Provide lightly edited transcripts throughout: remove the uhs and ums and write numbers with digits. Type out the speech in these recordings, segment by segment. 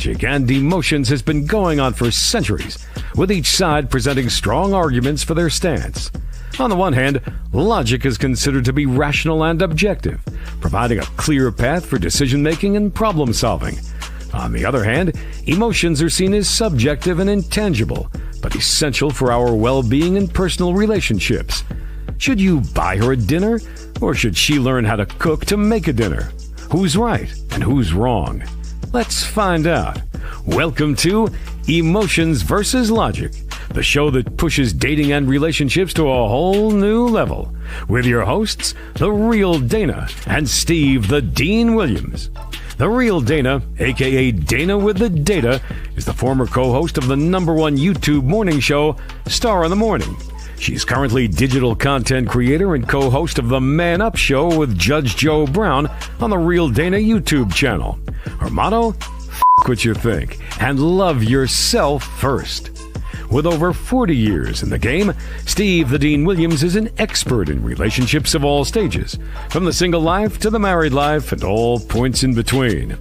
logic and emotions has been going on for centuries, with each side presenting strong arguments for their stance. On the one hand, logic is considered to be rational and objective, providing a clear path for decision-making and problem-solving. On the other hand, emotions are seen as subjective and intangible, but essential for our well-being and personal relationships. Should you buy her a dinner, or should she learn how to cook to make a dinner? Who's right and who's wrong? Let's find out. Welcome to Emotions versus Logic, the show that pushes dating and relationships to a whole new level, with your hosts, The Real Dana and Steve the Dean Williams. The Real Dana, aka Dana with the Data, is the former co-host of the #1 YouTube morning show, Star in the Morning. She's currently digital content creator and co-host of the Man Up Show with Judge Joe Brown on the Real Dana YouTube channel. Her motto? F*** what you think and love yourself first. With over 40 years in the game, Steve the Dean Williams is an expert in relationships of all stages, from the single life to the married life and all points in between.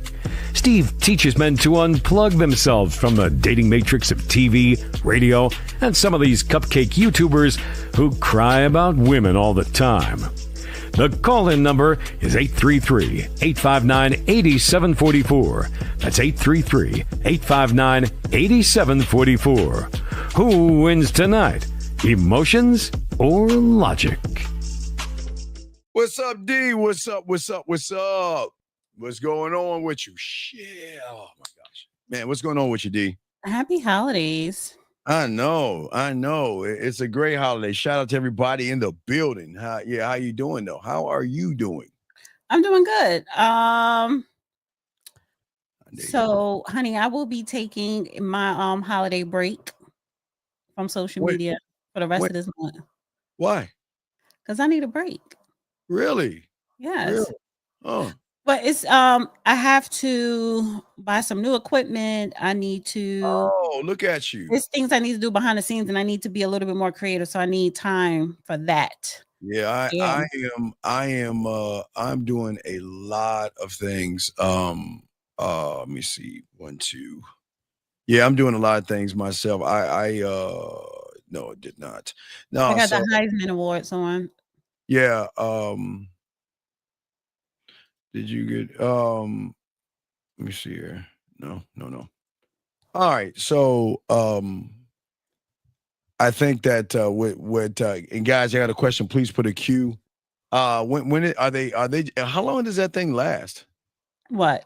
Steve teaches men to unplug themselves from the dating matrix of TV, radio, and some of these cupcake YouTubers who cry about women all the time. The call-in number is 833-859-8744. That's 833-859-8744. Who wins tonight? Emotions or logic? What's up, D? What's up? What's up? What's up? What's going on with you? Shit. Oh, my gosh. Man, what's going on with you, D? Happy holidays. I know. It's a great holiday. Shout out to everybody in the building. How you doing, though? How are you doing? I'm doing good. So, honey, I will be taking my holiday break from social media for the rest of this month. Why? Because I need a break. Really? Yes. Really? Oh. But it's I have to buy some new equipment. I need to look at you. There's things I need to do behind the scenes, and I need to be a little bit more creative. So I need time for that. Yeah, I'm doing a lot of things. Let me see. 1, 2. Yeah, I'm doing a lot of things myself. No, it did not. No, I got the Heisman Awards on. Yeah. Did you get let me see here. No. All right. So I think that and guys, I got a question. Please put a Q. When are they how long does that thing last? What?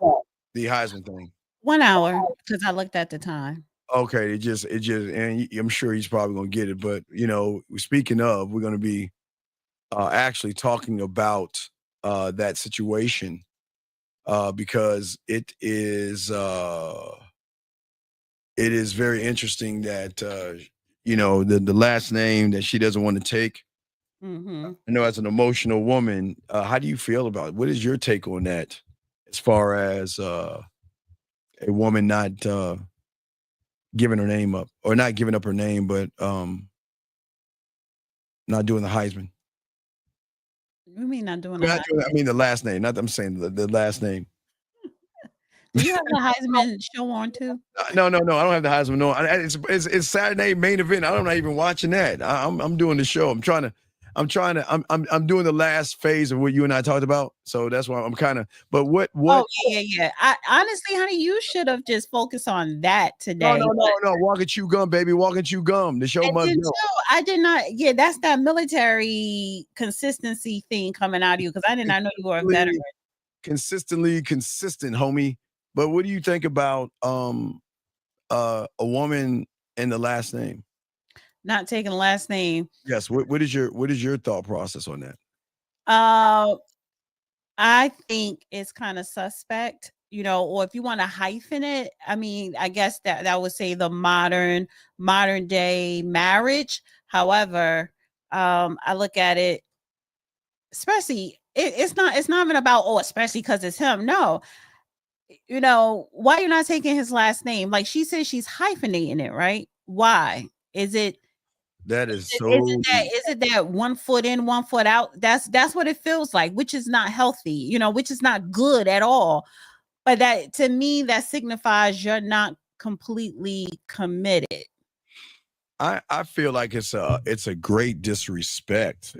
The Heisman thing. 1 hour, because I looked at the time. Okay, it just and I'm sure he's probably gonna get it, but speaking of, we're gonna be actually talking about that situation because it is very interesting that the last name that she doesn't want to take. Mm-hmm. I know, as an emotional woman, how do you feel about it? What is your take on that, as far as a woman not giving her name up, or not giving up her name, but not doing the Heisman? You mean not doing I mean the last name. Not I'm saying the last name. Do you have the Heisman show on too? No. I don't have the Heisman. No, it's Saturday main event. I'm not even watching that. I'm doing the show. I'm doing the last phase of what you and I talked about. So that's why I'm kind of. But what? Oh yeah. Honestly, honey, you should have just focused on that today. No. Walk and chew gum, baby. Walk and chew gum. The show must go. I did not. Yeah, that's that military consistency thing coming out of you, because I did not know you were a veteran. Consistently consistent, homie. But what do you think about a woman in the last name? Not taking the last name. Yes. What is your thought process on that? I think it's kind of suspect, or if you want to hyphen it, I mean, I guess that would say the modern day marriage. However, I look at it, especially it's not even about, especially because it's him. No, why you're not taking his last name? Like she says, she's hyphenating it, right? Why is it? That is so. Is it that 1 foot in, 1 foot out? That's what it feels like, which is not healthy, which is not good at all. But that, to me, that signifies you're not completely committed. I feel like it's a great disrespect.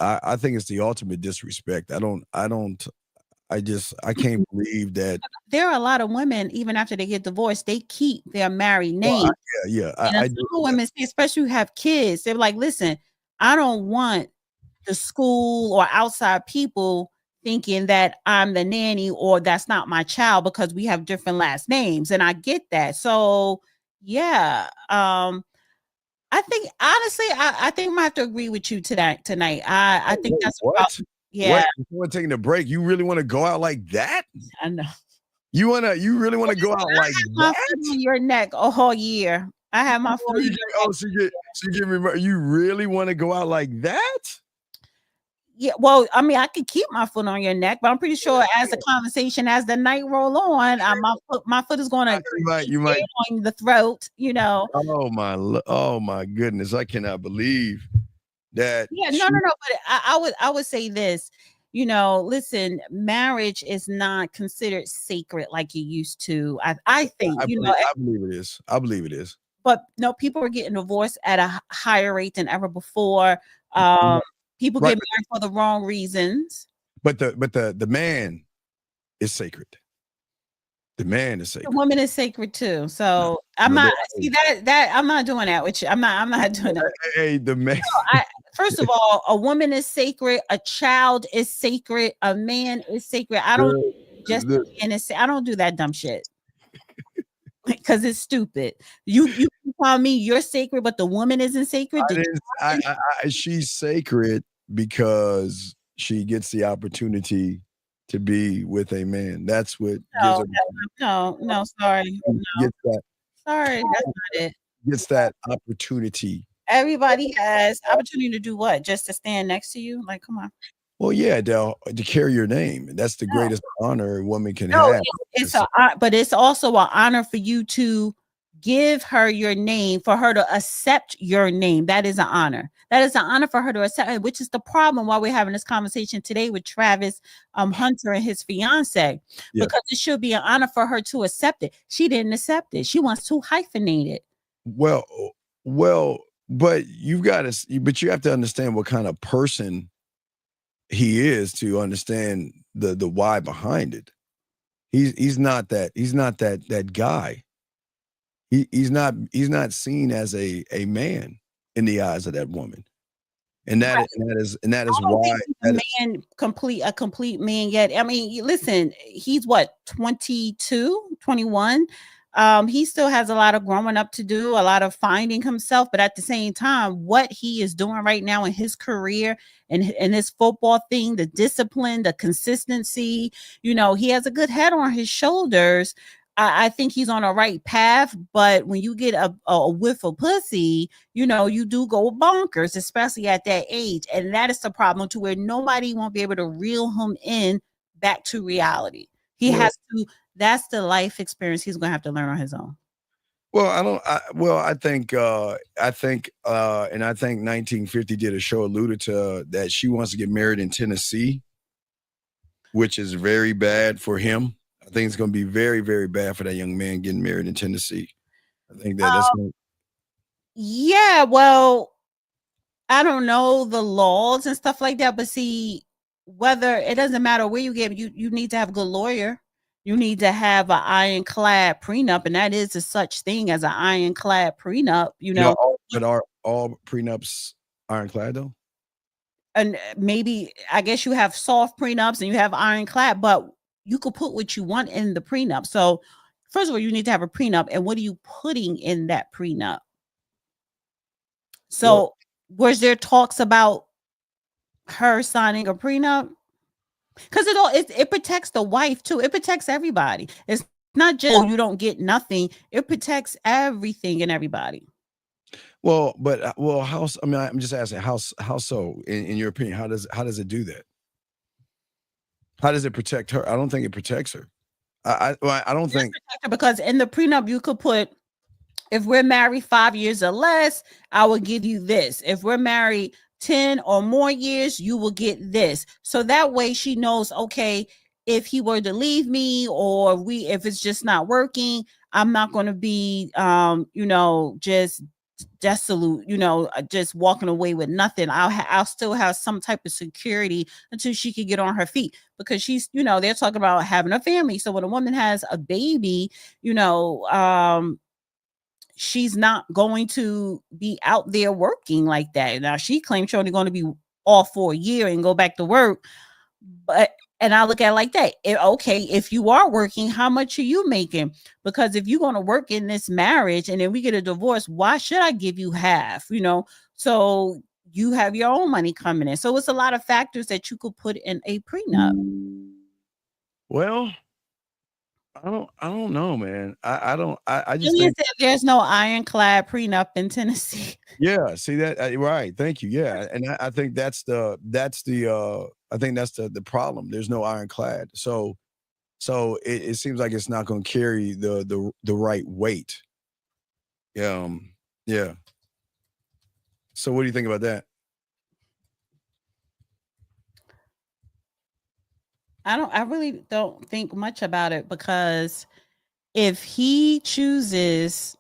I think it's the ultimate disrespect. I can't believe that. There are a lot of women, even after they get divorced, they keep their married name. Yeah. And some women, especially who have kids, they're like, listen, I don't want the school or outside people thinking that I'm the nanny or that's not my child because we have different last names. And I get that. So yeah. I think honestly, I think I might have to agree with you tonight. I think that's what? Yeah. What? Taking a break. You really want to go out like that? I know. You really want to go out like my that? foot on your neck a whole year. I have my foot. You really want to go out like that? Yeah, well, I mean, I could keep my foot on your neck, but I'm pretty sure as the conversation, as the night roll on, my foot is going to you might on the throat, you know. Oh my goodness, I cannot believe that. Yeah, no. But I would say this, you know, listen, marriage is not considered sacred like it used to. I think, I believe it is. I believe it is. But no, people are getting divorced at a higher rate than ever before. People get married for the wrong reasons. But the man is sacred. The man is sacred. The woman is sacred too. So I'm not I'm not doing that with you. I'm not doing that. Hey, the man. First of all, a woman is sacred, a child is sacred, a man is sacred. I don't I don't do that dumb shit. Because it's stupid. You tell me you're sacred, but the woman isn't sacred. She's sacred because she gets the opportunity to be with a man. That's what no, sorry. Sorry, that's not it. Gets that opportunity. Everybody has opportunity to do what? Just to stand next to you? Like, come on. Well, yeah, to carry your name. That's the greatest honor a woman can have. But it's also an honor for you to give her your name, for her to accept your name. That is an honor. That is an honor for her to accept, which is the problem why we're having this conversation today with Travis Hunter and his fiance, because it should be an honor for her to accept it. She didn't accept it. She wants to hyphenate it. Well, but you have to understand what kind of person he is to understand the why behind it. He's not that guy. He's not seen as a man in the eyes of that woman. And that is why a complete man yet. I mean, listen, he's what, 22, 21. He still has a lot of growing up to do, a lot of finding himself, but at the same time, what he is doing right now in his career and his football thing, the discipline, the consistency, you know, he has a good head on his shoulders. I think he's on a right path, but when you get a whiff of pussy, you know, you do go bonkers, especially at that age. And that is the problem, to where nobody won't be able to reel him in back to reality. He has to. That's the life experience he's going to have to learn on his own. Well, I think 1950 did a show alluded to that she wants to get married in Tennessee, which is very bad for him. I think it's going to be very, very bad for that young man getting married in Tennessee. I think that's yeah, well, I don't know the laws and stuff like that, but see, whether it doesn't matter where you get, you need to have a good lawyer. You need to have an ironclad prenup, and that is a such thing as an ironclad prenup. You know, but are all prenups ironclad though? And maybe, I guess you have soft prenups and you have ironclad, but you could put what you want in the prenup. So, first of all, you need to have a prenup, and what are you putting in that prenup? So, was there talks about her signing a prenup? Because it protects the wife too. It protects everybody. It's not just you don't get nothing. It protects everything and everybody. Well, but how? I mean, I'm just asking how so? In your opinion, how does it do that? How does it protect her? I don't think it protects her. I don't think, because in the prenup you could put, if we're married 5 years or less, I will give you this. If we're married 10 or more years, you will get this. So that way she knows, okay, if he were to leave me, or if it's just not working, I'm not going to be, just desolate, just walking away with nothing. I'll still have some type of security until she can get on her feet, because she's, they're talking about having a family. So when a woman has a baby, she's not going to be out there working like that. Now she claims she's only going to be off for a year and go back to work. But and I look at it like that. Okay, if you are working, how much are you making? Because if you're going to work in this marriage and then we get a divorce, why should I give you half? So you have your own money coming in. So it's a lot of factors that you could put in a prenup. Well, I don't know, man. I just Julian think, said there's no ironclad prenup in Tennessee. yeah, see that, right. Thank you. Yeah. And I think I think that's the problem. There's no ironclad. So it seems like it's not going to carry the right weight. Yeah. So what do you think about that? I really don't think much about it, because if he chooses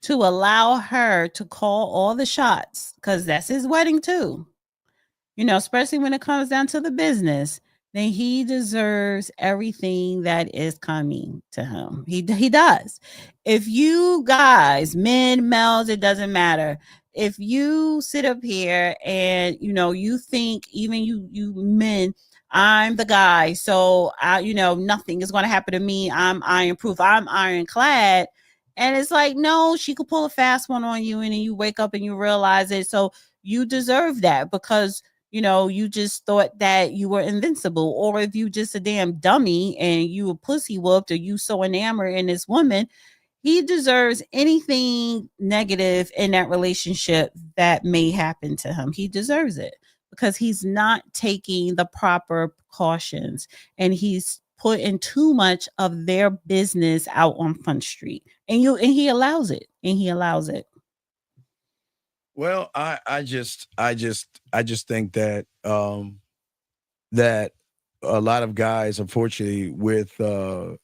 to allow her to call all the shots, because that's his wedding too, especially when it comes down to the business, then he deserves everything that is coming to him. He does. If you guys, men, males, it doesn't matter. If you sit up here and you think, even you men, I'm the guy, so nothing is going to happen to me. I'm iron proof. I'm ironclad. And it's like, no, she could pull a fast one on you, and then you wake up and you realize it. So you deserve that, because you just thought that you were invincible. Or if you just a damn dummy and you a pussy whooped, or you so enamored in this woman, he deserves anything negative in that relationship that may happen to him. He deserves it, because he's not taking the proper precautions, and he's putting too much of their business out on Front Street. And he allows it. Well, I just think that that a lot of guys, unfortunately, with the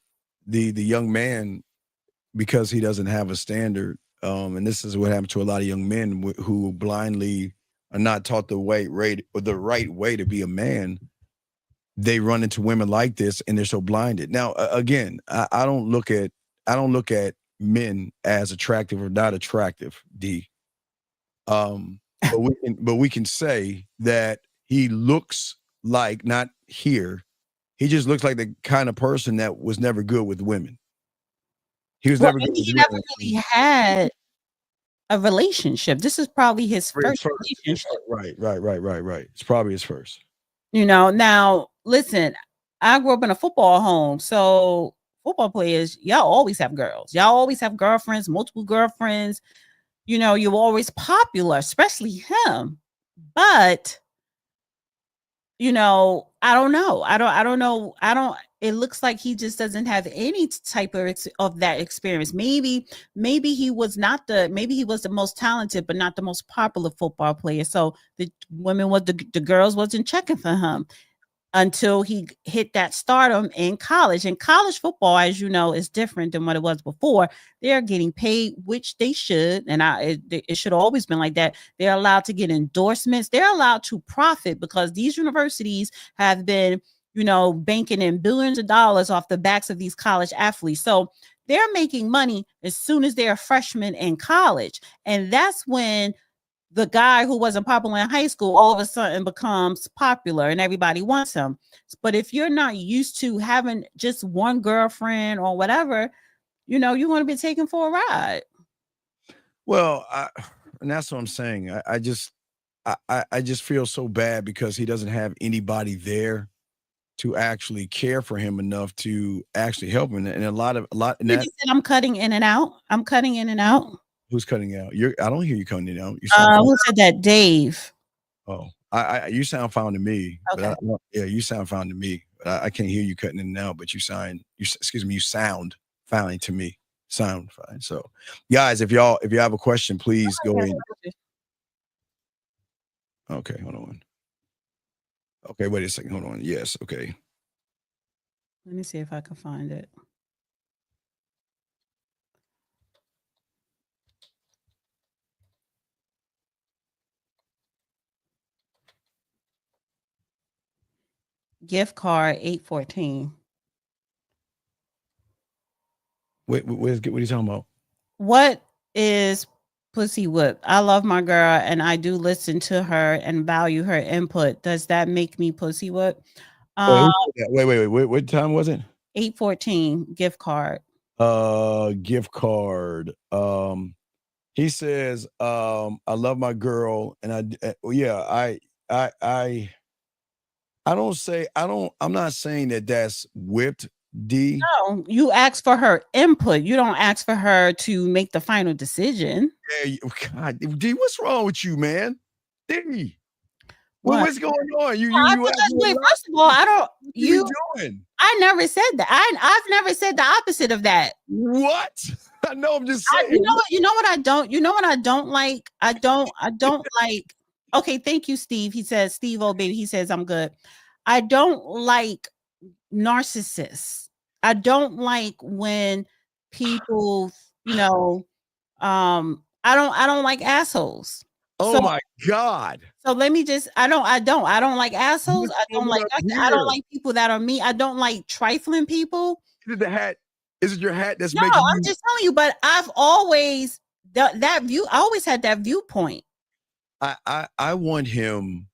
young man, because he doesn't have a standard, and this is what happened to a lot of young men who blindly are not taught the right way to be a man. They run into women like this, and they're so blinded. Now, again, I don't look at men as attractive or not attractive, D. But we can say that he looks like, not here, he just looks like the kind of person that was never good with women. He was Well, never good and with he women. never really had a relationship. This is probably his first relationship. Right. It's probably his first. Now listen, I grew up in a football home. So football players, y'all always have girls. Y'all always have girlfriends, multiple girlfriends. You're always popular, especially him. But I don't know. It looks like he just doesn't have any type of that experience. Maybe he was the most talented, but not the most popular football player. So the girls wasn't checking for him until he hit that stardom in college. And college football, as you know, is different than what it was before. They're getting paid, which they should. And it should have always been like that. They're allowed to get endorsements. They're allowed to profit, because these universities have been, banking in billions of dollars off the backs of these college athletes. So they're making money as soon as they're freshmen in college. And that's when the guy who wasn't popular in high school all of a sudden becomes popular and everybody wants him. But if you're not used to having just one girlfriend or whatever, you're going to be taken for a ride. Well, and that's what I'm saying. I just feel so bad, because he doesn't have anybody there to actually care for him enough to actually help him. And a lot. And that, said I'm cutting in and out. Who's cutting out? I don't hear you cutting out. Who said that? Dave. Oh, you sound fine to me. Okay. But you sound fine to me. But I can't hear you cutting in and out. But you sound fine to me. Sound fine. So, guys, if you have a question, please go ahead. Okay, hold on. Okay, wait a second. Hold on. Yes. Okay. Let me see if I can find it. Gift card 814. What are you talking about? What is pussy whip? I love my girl and I do listen to her and value her input. Does that make me pussy whip? Wait. What time was it? 814 gift card. Gift card. He says, I love my girl, and I'm not saying that that's whipped, D. No, you ask for her input. You don't ask for her to make the final decision. Yeah, God, D, what's wrong with you, man? D, What? what's going on? Wait, first of all, I don't. What are you doing? I never said that. I've never said the opposite of that. What? I know. I'm just saying. You know what? You know what I don't. You know what I don't like. I don't like. Okay, thank you, Steve. He says, Steve, oh baby. He says, I'm good. I don't like narcissists. I don't like when people, I don't like assholes. Oh my God. So let me just I don't like assholes. I don't like people that are me. I don't like trifling people. Is it your hat that's making you? I'm just telling you, but I've always that view. I always had that viewpoint. I want him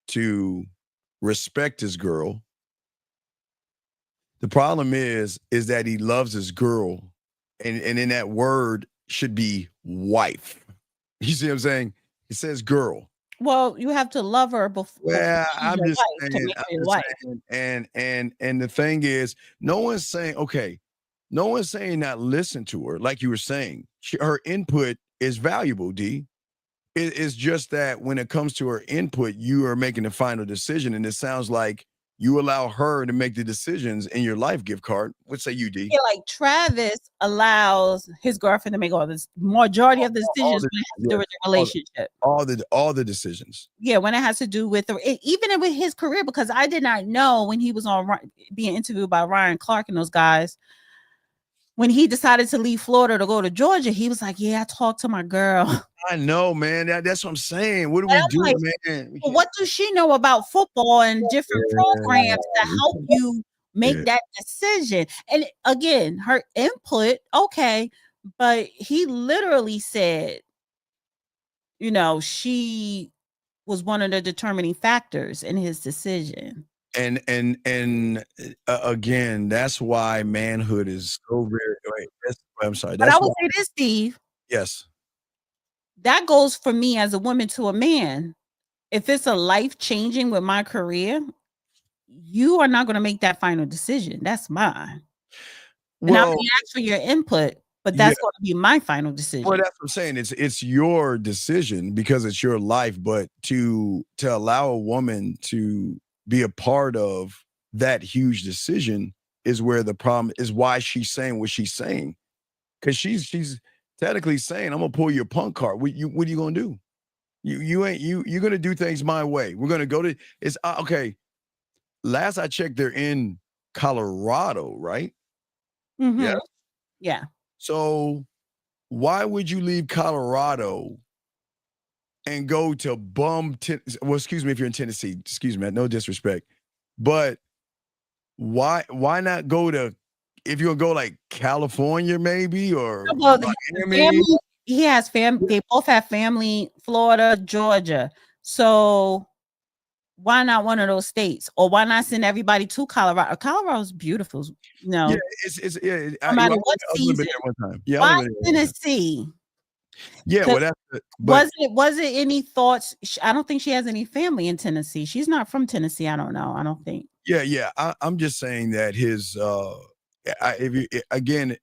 to respect his girl. The problem is that he loves his girl, and in that word should be wife. You see what I'm saying? It says girl. Well, you have to love her before. Well, I'm just saying, and the thing is, no one's saying not listen to her. Like you were saying, her input is valuable, D. It's just that when it comes to her input, you are making the final decision, and it sounds like you allow her to make the decisions in your life. Gift card. What say you, D? Yeah, like Travis allows his girlfriend to make all this majority of the decisions when it has to do with the relationship. All the decisions. Yeah, when it has to do with even with his career, because I did not know when he was being interviewed by Ryan Clark and those guys. When he decided to leave Florida to go to Georgia, he was like, "Yeah, I talked to my girl." I know, man. That's what I'm saying. What do we do, like, man? Well, what does she know about football and different programs to help you make that decision? And again, her input, okay, but he literally said, she was one of the determining factors in his decision. And again, that's why manhood is so very. I'm sorry. But I would say this, Steve. Yes. That goes for me as a woman to a man. If it's a life changing with my career, you are not going to make that final decision. That's mine. And I'm going to ask for your input, but that's going to be my final decision. Well, that's what I'm saying. It's your decision because it's your life. But to allow a woman to be a part of that huge decision is where the problem is. Why she's saying what she's saying, because she's technically saying, "I'm gonna pull your punk card." What are you gonna do? You're gonna do things my way. We're gonna go to it's okay. Last I checked, they're in Colorado, right? Mm-hmm. Yeah. Yeah. So why would you leave Colorado and go to excuse me if you're in Tennessee. Excuse me, no disrespect. But why not go to, if you're gonna go like California maybe, or Miami? He has family. They both have family, Florida, Georgia. So why not one of those states? Or why not send everybody to Colorado? Colorado's beautiful. Yeah, it's no matter what season. Yeah, why Tennessee? Yeah, well, was it any thoughts? I don't think she has any family in Tennessee. She's not from Tennessee. I don't know. I don't think. Yeah. I'm just saying that his again,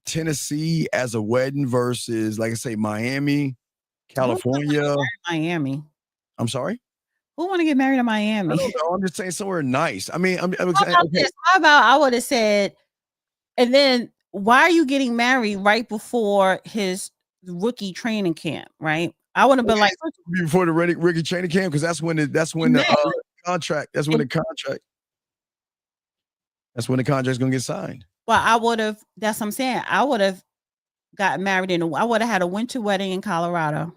Tennessee as a wedding versus, like I say, Miami, California. Miami. I'm sorry? Who want to get married in Miami? I don't know. I'm just saying somewhere nice. I mean, I'm saying, okay. How about I would have said, and then why are you getting married right before his rookie training camp, right? I would have been like before the rookie training camp, because that's when the contract. That's when the contract. That's when the contract's gonna get signed. Well, I would have. That's what I'm saying. I would have got married I would have had a winter wedding in Colorado.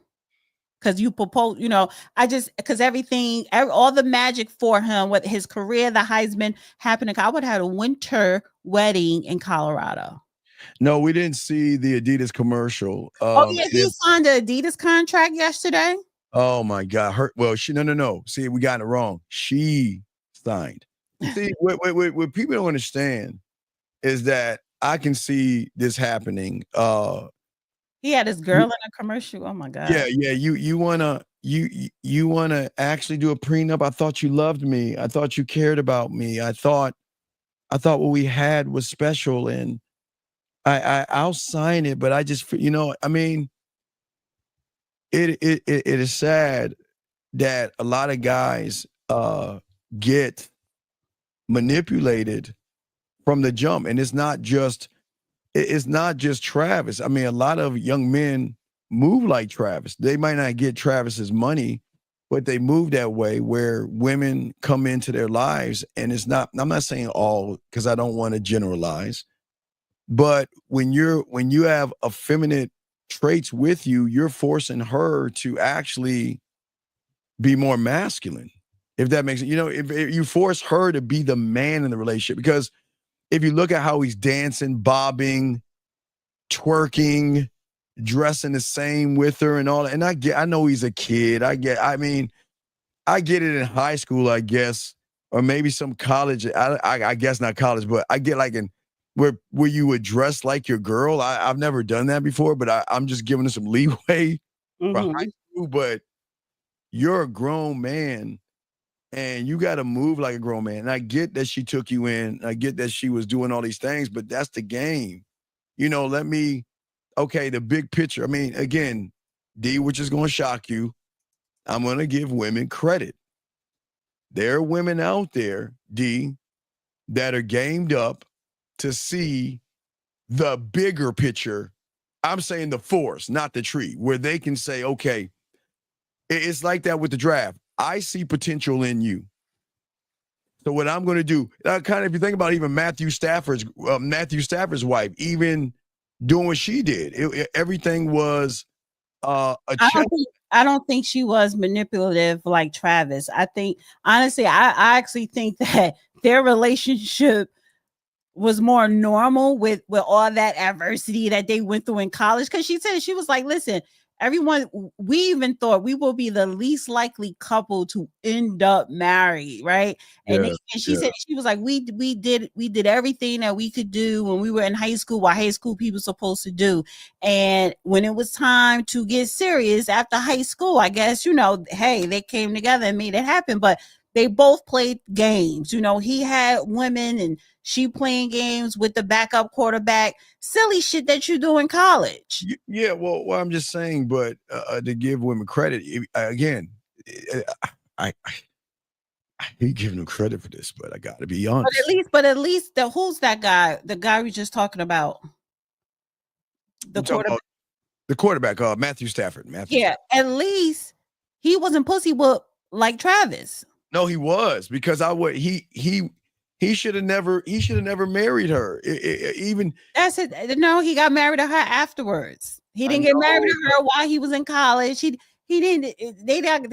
Because you propose, because all the magic for him with his career, the Heisman happening. I would have had a winter wedding in Colorado. No, we didn't see the Adidas commercial. He signed an Adidas contract yesterday. Oh my God. No. See, we got it wrong. She signed. See, what people don't understand is that I can see this happening. He had his girl in a commercial. Oh my God. Yeah. You wanna actually do a prenup? I thought you loved me. I thought you cared about me. I thought what we had was special, and I'll sign it. But I just, I mean, it is sad that a lot of guys get manipulated from the jump, and it's not just Travis. I mean, a lot of young men move like Travis. They might not get Travis's money, but they move that way where women come into their lives, and I'm not saying all, because I don't want to generalize, but when you have effeminate traits with you, you're forcing her to actually be more masculine. If that makes it, if you force her to be the man in the relationship, because if you look at how he's dancing, bobbing, twerking, dressing the same with her and all that, and I know he's a kid. I get it in high school, I guess, or maybe some college. I guess not college, but I get like where you would dress like your girl. I've never done that before, but I'm just giving her some leeway for high school. But you're a grown man, and you got to move like a grown man. And I get that she took you in. I get that she was doing all these things, but that's the game. The big picture. I mean, again, D, which is going to shock you, I'm going to give women credit. There are women out there, D, that are gamed up to see the bigger picture. I'm saying the forest, not the tree, where they can say, okay, it's like that with the draft. I see potential in you. So what I'm going to do, kind of, if you think about even Matthew Stafford's wife, even doing what she did, everything was a check. I don't think she was manipulative like Travis. I think, honestly, I actually think that their relationship was more normal with all that adversity that they went through in college. Because she said, she was like, listen, everyone, we even thought we will be the least likely couple to end up married, right? And she said, she was like, we did everything that we could do when we were in high school, what high school people supposed to do. And when it was time to get serious after high school, I guess, hey, they came together and made it happen. But they both played games. He had women and she playing games with the backup quarterback. Silly shit that you do in college. Yeah, well, I'm just saying, but to give women credit, again, I hate giving them credit for this, but I got to be honest. But at least who's that guy? The guy we just talking about? The quarterback, Matthew Stafford. At least he wasn't pussy like Travis. No, he was, because he should have never married her. That's it. No, he got married to her afterwards. He didn't get married to her while he was in college. He didn't. They got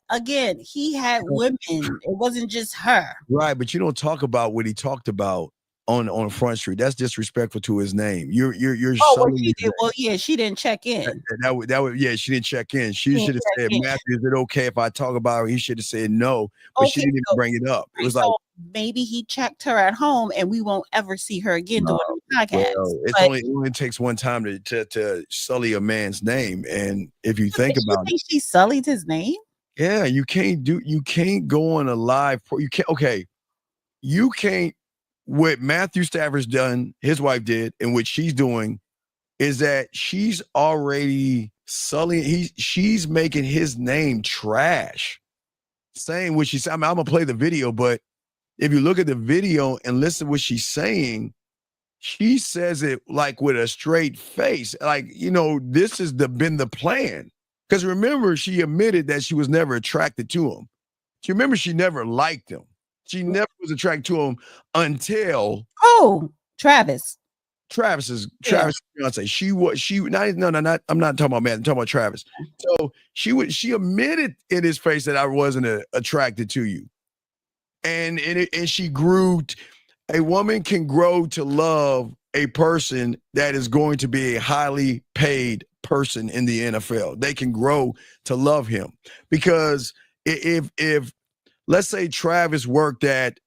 again. He had women. It wasn't just her. Right, but you don't talk about what he talked about on Front Street. That's disrespectful to his name. You're. She didn't check in. She didn't check in. She should have said, Matthew, is it okay if I talk about her? He should have said no, but she didn't even bring it up. It was like, maybe he checked her at home and we won't ever see her again doing a podcast. Well, it only takes one time to sully a man's name. And if you think about it, she sullied his name. Yeah, you can't go on a live. You can't. What Matthew Stafford's done, his wife did, and what she's doing is that she's already sullying. She's making his name trash. Saying what she's. I'm gonna play the video, but if you look at the video and listen to what she's saying, she says it like with a straight face, like, this has been the plan. Because remember, she admitted that she was never attracted to him. She never liked him. She never was attracted to him until Travis's fiance. I'm not talking about Matt, I'm talking about Travis. So she admitted in his face that I wasn't attracted to you. And she grew. A woman can grow to love a person that is going to be a highly paid person in the NFL. They can grow to love him because if let's say Travis worked at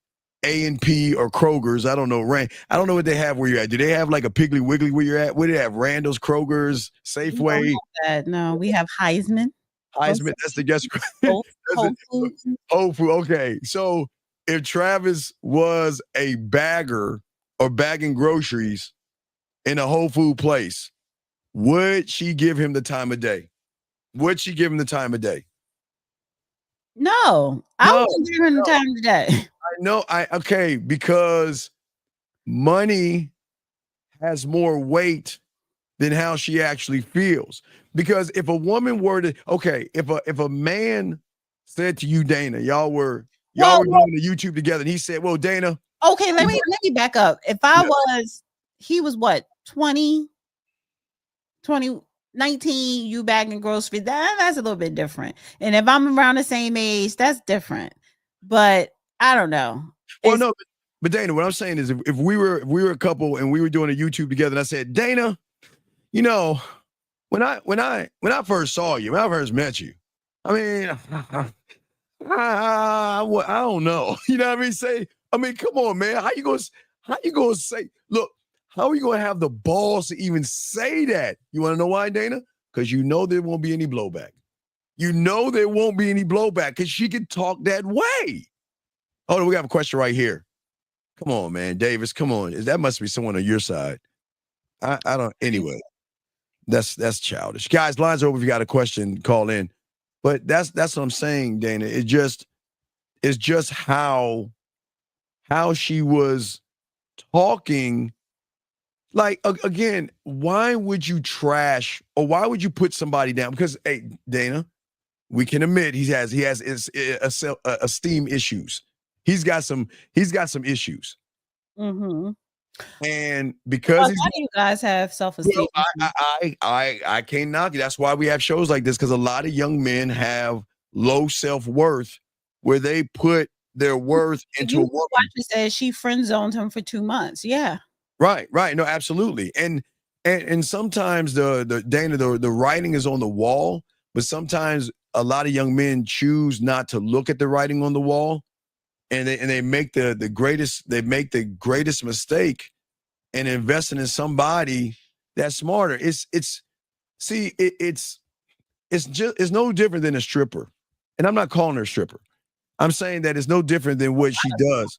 A&P or Kroger's, I don't know what they have where you're at. Do they have like a Piggly Wiggly where you're at? Where do they have Randall's, Kroger's, Safeway? No, we have Heisman. That's the guess. Whole Foods. Whole Food. Okay, so if Travis was a bagger or bagging groceries in a Whole Food place, would she give him the time of day? Would she give him the time of day? No, I wouldn't give him the time of day. I know. Okay, because money has more weight than how she actually feels. Because if a woman were to, if a man said to you, Dana, y'all were doing the YouTube together, and he said, well, Dana. Okay, let me back up. If he was what, 19, you bagging groceries, that's a little bit different. And if I'm around the same age, that's different. But I don't know. Well, no, but Dana, what I'm saying is if we were a couple and we were doing a YouTube together, and I said, Dana, you know, when I first saw you, when I first met you, I mean, I don't know. You know what I mean? Come on, man. How you gonna say, look, how are you gonna have the balls to even say that? You want to know why, Dana? Because you know there won't be any blowback. You know there won't be any blowback because she can talk that way. Oh, we have a question right here. Come on, man. Davis, come on. That must be someone on your side. I don't, anyway. That's childish. Guys, lines are open if you got a question, call in. But that's what I'm saying, Dana. It's just how she was talking. Like, again, why would you trash or why would you put somebody down? Because, hey, Dana, we can admit he has esteem issues. He's got some issues. Mm-hmm. And because you guys have self-esteem, I can't knock it. That's why we have shows like this, because a lot of young men have low self-worth where they put their worth into a woman. Says she friend zoned him for 2 months. Yeah. Right. No, absolutely. And sometimes the writing is on the wall, but sometimes a lot of young men choose not to look at the writing on the wall, and they make the greatest mistake in investing in somebody that's smarter. It's no different than a stripper. And I'm not calling her a stripper. I'm saying that it's no different than what she does.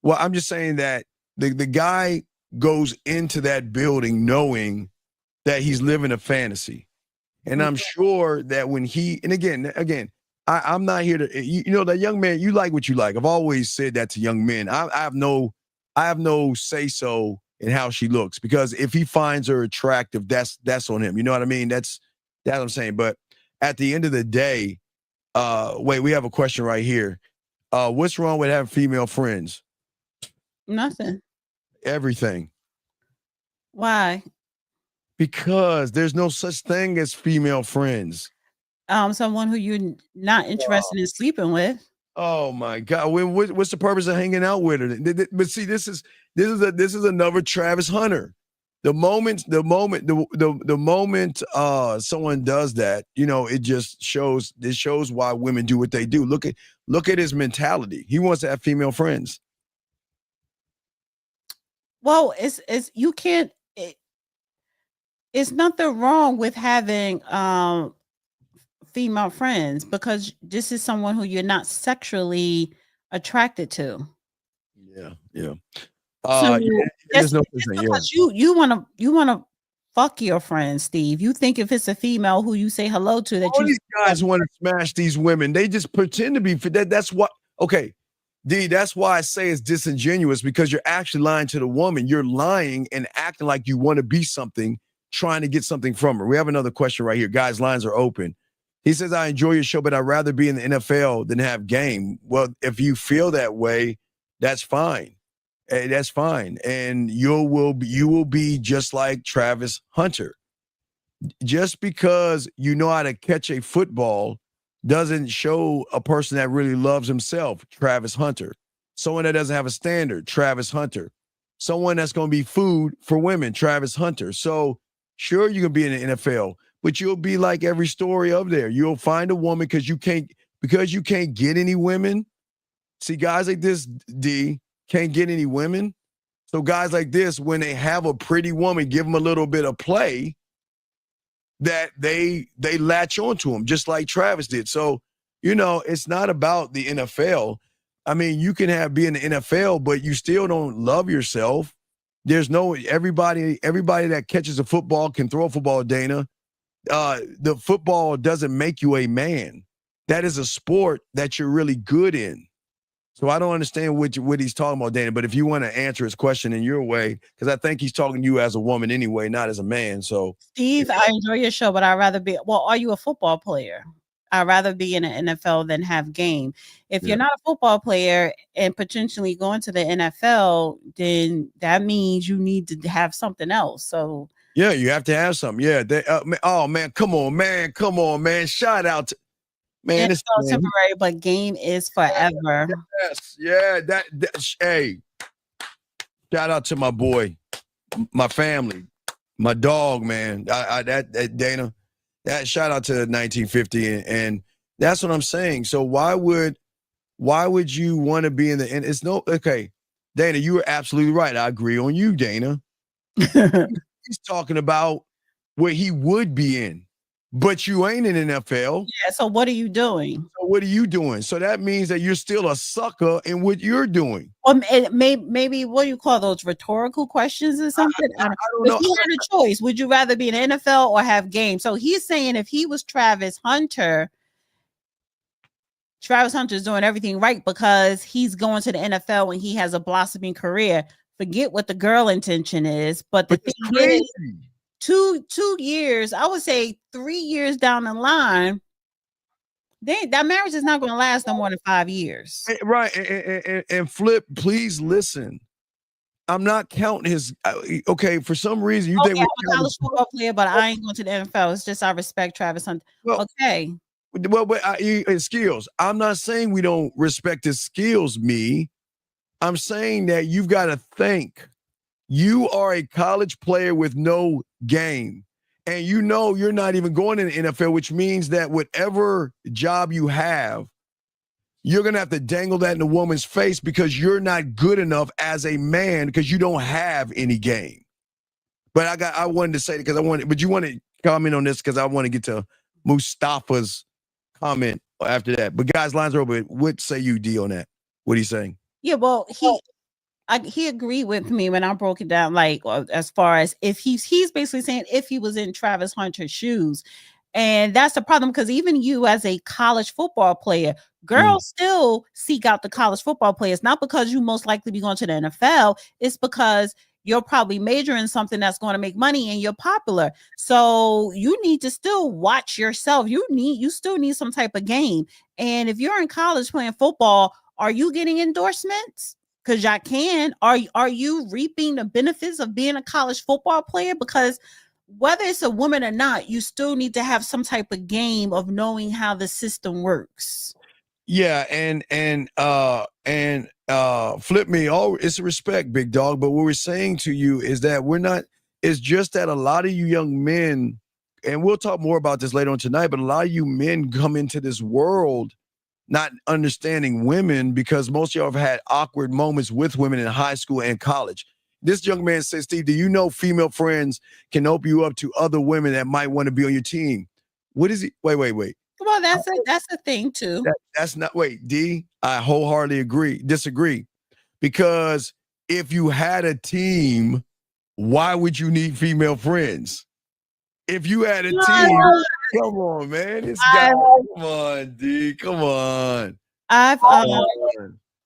Well, I'm just saying that the guy goes into that building knowing that he's living a fantasy. And I'm sure that when again, I'm not here to, that young man, you like what you like. I've always said that to young men. I have no say-so in how she looks, because if he finds her attractive, that's on him. You know what I mean? That's what I'm saying. But at the end of the day, wait, we have a question right here. What's wrong with having female friends? Nothing. Everything. Why? Because there's no such thing as female friends. Someone who you're not interested in sleeping with. Oh my God! What's the purpose of hanging out with her? But see, this is another Travis Hunter. The moment someone does that, it just shows. It shows why women do what they do. Look at his mentality. He wants to have female friends. Well, you can't. It's nothing wrong with having female friends, because this is someone who you're not sexually attracted to. Yeah. There's no because you want to fuck your friend, Steve. You think if it's a female who you say hello to, that these guys want to smash these women. They just pretend to be that. That's what. Okay, D. That's why I say it's disingenuous, because you're actually lying to the woman. You're lying and acting like you want to be something, trying to get something from her. We have another question right here, guys. Lines are open. He says, I enjoy your show, but I'd rather be in the NFL than have game. Well, if you feel that way, that's fine. That's fine. And you will be just like Travis Hunter. Just because you know how to catch a football doesn't show a person that really loves himself, Travis Hunter. Someone that doesn't have a standard, Travis Hunter. Someone that's going to be food for women, Travis Hunter. So sure, you can be in the NFL, but you'll be like every story up there. You'll find a woman because you can't get any women. See, guys like this, D, can't get any women. So guys like this, when they have a pretty woman, give them a little bit of play, that they latch onto them, just like Travis did. So, it's not about the NFL. I mean, you can be in the NFL, but you still don't love yourself. There's everybody that catches a football can throw a football, Dana. The football doesn't make you a man. That is a sport that you're really good in. So I don't understand what he's talking about, Dana. But if you want to answer his question in your way, because I think he's talking to you as a woman anyway, not as a man. So, Steve, I enjoy your show, but I'd rather be. Well, are you a football player? I'd rather be in the NFL than have game. If you're not a football player and potentially going to the NFL, then that means you need to have something else. So yeah, you have to have something. Yeah. Oh man, come on, man. Shout out to man. It's so temporary, but game is forever. Yes, yeah. Hey, shout out to my boy, my family, my dog, man. That Dana. That shout out to 1950, and that's what I'm saying. So why would you want to be in the? And it's okay, Dana. You were absolutely right. I agree on you, Dana. He's talking about where he would be in, but you ain't in NFL. Yeah. So what are you doing? So that means that you're still a sucker in what you're doing. Well, maybe what do you call those rhetorical questions or something? I don't know. If you had a choice, would you rather be in the NFL or have game? So he's saying if he was Travis Hunter's doing everything right because he's going to the NFL and he has a blossoming career. Forget what the girl intention is, but the thing is, 2 years, I would say 3 years down the line, that marriage is not going to last no more than 5 years. Right. And Flip, please listen. I'm not counting his. Okay, for some reason you think I'm a college football player, but I ain't going to the NFL. It's just I respect Travis Hunter. Well, okay. Well, but his skills. I'm not saying we don't respect his skills. I'm saying that you've got to think. You are a college player with no game. And you're not even going in the NFL, which means that whatever job you have, you're going to have to dangle that in a woman's face because you're not good enough as a man because you don't have any game. But I wanted to say it but you want to comment on this because I want to get to Mustafa's comment after that. But guys, lines are open. What say you, D, on that? What are you saying? Yeah, well, he agreed with me when I broke it down, like as far as if he's basically saying if he was in Travis Hunter's shoes. And that's the problem because even you as a college football player, girls still seek out the college football players, not because you most likely be going to the NFL. It's because you're probably majoring something that's going to make money and you're popular. So you need to still watch yourself. You still need some type of game. And if you're in college playing football, are you getting endorsements? Because y'all can. Are you reaping the benefits of being a college football player? Because whether it's a woman or not, you still need to have some type of game of knowing how the system works. Yeah, and Flip me. Oh, it's respect, big dog. But what we're saying to you is that we're not. It's just that a lot of you young men, and we'll talk more about this later on tonight. But a lot of you men come into this world not understanding women because most of y'all have had awkward moments with women in high school and college. This young man says, Steve, do you know female friends can open you up to other women that might want to be on your team? What is he? Wait. Well, that's a thing too. That's not, wait, D, I wholeheartedly disagree. Because if you had a team, why would you need female friends? If you had a team, come on, man. This guy, come on, D, come on. I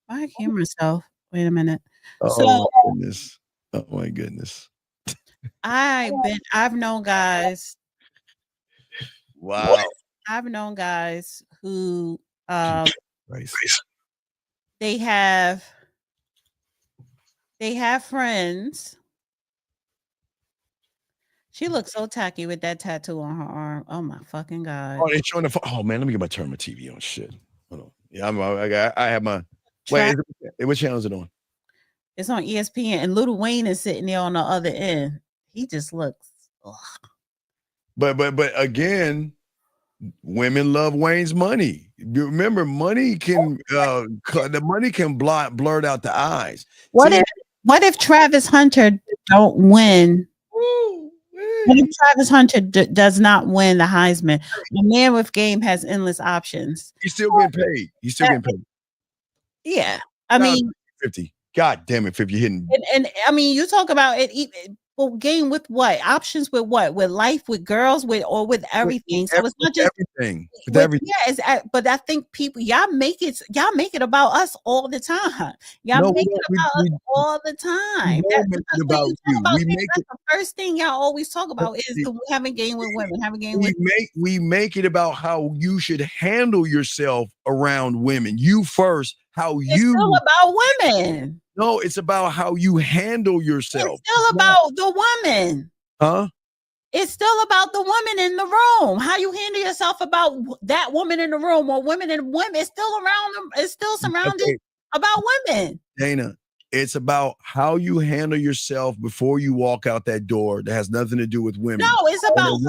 can't hear myself. Wait a minute. Oh my goodness. I've known guys. Wow. I've known guys who Right. they have friends. She looks so tacky with that tattoo on her arm. Oh my fucking God. Oh, they're showing the oh man, let me turn my TV on. Shit. Hold on. Yeah, I have my what channel is it on? It's on ESPN, and Lil Wayne is sitting there on the other end. He just looks. Ugh. But again, women love Wayne's money. You remember, money can the money can blurt out the eyes. What if Travis Hunter don't win? What if Travis Hunter does not win the Heisman? The man with game has endless options. He's still getting paid. Yeah, I mean, 50. God damn it, 50 hitting. And I mean, you talk about it. Well, game with what? Options with what? With life, with girls, with everything. So it's not just everything. Yeah, but I think people, y'all make it about us all the time. Y'all make it about us all the time. That's about you. The first thing y'all always talk about is having game with women. We make it about how you should handle yourself around women. You first. It's still about women. No, it's about how you handle yourself. It's still about the woman. Huh? It's still about the woman in the room. How you handle yourself about that woman in the room or women and women. It's still around them. It's still surrounded about women. Dana, it's about how you handle yourself before you walk out that door. That has nothing to do with women. No, it's about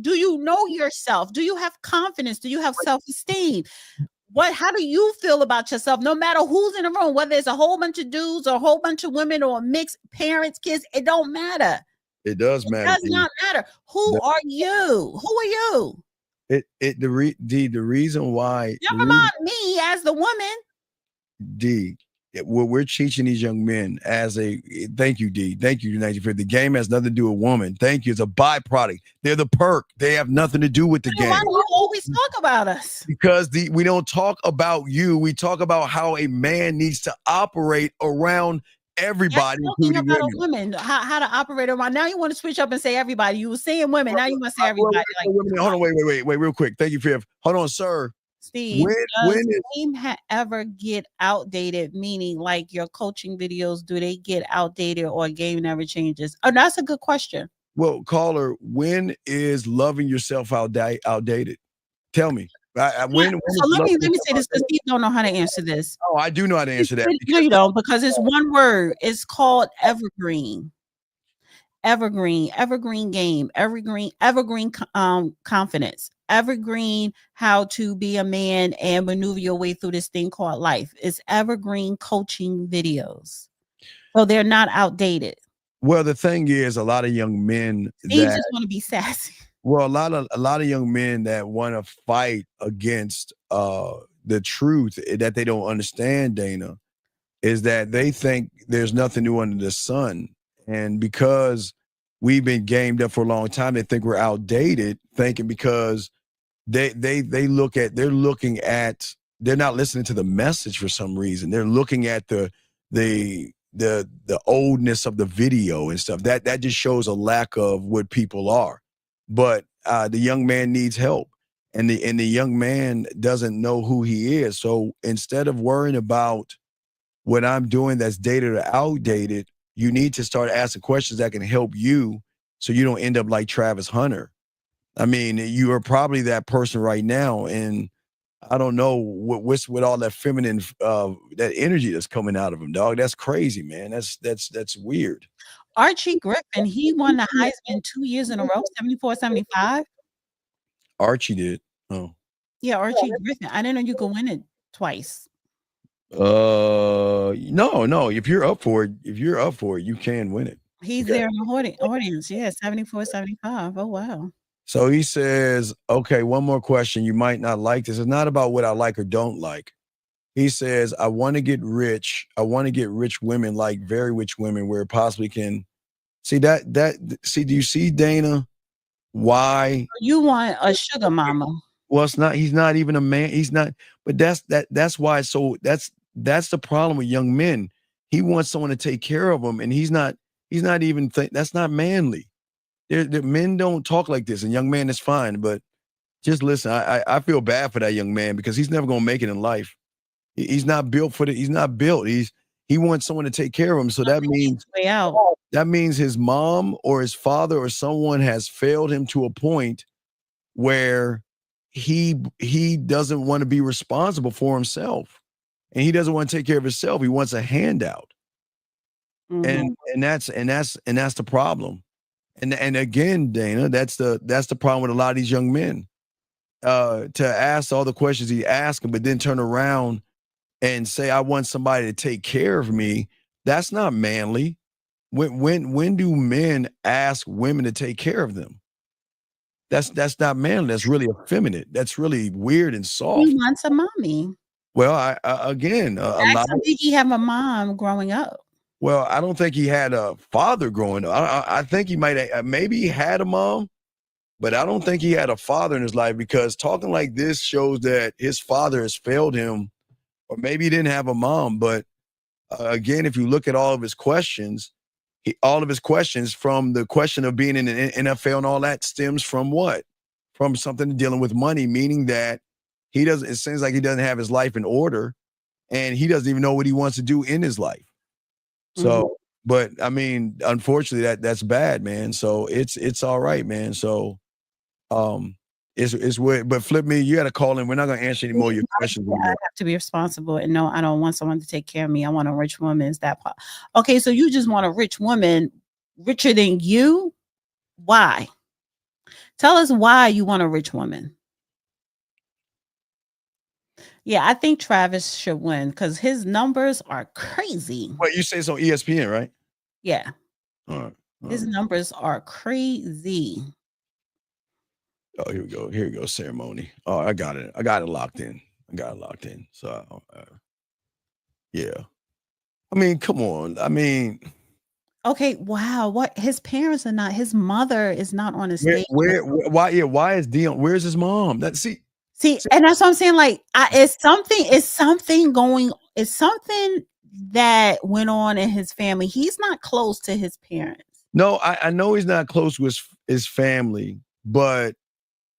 do you know yourself? Do you have confidence? Do you have self-esteem? How do you feel about yourself? No matter who's in the room, whether it's a whole bunch of dudes or a whole bunch of women or mixed parents, kids, it don't matter. It does matter. It does not matter. Who are you? Who are you? The reason why. Never mind me as the woman. What we're teaching these young men thank you, D. Thank you, 1950. The game has nothing to do with woman. Thank you. It's a byproduct. They're the perk. They have nothing to do with the game. Why do you always talk about us? Because we don't talk about you. We talk about how a man needs to operate around everybody, including about women. How to operate around. Now you want to switch up and say everybody. You were saying women. Now you want to say everybody. Hold on, wait, real quick. Thank you, Fiv. Hold on, sir. Steve, does game ever get outdated? Meaning, like your coaching videos, do they get outdated or game never changes? Oh, that's a good question. Well, caller, when is loving yourself outdated? Tell me. So let me say this because Steve don't know how to answer this. Oh, I do know how to answer that. No, you don't, because it's one word. It's called evergreen. Evergreen game, evergreen confidence, evergreen how to be a man and maneuver your way through this thing called life. It's evergreen coaching videos, so they're not outdated. Well, the thing is, a lot of young men just want to be sassy. Well, a lot of young men that want to fight against the truth that they don't understand, Dana, is that they think there's nothing new under the sun. And because we've been gamed up for a long time, they think we're outdated, thinking because they're not listening to the message for some reason. They're looking at the oldness of the video and stuff. That just shows a lack of what people are. But the young man needs help, and the young man doesn't know who he is. So instead of worrying about what I'm doing that's dated or outdated, you need to start asking questions that can help you so you don't end up like Travis Hunter. I mean, you are probably that person right now, and I don't know what's with all that feminine that energy that's coming out of him, dog. That's crazy, man. That's weird. Archie Griffin, he won the Heisman 2 years in a row, 74, 75. Archie did. Oh. Yeah, Archie Griffin. I didn't know you could win it twice. No. If you're up for it, you can win it. He's there in the audience. Yeah, 74, 75. Oh, wow. So he says, okay, one more question. You might not like this. It's not about what I like or don't like. He says, I want to get rich. I want to get rich women, like very rich women, where it possibly can see that. See, do you see, Dana, why you want a sugar mama? Well, it's not. He's not even a man. He's not. But that's why. So that's the problem with young men. He wants someone to take care of him, and he's not even. That's not manly. The men don't talk like this. And young man is fine, but just listen. I feel bad for that young man because he's never gonna make it in life. He's not built for it. He's not built. He wants someone to take care of him. So Way out. that means his mom or his father or someone has failed him to a point where he doesn't want to be responsible for himself, and he doesn't want to take care of himself. He wants a handout, and that's the problem. And again, Dana, that's the problem with a lot of these young men. To ask all the questions he asking, but then turn around and say, I want somebody to take care of me. That's not manly. When do men ask women to take care of them? That's not manly. That's really effeminate. That's really weird and soft. He wants a mommy. Well, I again, a lot. Did he have a mom growing up? Well, I don't think he had a father growing up. I think he might have, maybe he had a mom, but I don't think he had a father in his life, because talking like this shows that his father has failed him, or maybe he didn't have a mom. But again, if you look at all of his questions, from the question of being in the NFL and all that stems from what? From something dealing with money, meaning that it seems like he doesn't have his life in order, and he doesn't even know what he wants to do in his life. So, but I mean, unfortunately, that's bad, man. So it's all right, man. So, it's weird. But Flip Me, you got to call in. We're not going to answer any more of your questions. I have to be responsible, and no, I don't want someone to take care of me. I want a rich woman. Is that part? Okay? So you just want a rich woman, richer than you? Why? Tell us why you want a rich woman. Yeah, I think Travis should win because his numbers are crazy. What you say it's on ESPN, right? Yeah. All right. His numbers are crazy. Oh, here we go. Here we go. Ceremony. Oh, I got it. I got it locked in. So, yeah. I mean, come on. I mean, okay. Wow. What? His parents are not. His mother is not on the stage. Why? Yeah. Why is Dion? Where's his mom? See, and that's what I'm saying. Like, it's something that went on in his family. He's not close to his parents. No, I know he's not close with his family, but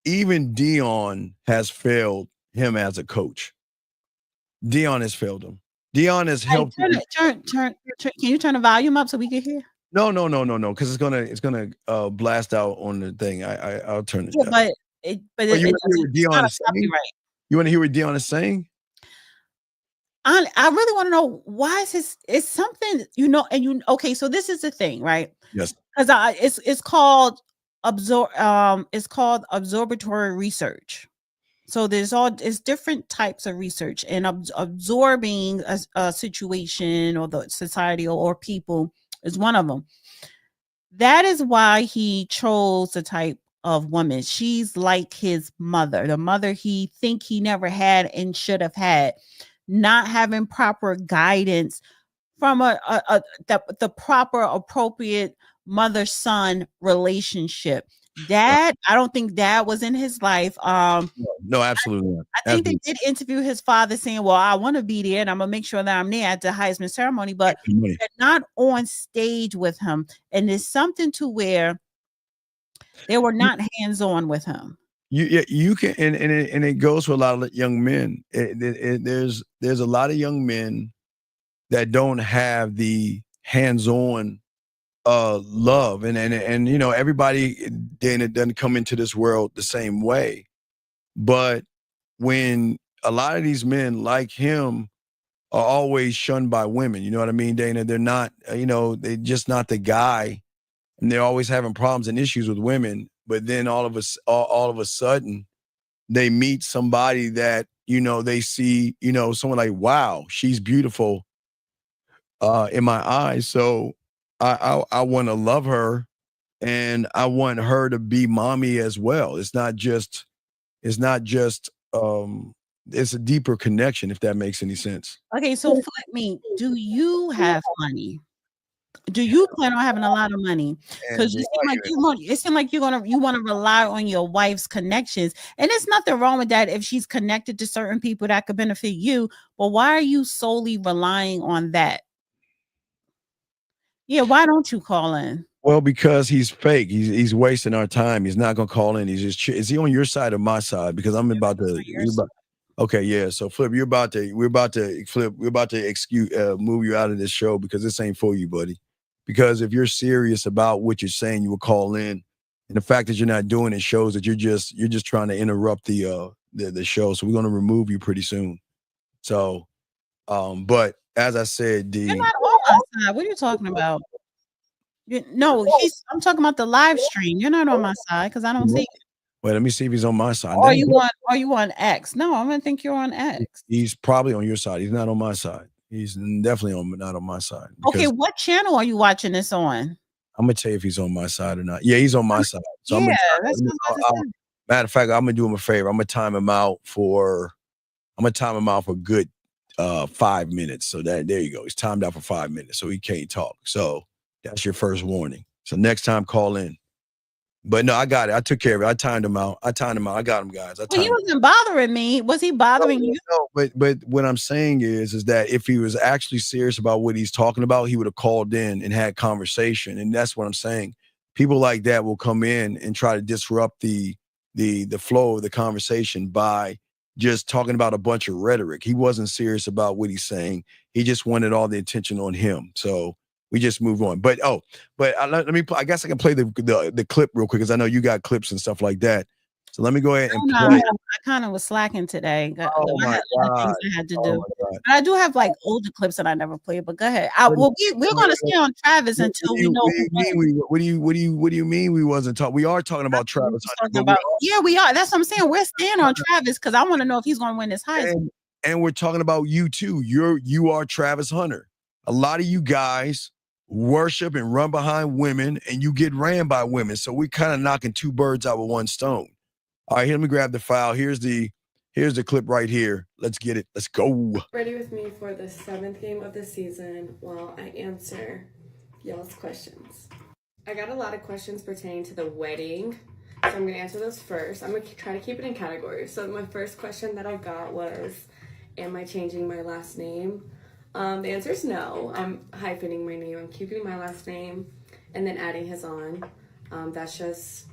even Dion has failed him as a coach. Dion has failed him. Dion has helped. Turn. Can you turn the volume up so we can hear? No, because it's gonna blast out on the thing. I'll turn it down. But you want to hear what Dion is saying? I really want to know why it's something, okay, so this is the thing, right? Yes. Because it's called absorbatory research. So it's different types of research, and absorbing a situation or the society or people is one of them. That is why he chose the type of woman. She's like his mother, the mother he think he never had and should have had, not having proper guidance from the proper appropriate mother-son relationship. Dad, I don't think dad was in his life. No, absolutely not. I think they did interview his father saying, well, I want to be there and I'm gonna make sure that I'm there at the Heisman ceremony, but they're not on stage with him. And there's something to where they were not hands-on with him. You can, and it goes for a lot of young men. There's a lot of young men that don't have the hands-on love, and everybody doesn't come into this world the same way. But when a lot of these men like him are always shunned by women, you know what I mean, Dana? They're not, they're just not the guy, and they're always having problems and issues with women. But then all of a sudden, they meet somebody that they see, someone like, wow, she's beautiful in my eyes. So I want to love her, and I want her to be mommy as well. It's a deeper connection, if that makes any sense. Okay, so Flip Me, do you have money? Do you plan on having a lot of money? Because it seems like you want to rely on your wife's connections, and there's nothing wrong with that if she's connected to certain people that could benefit you. But why are you solely relying on that? Yeah, why don't you call in? Well, because he's fake. He's wasting our time. He's not gonna call in. He's just is he on your side or my side? Because I'm about to. Okay, yeah. So Flip, we're about to excuse move you out of this show because this ain't for you, buddy. Because if you're serious about what you're saying, you will call in. And the fact that you're not doing it shows that you're just trying to interrupt the show. So we're gonna remove you pretty soon. So but as I said, D, You're not on my side. What are you talking about? No, I'm talking about the live stream. You're not on my side because I don't see it. Wait, let me see if he's on my side. Are you on X? No, I'm gonna think you're on X. He's probably on your side. He's not on my side. He's definitely not on my side. Okay, what channel are you watching this on? I'm gonna tell you if he's on my side or not. Yeah, he's on my side. So yeah, matter of fact, I'm gonna do him a favor. I'm gonna time him out for a good 5 minutes. So there you go. He's timed out for 5 minutes, so he can't talk. So that's your first warning. So next time, call in. But no, I got it. I took care of it. I timed him out. I got him, guys. He wasn't bothering me. Was he bothering you? No, but what I'm saying is that if he was actually serious about what he's talking about, he would have called in and had conversation. And that's what I'm saying. People like that will come in and try to disrupt the flow of the conversation by just talking about a bunch of rhetoric. He wasn't serious about what he's saying. He just wanted all the attention on him. So we just move on. But let me. I guess I can play the clip real quick because I know you got clips and stuff like that. So let me go ahead and play. I kind of was slacking today. Oh my God. I had to do. But I do have like older clips that I never played. But go ahead. We're going to stay on Travis until we know. What do you mean we wasn't talking? We are talking about Travis. Yeah, we are. That's what I'm saying. We're staying on Travis because I want to know if he's going to win this Heisman. And we're talking about you too. You are Travis Hunter. A lot of you guys worship and run behind women and you get ran by women. So we're kind of knocking two birds out with one stone. All right, here, let me grab the file. Here's the clip right here. Let's get it. Let's go. Ready with me for the 7th game of the season while I answer y'all's questions. I got a lot of questions pertaining to the wedding, so I'm going to answer those first. I'm going to try to keep it in categories. So my first question that I got was, am I changing my last name? The answer is no. I'm hyphening my name. I'm keeping my last name and then adding his on. That's just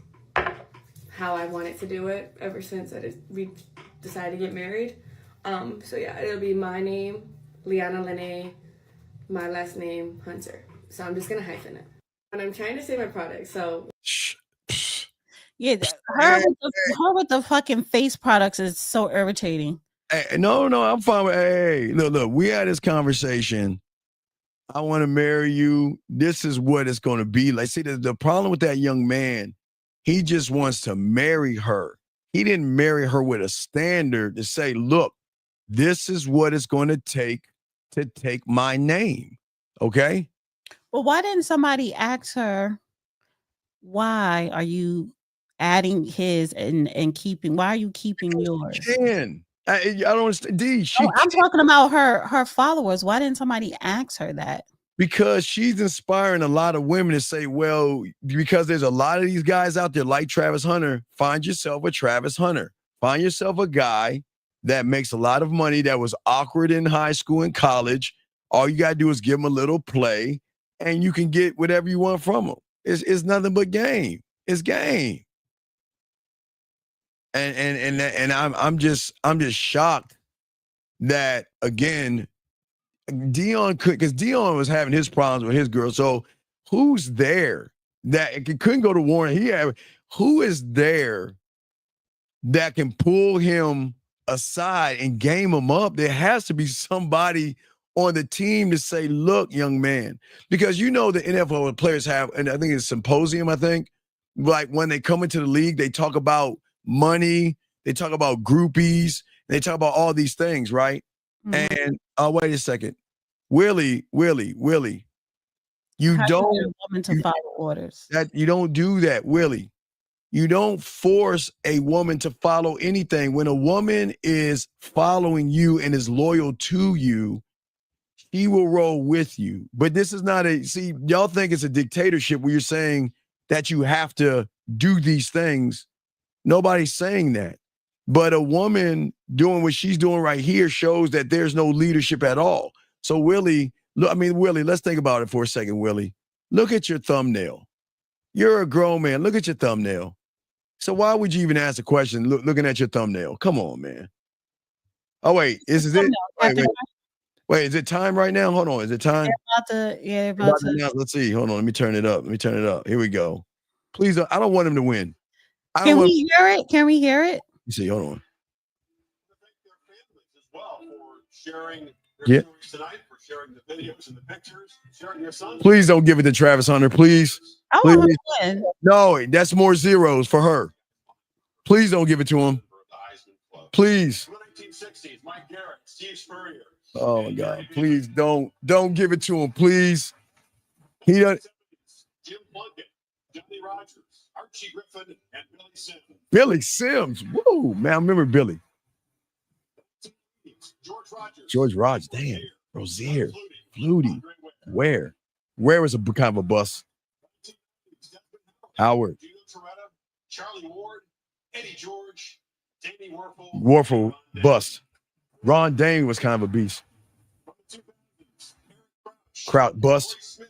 how I wanted to do it ever since we decided to get married. So yeah, it'll be my name, Liana Lene, my last name, Hunter. So I'm just going to hyphen it. And I'm trying to say my product, so. Yeah, her with the fucking face products is so irritating. Hey, no, I'm fine with. Hey, look, we had this conversation. I want to marry you. This is what it's going to be like. See, the problem with that young man, he just wants to marry her. He didn't marry her with a standard to say, look, this is what it's going to take my name. Okay? Well, why didn't somebody ask her, why are you adding his and keeping, why are you keeping yours? I don't understand. I'm talking about her followers. Why didn't somebody ask her that? Because she's inspiring a lot of women to say, well, because there's a lot of these guys out there like Travis Hunter, find yourself a Travis Hunter. Find yourself a guy that makes a lot of money, that was awkward in high school and college. All you got to do is give him a little play and you can get whatever you want from him. It's nothing but game. It's game. And I'm just shocked that, again, Dion because Dion was having his problems with his girl. So who's there that it couldn't go to Warren? Who is there that can pull him aside and game him up? There has to be somebody on the team to say, look, young man, because the NFL players have, and I think it's symposium, like when they come into the league, they talk about money, they talk about groupies, they talk about all these things, right? Mm-hmm. And wait a second, Willie, you don't get a woman to follow orders. That you don't do that, Willie. You don't force a woman to follow anything. When a woman is following you and is loyal to you, she will roll with you. But this is not y'all think it's a dictatorship where you're saying that you have to do these things. Nobody's saying that. But a woman doing what she's doing right here shows that there's no leadership at all. So Willie, let's think about it for a second, Willie. Look at your thumbnail. You're a grown man. Look at your thumbnail. So why would you even ask a question looking at your thumbnail? Come on, man. Oh, wait. Is it? Wait, is it time right now? Hold on. Is it time? Let's see. Hold on. Let me turn it up. Here we go. Please, I don't want him to win. Can we hear it? Can we hear it? You see, hold on. Yeah. Tonight for sharing the videos and the pictures, sharing your son. Please don't give it to Travis Hunter, please. Please. No, that's more zeros for her. Please don't give it to him. Please. Oh my God! Please don't give it to him, please. He doesn't. Jim Plunkett, Johnny Rogers, Archie Griffin, and Billy Sims. Billy Sims, woo, man! I remember Billy. George Rogers, damn. Rozier, Flutie. Where was a kind of a bust? Howard. Charlie Ward, Eddie George, Danny Warfel bust. Ron Dane was kind of a beast. Kraut bust.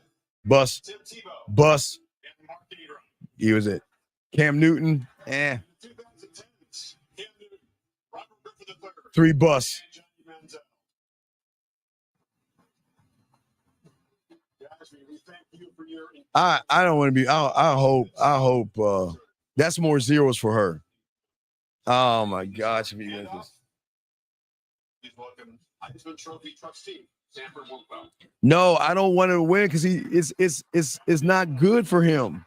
He was it. Cam Newton, 3 busts. I don't want to be. I hope that's more zeros for her. Oh my gosh! No, I don't want to win because it's not good for him.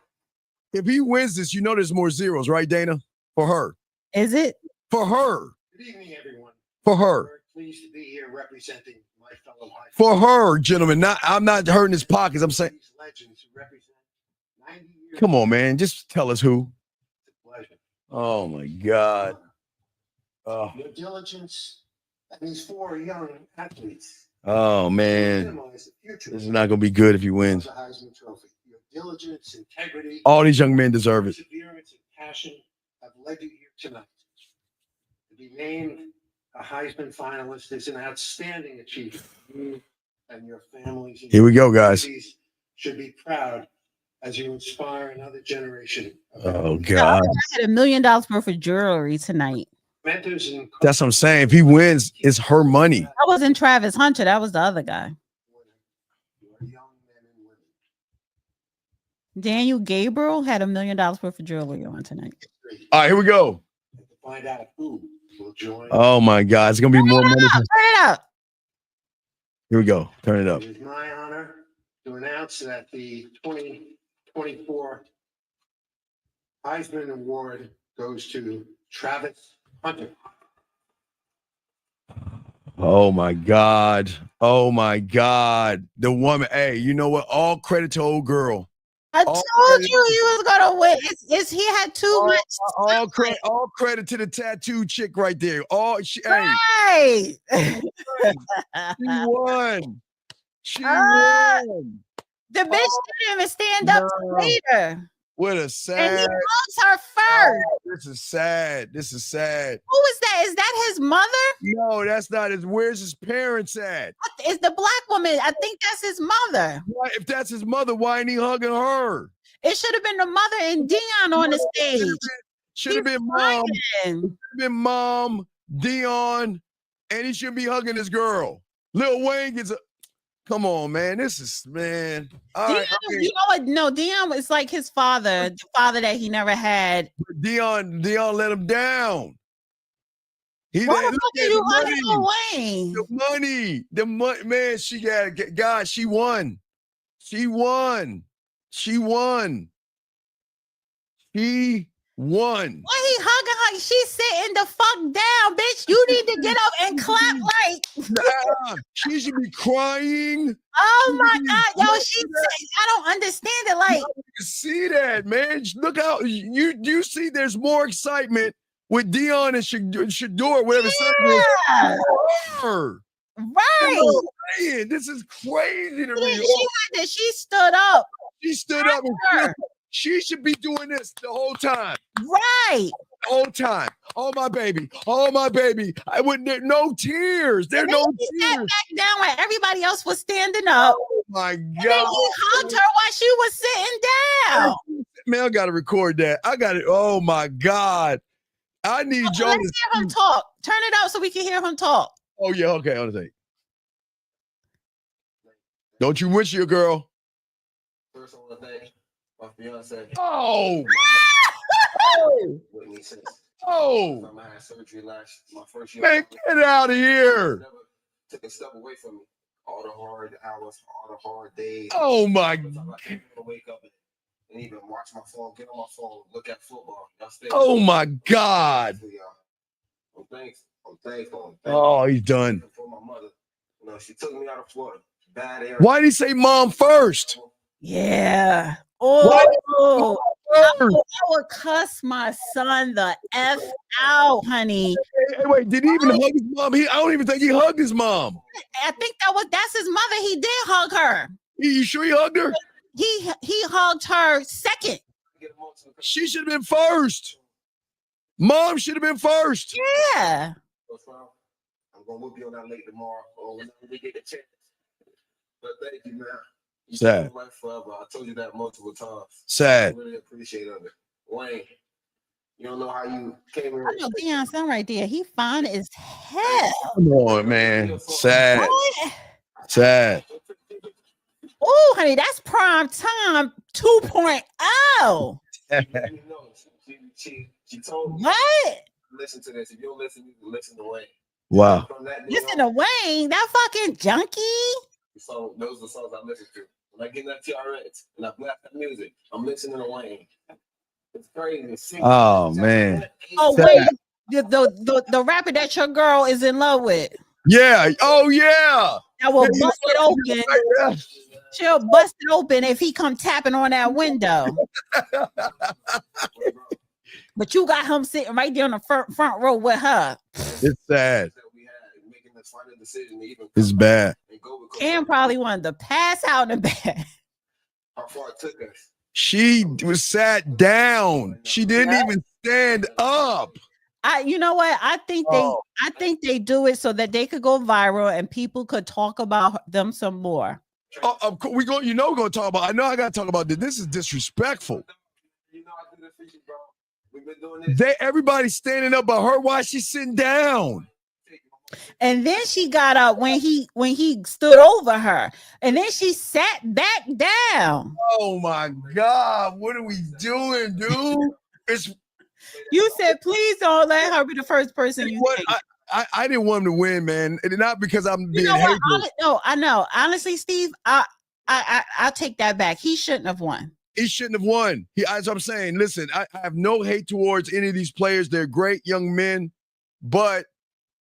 If he wins this, there's more zeros, right, Dana? For her. Is it? For her. Good evening, everyone. For her. Very pleased to be here representing my fellow high. For her, gentlemen. I'm not hurting his pockets. I'm saying. Legends who represent 90 years. Come on, man. Just tell us who. It's a pleasure. Oh my God. Your diligence and these 4 young athletes. Oh man. This is not gonna be good if he wins. The Heisman Trophy. Your diligence, integrity, all these young men deserve it. Perseverance and passion have led you here tonight. To be named a Heisman finalist is an outstanding achievement. You and your families and here we go, guys. Should be proud as you inspire another generation. Oh God. I had $1 million worth of jewelry tonight. That's what I'm saying. If he wins, it's her money. That wasn't Travis Hunter. That was the other guy. Daniel Gabriel had $1 million worth of jewelry on tonight. All right, here we go. Find out who will join. Oh my God, it's gonna be more money. Turn it up. Here we go. Turn it up. It is my honor to announce that the 2024 Heisman Award goes to Travis Hunter. Oh my God. Oh my God. The woman. Hey, you know what? All credit to old girl. I told you he was gonna win. He had too much. All credit to the tattoo chick right there. Right. She won. She won. The bitch didn't even stand up to later. What a sad. And he loves her first. This is sad. Who is that? Is that his mother? No, that's not his. Where's his parents at? It's the black woman. I think that's his mother. Why, if that's his mother, why ain't he hugging her? It should have been the mother and Dion on the stage. Should have been mom. It should have been mom, Dion, and he should be hugging his girl. Lil Wayne gets a. Come on, man. This is, man. Dion, you know what? No, Dion was like his father, the father that he never had. But Dion let him down. Why the fuck are you hugging Lil Wayne? The money, man. She got, God, she won. She won. Why he hugging her? She's sitting the fuck down, bitch. You need to get up and clap like. Nah, she should be crying. Oh my God, yo, I don't understand it. Like, you see that, man? Look how you see. There's more excitement with Dion and Shador, whatever. Yeah. Right. This is crazy to me. She stood up. She stood up. She should be doing this the whole time. Right. The whole time. Oh, my baby. I wouldn't, no tears. There's no tears. Sat back down when everybody else was standing up. Oh, my God. And then he hugged her while she was sitting down. Man, I gotta record that. I got it. Oh my God. I need y'all Let's hear him talk. Turn it up so we can hear him talk. Oh yeah, okay. Hold on a second. Don't you wish your girl? First, I want to thank my fiance. Oh. With me since Oh. I had surgery my first year. Man, get out of here. Never took a step away from me. All the hard hours, all the hard days. Oh my God. I wake up and even watch my phone, get on my phone, look at football. Oh my God. I'm thankful. Oh, he's done. For my mother. You know, she took me out of Florida. Bad area. Why did he say mom first? Yeah. Oh, I would cuss my son the F out, honey. Hey, wait, did he even hug his mom? I don't even think he hugged his mom. I think that's his mother. He did hug her. You sure he hugged her? He hugged her second. She should have been first. Mom should have been first. Yeah. I'm gonna whoop you on that late tomorrow or whenever we get a chance. But thank you, man. You Sad. life forever. I told you that multiple times. Sad. I really appreciate it. Wayne, you don't know how you came here. I know Dion's son right there. He fine as hell. Come on, man. Sad. Sad. Oh, honey, that's prime time 2.0. She told me. What? Listen to this. If you don't listen, you can listen to Wayne. Wow. Listen to Wayne, that fucking junkie. So those are the songs I listen to. When I get that TRX and I blast that music, I'm listening to Wayne. It's crazy. Oh man. Oh wait, the rapper that your girl is in love with. Yeah. Oh yeah. That will bust it open. She'll bust it open if he come tapping on that window. But you got him sitting right there on the front row with her. It's sad. It's bad. Cam probably wanted to pass out in the bed. How far it took us. She was sat down. She didn't even stand up. You know what? I think they do it so that they could go viral and people could talk about them some more. We're going to talk about. I know I got to talk about this. This is disrespectful. You know I do this for you, bro. We've been doing this. Everybody's standing up, but her, why she's sitting down? And then she got up when he stood over her, and then she sat back down. Oh my God, what are we doing, dude? You said please don't let her be the first person you think. I didn't want him to win, man. And not because I'm being hateful. No, I know. Honestly, Steve, I'll take that back. He shouldn't have won. He shouldn't have won. As I'm saying, listen, I have no hate towards any of these players. They're great young men, but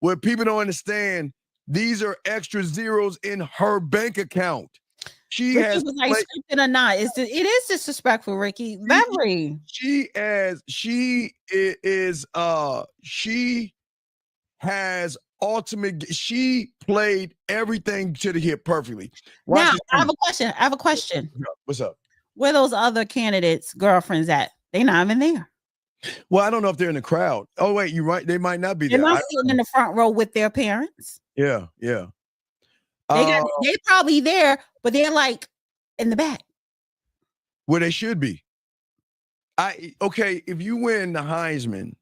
what people don't understand, these are extra zeros in her bank account. She Ricky has was like scripted or not. It is disrespectful, Ricky. Very. She has ultimate. She played everything to the hip perfectly. Now I have a question. What's up? Where those other candidates' girlfriends at? They not even there. Well, I don't know if they're in the crowd. Oh, wait, you're right. They might not be there. They're not sitting in the front row with their parents. Yeah. They probably there, but they're like in the back. Where they should be. If you win the Heisman,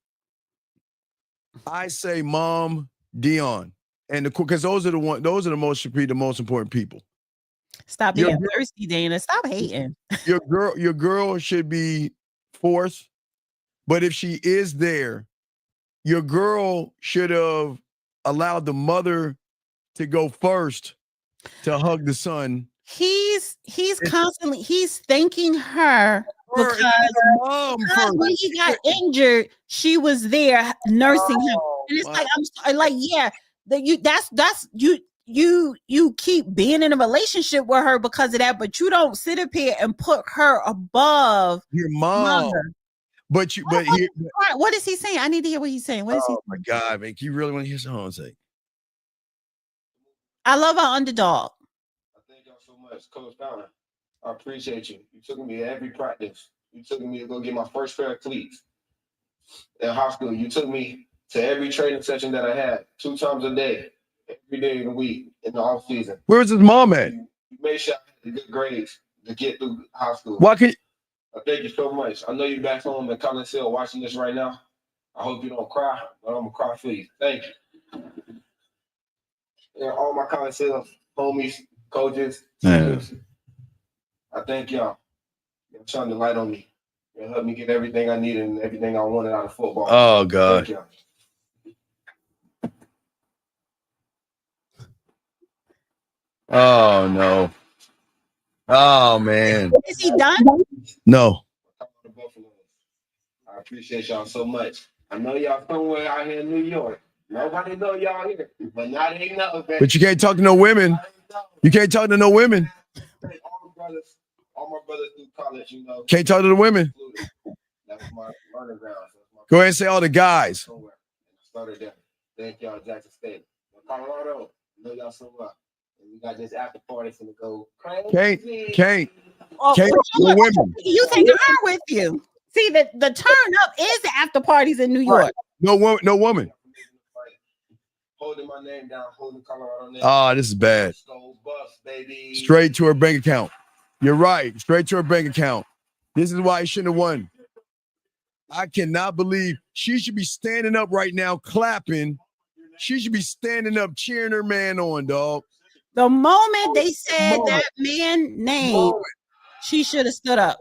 I say Mom, Dion, and because those are the most important people. Stop being thirsty, Dana. Stop hating. Your girl should be fourth. But if she is there, your girl should have allowed the mother to go first to hug the son. He's constantly thanking her because when he got injured, she was there nursing him. And it's you keep being in a relationship with her because of that, but you don't sit up here and put her above your mom. Mother. What is he saying? I need to hear what he's saying. What is he saying? My God, man. You really want to hear something say? I love our underdog. I thank y'all so much, Coach Donna. I appreciate you. You took me to every practice. You took me to go get my first pair of cleats in high school. You took me to every training session that I had 2 times a day, every day of the week in the off season. Where's his mom at? You made sure I had good grades to get through high school. Why can't Thank you so much. I know you're back home in Collinsville watching this right now. I hope you don't cry, but I'm gonna cry for you. Thank you. And all my Collinsville homies, coaches, teachers, I thank y'all. Y'all shine the light on me. Y'all helped me get everything I needed and everything I wanted out of football. Oh God. Thank y'all. Oh no. Oh man. Is he done? No. I appreciate y'all so much. I know y'all somewhere out here in New York. Nobody know y'all here, but now they know. But you can't talk to no women. You can't talk to no women. All my brothers through college, you know. Can't talk to the women. That's my learning ground. Go ahead and say all the guys. I started there. Thank y'all, Jackson State. Colorado, I know y'all so well. And we got this after party finna go crazy. Can't. Oh, No women. you taking her with you? See, the turn up is the after parties in New York. Right. No woman. Holding my name down, holding Colorado name. Ah, this is bad. Buffs, baby. Straight to her bank account. You're right. Straight to her bank account. This is why he shouldn't have won. I cannot believe she should be standing up right now, clapping. She should be standing up, cheering her man on, dog. The moment they said that man name, she should have stood up.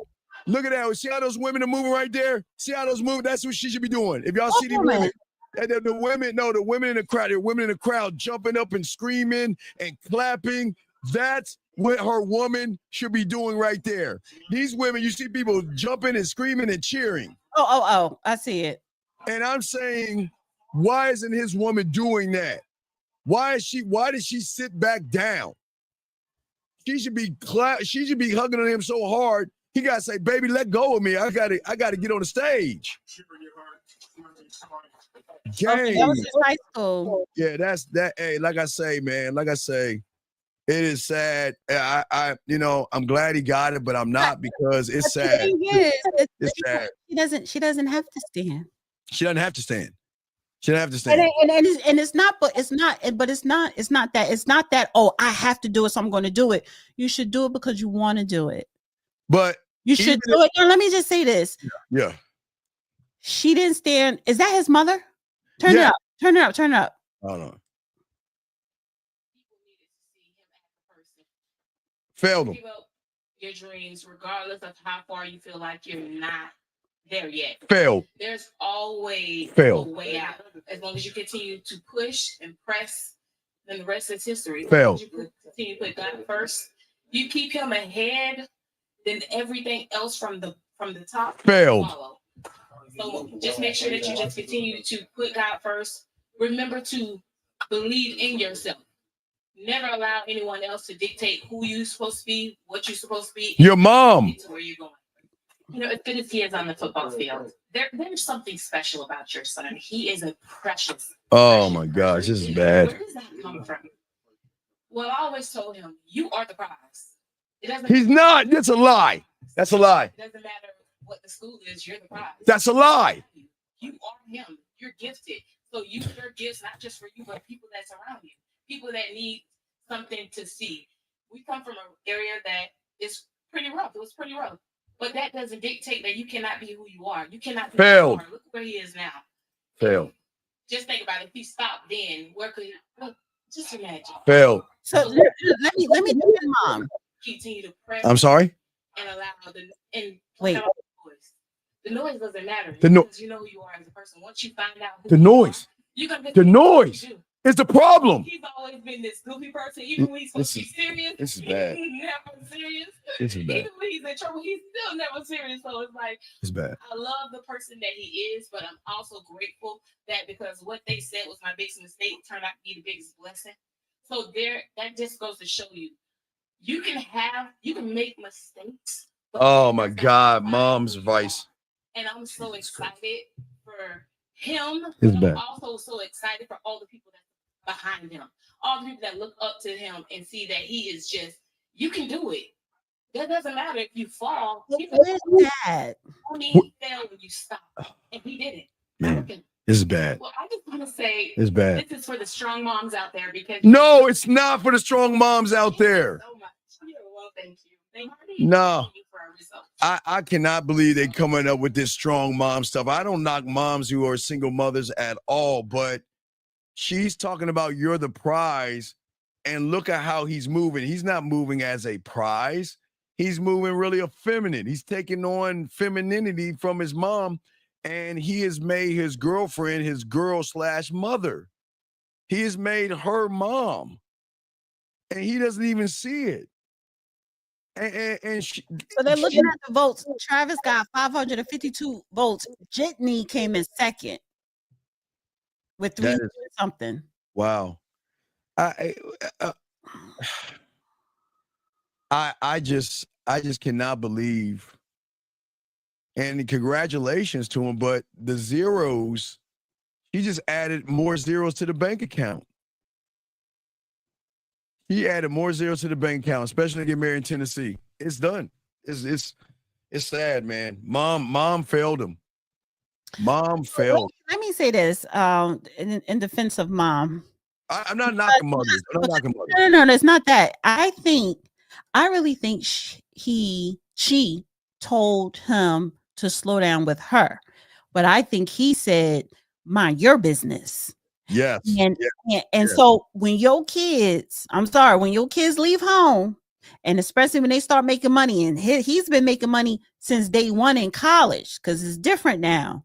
Look at that. See how those women are moving right there? See how those moving? That's what she should be doing. If y'all see these women, the women in the crowd, the women in the crowd jumping up and screaming and clapping. That's what her woman should be doing right there. These women, you see people jumping and screaming and cheering. Oh, I see it. And I'm saying, why isn't his woman doing that? Why did she sit back down? She should be hugging on him so hard. He gotta say, baby, let go of me. I gotta get on the stage. Okay, that was his high school. Yeah, that's that. Hey, like I say, man, it is sad. I'm glad he got it, but I'm not because it's sad. The thing is, it's sad. She doesn't have to stand. She doesn't have to stand. She doesn't have to stand. And it's not that, oh, I have to do it, so I'm going to do it. You should do it because you want to do it. But you should do it. And let me just say this. Yeah. She didn't stand. Is that his mother? Turn it up. Turn it up. Turn it up. Hold on. Failed him. Give up your dreams, regardless of how far you feel like you're not there yet. Failed. There's always Failed. a way out. As long as you continue to push and press, then the rest is history. Failed. You continue to put God first. You keep him ahead, then everything else from the top failed. Follow. So just make sure that you just continue to put God first. Remember to believe in yourself. Never allow anyone else to dictate who you're supposed to be, what you're supposed to be. Your mom. To where you're going. You know, as good as he is on the football field, there's something special about your son. He is a precious. Oh my gosh, this is bad. Where does that come from? Well, I always told him, you are the prize. It doesn't. He's not. That's a lie. That's a lie. It doesn't matter what the school is. You're the prize. That's a lie. You are him. You're gifted. So use your gifts not just for you, but people that's around you. People that need something to see. We come from an area that is pretty rough. It was pretty rough. But that doesn't dictate that you cannot be who you are. You cannot be failed. Who you are. Look where he is now. Failed. Just think about it. If he stopped then, where could he just imagine? Failed. So let me do it, mom. Continue to press. I'm sorry? And allow wait. The noise doesn't matter. Because you know who you are as a person. Once you find out who the noise. You're gonna the noise is the problem. He's always been this goofy person, even when he's supposed to be serious. This is bad. Never serious. This is bad. Even when he's in trouble, he's still never serious. So it's like, it's bad. I love the person that he is, but I'm also grateful that because what they said was my biggest mistake turned out to be the biggest blessing. So that just goes to show you, you can make mistakes. Oh my God, mom's advice. And I'm so excited for him. It's bad. I'm also so excited for all the people that behind him, all the people that look up to him and see that he is just, you can do it. That doesn't matter if you fall. What is that? Only fail when you stop. And he didn't. Man, this is bad. Well, I just want to say it's bad. This is for the strong moms out there because no, it's not for the strong moms out there. So much. Well, thank you. Thank you. No. I cannot believe they coming up with this strong mom stuff. I don't knock moms who are single mothers at all, but she's talking about you're the prize, and look at how he's moving. He's not moving as a prize. He's moving really effeminate. He's taking on femininity from his mom, and he has made his girlfriend his girl/mother. He has made her mom, and he doesn't even see it. And So they're looking at the votes. Travis got 552 votes. Jitney came in second with 300 something. Wow. I just cannot believe. And congratulations to him, but the zeros, he just added more zeros to the bank account. He added more zeros to the bank account, especially to get married in Tennessee. It's done. It's sad, man. Mom failed him. Mom failed. Let me say this in defense of mom. I'm not knocking mothers. I'm not knocking mothers. No, it's not that. I really think she told him to slow down with her, but I think he said, "Mind your business." Yes. And so when your kids leave home, and especially when they start making money, and he's been making money since day one in college, because it's different now.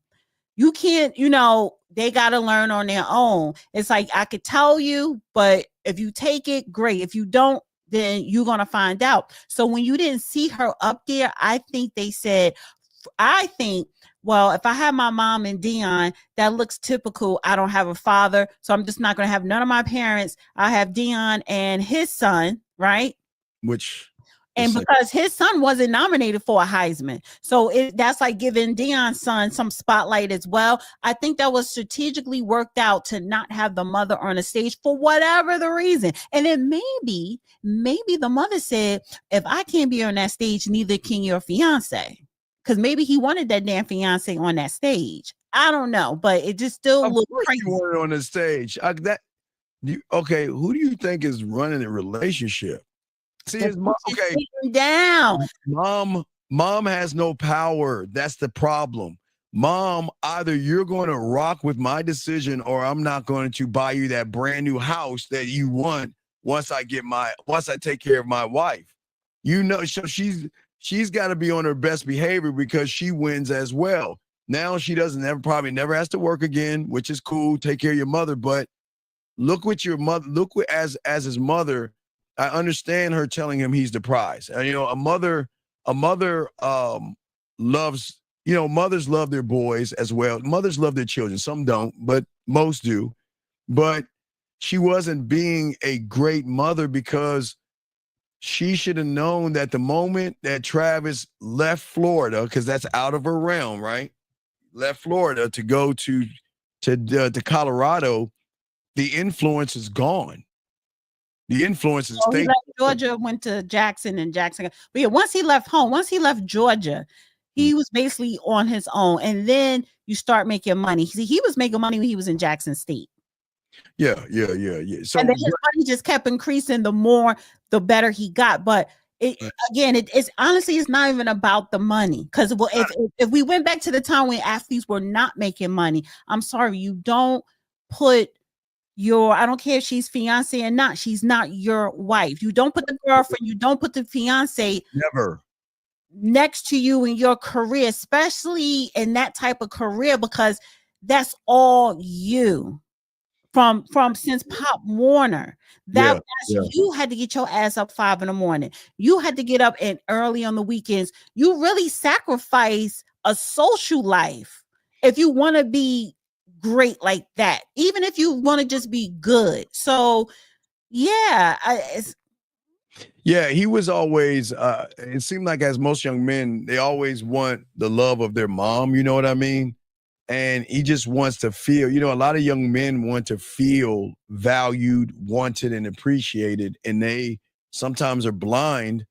You can't, they got to learn on their own. It's like, I could tell you, but if you take it, great. If you don't, then you're going to find out. So when you didn't see her up there, I think they said, well, if I have my mom and Dion, that looks typical. I don't have a father, so I'm just not going to have none of my parents. I have Dion and his son, right? And because his son wasn't nominated for a Heisman. So that's like giving Dion's son some spotlight as well. I think that was strategically worked out to not have the mother on the stage for whatever the reason. And then maybe the mother said, if I can't be on that stage, neither can your fiance. Because maybe he wanted that damn fiance on that stage. I don't know, but it just still looked crazy. He wanted on the stage. Okay, who do you think is running the relationship? See, his mom. Okay, down. Mom has no power. That's the problem. Mom, either you're going to rock with my decision, or I'm not going to buy you that brand new house that you want once I take care of my wife. So she's got to be on her best behavior because she wins as well. Now she probably never has to work again, which is cool. Take care of your mother, but look as his mother. I understand her telling him he's the prize. A mother loves, mothers love their boys as well. Mothers love their children. Some don't, but most do. But she wasn't being a great mother because she should have known that the moment that Travis left Florida, because that's out of her realm, right? Left Florida to go to Colorado, the influence is gone. The influence is he left Georgia, went to Jackson, and Jackson. But yeah, once he left Georgia, he was basically on his own. And then you start making money. See, he was making money when he was in Jackson State. Yeah. So and then his money just kept increasing. The better he got. But it's honestly, it's not even about the money. Because if we went back to the time when athletes were not making money, I'm sorry, you don't put I don't care if she's fiance or not, she's not your wife. You don't put the girlfriend, you don't put the fiance never next to you in your career, especially in that type of career, because that's all you. From since Pop Warner, you had to get your ass up 5 a.m. You had to get up and early on the weekends. You really sacrifice a social life if you want to be great like that, even if you want to just be good. So he was always it seemed like, as most young men, they always want the love of their mom, you know what I mean? And he just wants to feel, a lot of young men want to feel valued, wanted, and appreciated, and they sometimes are blind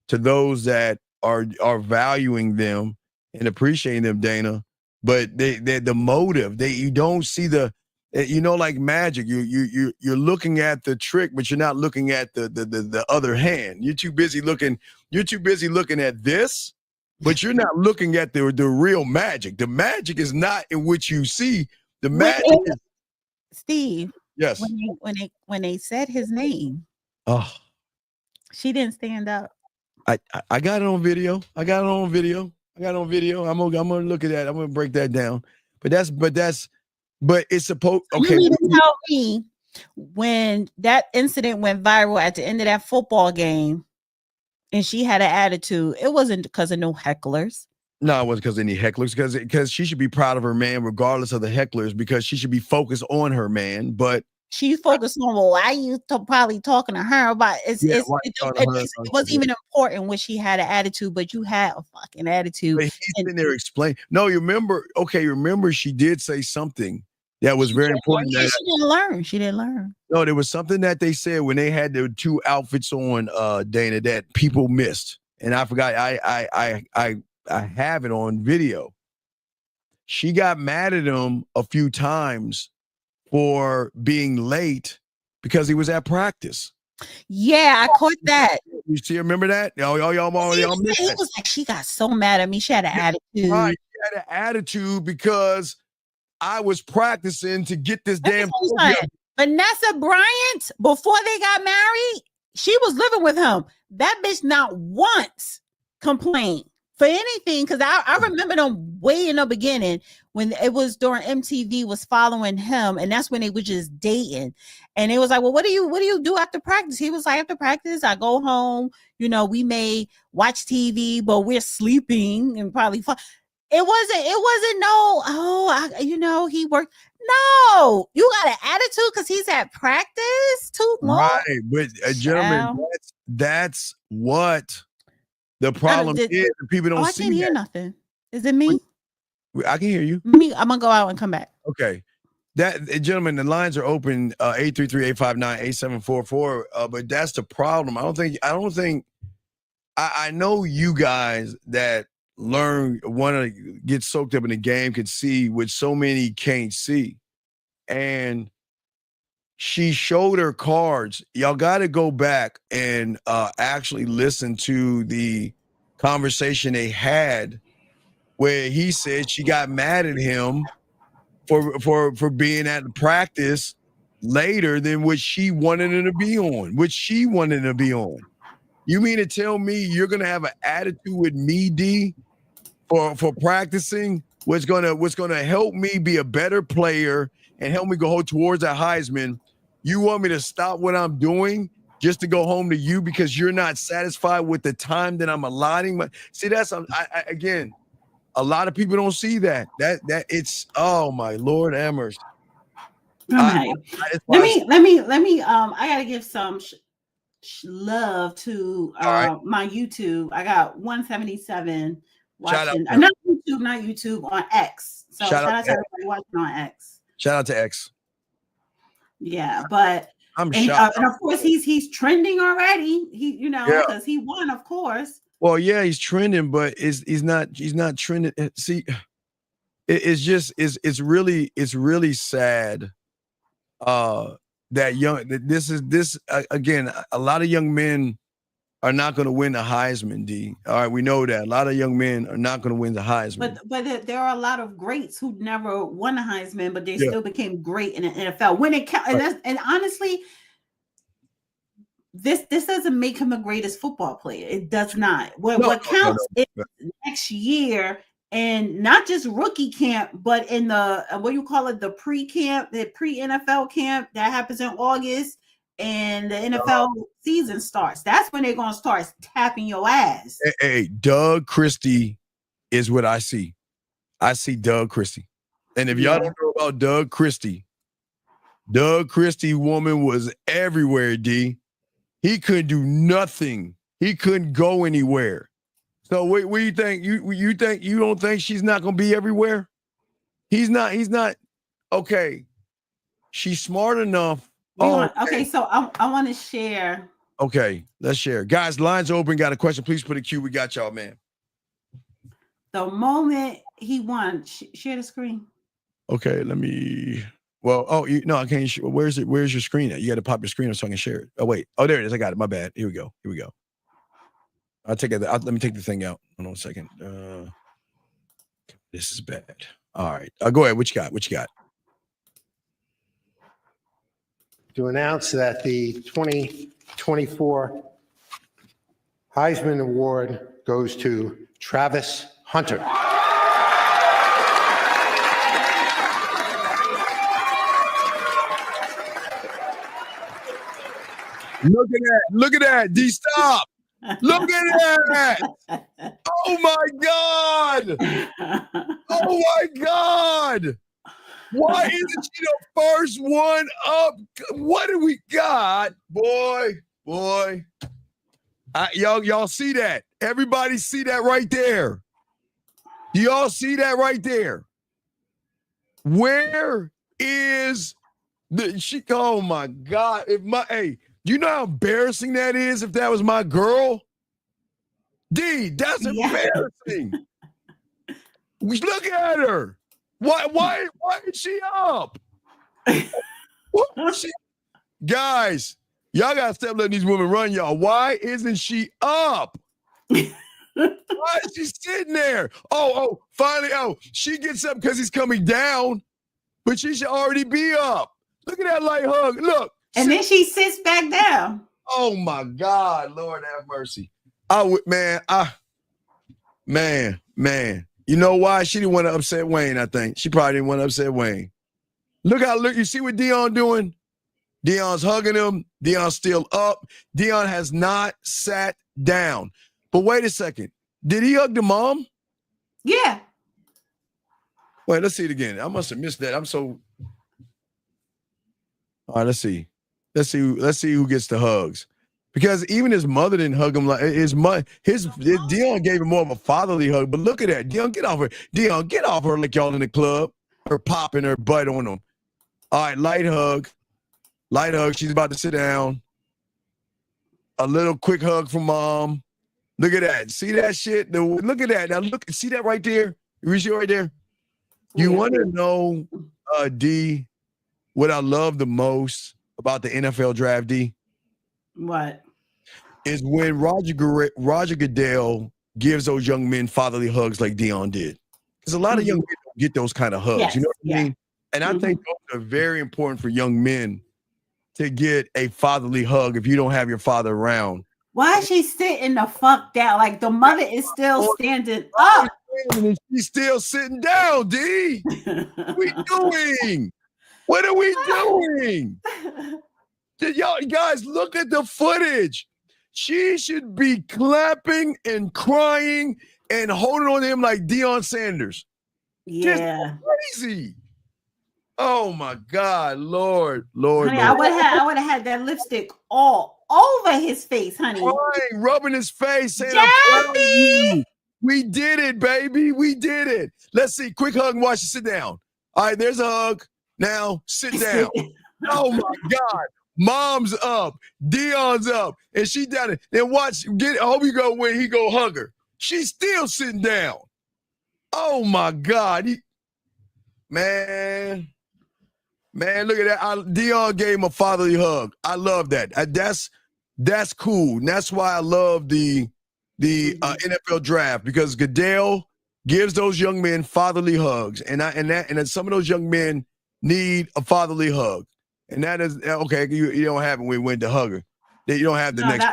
to those that are valuing them and appreciating them, Dana. But the motive, you don't see like magic. You're looking at the trick, but you're not looking at the other hand. You're too busy looking at this. but you're not looking at the real magic. The magic is not in what you see. The magic is Steve. yes. When they said his name, she didn't stand up. I got it on video. I'm gonna look at that. I'm gonna break that down. But it's supposed. Okay. You mean to tell me when that incident went viral at the end of that football game, and she had an attitude, it wasn't because of no hecklers. No, it wasn't because of any hecklers. Because she should be proud of her man, regardless of the hecklers, because she should be focused on her man. But she focused on, well, why you probably talking to her about it wasn't even important when she had an attitude, but you had a fucking attitude. But he's in there explain. No, you remember she did say something that was very important. She didn't learn. No, there was something that they said when they had the two outfits on, Dana, that people missed. And I forgot, I have it on video. She got mad at him a few times for being late because he was at practice. Yeah, I caught that. You see, remember that? Y'all missed it. Was like she got so mad at me. She had an attitude. Right, she had an attitude because I was practicing to get this damn. Vanessa Bryant, before they got married, she was living with him. That bitch not once complained for anything, because I remember them way in the beginning when it was during MTV was following him, and that's when they were just dating. And it was like, well, what do you do after practice? He was like, after practice, I go home. We may watch TV, but we're sleeping and probably fun. It wasn't no, he worked. No, you got an attitude because he's at practice too long. Right, but gentlemen, that's what the problem is. People don't see. I can't hear nothing. Is it me? I can hear you. Me, I'm gonna go out and come back. Okay. Gentlemen, the lines are open, 833-859-8744. But that's the problem. I know you guys that want to get soaked up in the game can see what so many can't see. And she showed her cards. Y'all got to go back and actually listen to the conversation they had where he said she got mad at him for being at the practice later than what she wanted him to be on. You mean to tell me you're gonna have an attitude with me, D, for practicing? What's gonna help me be a better player and help me go towards that Heisman? You want me to stop what I'm doing just to go home to you because you're not satisfied with the time that I'm allotting? See, that's again, a lot of people don't see that. That it's, oh my Lord, Amherst. Right. Let me. I gotta give some love to my YouTube. I got 177 watching. Not YouTube, on X. So shout out to everybody watching on X. Shout out to X. Yeah, but I'm shocked. And of course he's trending already. Because he won, of course. Well, yeah, he's trending, but he's not trending. See, it's really sad. Again, a lot of young men are not going to win the Heisman, D. All right, we know that. A lot of young men are not going to win the Heisman. But there are a lot of greats who never won the Heisman, but they still became great in the NFL when it counts. And honestly, this doesn't make him the greatest football player. It does not. What counts is next year, and not just rookie camp, but in the the pre-camp, the pre-NFL camp that happens in August. And the NFL season starts. That's when they're gonna start tapping your ass. Hey, Doug Christie is what I see. I see Doug Christie. And if y'all don't know about Doug Christie woman was everywhere, D. He couldn't do nothing. He couldn't go anywhere. So what do you think? You don't think she's not gonna be everywhere? He's not. Okay. She's smart enough. So I want to share. Okay, let's share. Guys, lines open. Got a question? Please put a Q. We got y'all, man. The moment he won, share the screen. Okay, let me. Well, I can't. Where's it? Where's your screen at? You got to pop your screen up so I can share it. Oh, wait. Oh, there it is. I got it. My bad. Here we go. I'll take it. Let me take the thing out. Hold on a second. This is bad. All right. Go ahead. What you got? To announce that the 2024 Heisman Award goes to Travis Hunter. Look at that. D, stop. Look at that. Oh my God. Oh my God. Why isn't she the first one up? What do we got? Boy. Y'all see that? Everybody see that right there? Do y'all see that right there? Where is she? Oh my God. You know how embarrassing that is if that was my girl? D, that's embarrassing. Look at her. Why is she up? Guys, y'all gotta stop letting these women run y'all. Why isn't she up? Why is she sitting there? Finally, she gets up because he's coming down, but she should already be up. Look at that light hug. Look. And then she sits back down. Oh my God, Lord have mercy. Man. You know why? She didn't want to upset Wayne, I think. She probably didn't want to upset Wayne. Look, you see what Dion doing? Dion's hugging him. Dion's still up. Dion has not sat down. But wait a second. Did he hug the mom? Yeah. Wait, let's see it again. I must have missed that. All right, let's see. Let's see who gets the hugs. Because even his mother didn't hug him like Dion gave him more of a fatherly hug. But look at that. Dion, get off her. Dion, get off her like y'all in the club. Her popping her butt on him. All right, light hug. She's about to sit down. A little quick hug from mom. Look at that. See that shit? Look at that. Now look, see that right there? You see it right there? You want to know, D, what I love the most about the NFL draft, D? What? Is when Roger Goodell gives those young men fatherly hugs like Dion did. Because a lot of young men don't get those kind of hugs. Yes, you know what I mean? And I think those are very important for young men to get a fatherly hug if you don't have your father around. Why is she sitting the fuck down? Like the mother is still standing up. She's still sitting down, D. What are we doing? What are we doing? Y'all guys, look at the footage. She should be clapping and crying and holding on to him like Deion Sanders. Yeah. Just crazy. Oh my God, Lord. Honey, I would have had that lipstick all over his face, honey. Crying, rubbing his face, saying, I'm proud of you. We did it, baby. We did it. Let's see. Quick hug and watch you sit down. All right, there's a hug. Now sit down. Oh my God. Mom's up, Dion's up, and she down it. Then watch, hope you go when he go hug her. She's still sitting down. Oh my God. Man, look at that. Dion gave him a fatherly hug. I love that. That's cool. And that's why I love the NFL draft, because Goodell gives those young men fatherly hugs. And some of those young men need a fatherly hug. And that is okay. You don't have it when we went to hug her. You don't have the next.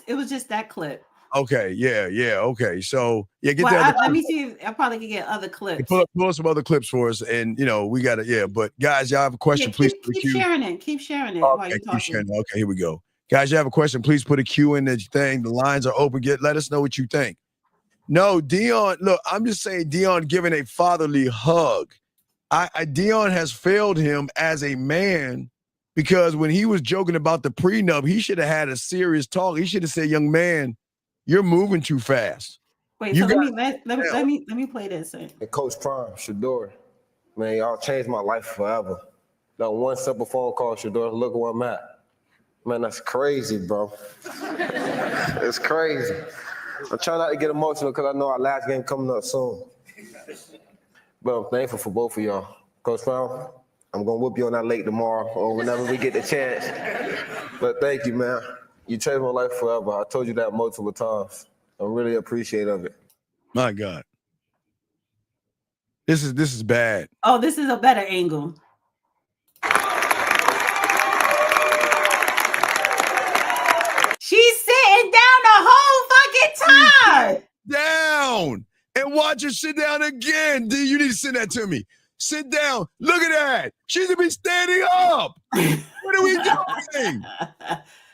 It was just that clip. Okay, yeah. Okay, so get let me see if I probably can get other clips. Pull some other clips for us, and we got to But guys, y'all have a question? Please keep sharing it. Keep sharing it while you're keep talking. sharing it. Okay, here we go. Guys, you have a question? Please put a Q in the thing. The lines are open. Let us know what you think. No, Dion. Look, I'm just saying, Dion giving a fatherly hug. Dion has failed him as a man. Because when he was joking about the prenup, he should have had a serious talk. He should have said, "Young man, you're moving too fast." Wait, so let me play this. And Coach Prime, Shador, man, y'all changed my life forever. That one simple phone call, Shador, look where I'm at. Man, that's crazy, bro. It's crazy. I'm trying not to get emotional because I know our last game coming up soon. But I'm thankful for both of y'all. Coach Prime, I'm going to whoop you on that lake tomorrow or whenever we get the chance. But thank you, man. You changed my life forever. I told you that multiple times. I'm really appreciative of it. My God. This is bad. Oh, this is a better angle. She's sitting down the whole fucking time. Down. And watch her sit down again. D, you need to send that to me. Sit down. Look at that. She should be standing up. What are we doing?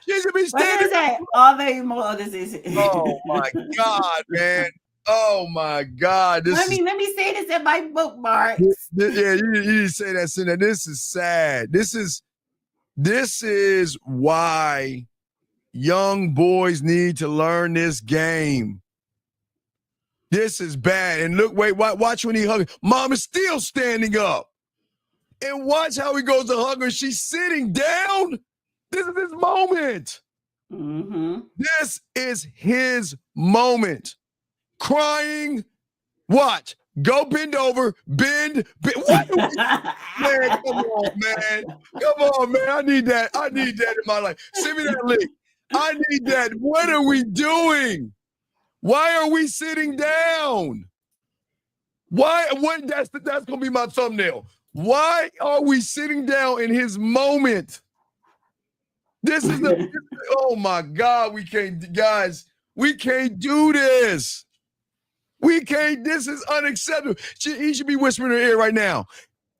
She should be standing up. All the more this is. Oh my God, man. Oh my God. Let me say this in my bookmarks. Yeah, you need to say that. Send that. This is sad. This is why young boys need to learn this game. This is bad. And look, watch when he hugs. Mom is still standing up. And watch how he goes to hug her. She's sitting down. This is his moment. Mm-hmm. This is his moment. Crying. Watch. Go bend over. Bend. What? Man, come on, man. Come on, man. I need that. I need that in my life. Send me that link. I need that. What are we doing? Why are we sitting down? Why? What? That's gonna be my thumbnail. Why are we sitting down in his moment? This is oh my God, we can't, guys, we can't do this. We can't, this is unacceptable. He should be whispering in her ear right now.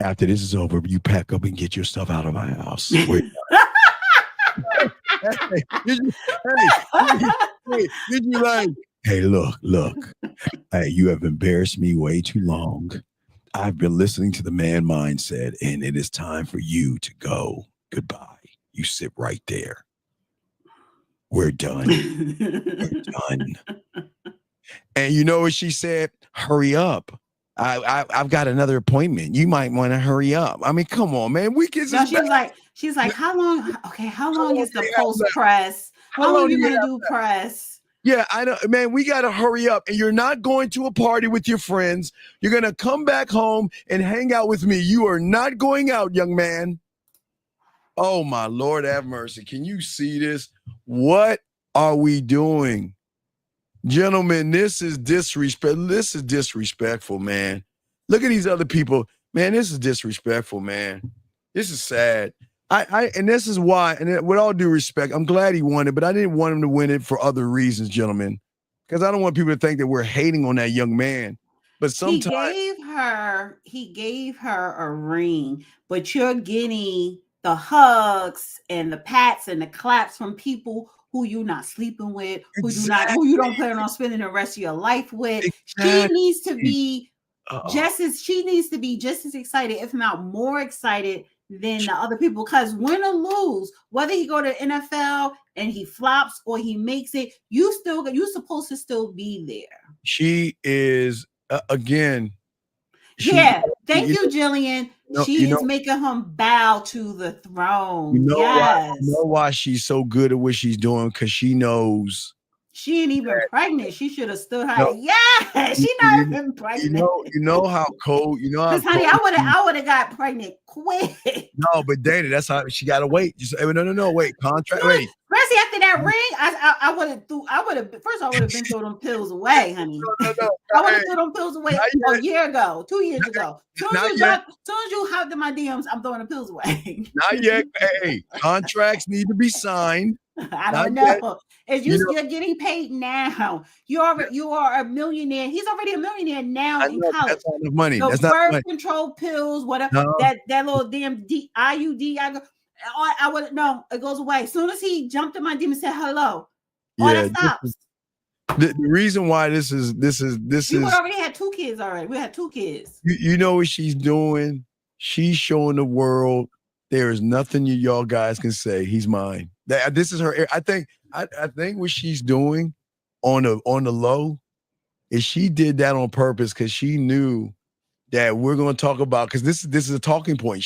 After this is over, you pack up and get your stuff out of my house. Did you like, hey, look. Hey, you have embarrassed me way too long. I've been listening to the man mindset, and it is time for you to go. Goodbye. You sit right there. We're done. We're done. And you know what she said? Hurry up. I've got another appointment. You might want to hurry up. I mean, come on, man. We can. No, she's like, how long? Okay, how long is the post press? How long are you gonna do press? Yeah, I know, man. We got to hurry up. And you're not going to a party with your friends. You're going to come back home and hang out with me. You are not going out, young man. Oh, my Lord, have mercy. Can you see this? What are we doing? Gentlemen, this is disrespect. This is disrespectful, man. Look at these other people. Man, this is disrespectful, man. This is sad. And this is why, and with all due respect, I'm glad he won it, but I didn't want him to win it for other reasons, gentlemen, because I don't want people to think that we're hating on that young man. But sometimes he gave her a ring, but you're getting the hugs and the pats and the claps from people who you're not sleeping with, who you don't plan on spending the rest of your life with. Exactly. She needs to be just as excited, if not more excited, than the other people, because win or lose, whether he go to NFL and he flops or he makes it, you're supposed to still be there. She is thank you, Jillian. She is making him bow to the throne. You know why she's so good at what she's doing? Because she knows she ain't even pregnant. She should have stood high. No. Yeah, she's not even pregnant. You know how cold. You know how. Because honey, I would have got pregnant quick. No, but Dana, that's how she got to wait. No, wait. Contract. Wait. Especially after that ring, I would have been throwing them pills away, honey. No. I would have threw them pills away a year ago, 2 years ago. Soon as you hopped in my DMs, I'm throwing the pills away. Not yet. Hey, contracts need to be signed. I don't know. You're getting paid now. You are a millionaire. He's already a millionaire now in college. That's not enough money. That's birth not control pills, whatever. No. That little damn IUD. I would no. It goes away as soon as he jumped in my DM and said hello. That stops. The reason why this is. We already had 2 kids already. We had 2 kids. You know what she's doing? She's showing the world there is nothing y'all guys can say. He's mine. This is her. I think what she's doing on the low is she did that on purpose because she knew that we're going to talk about, because this is a talking point.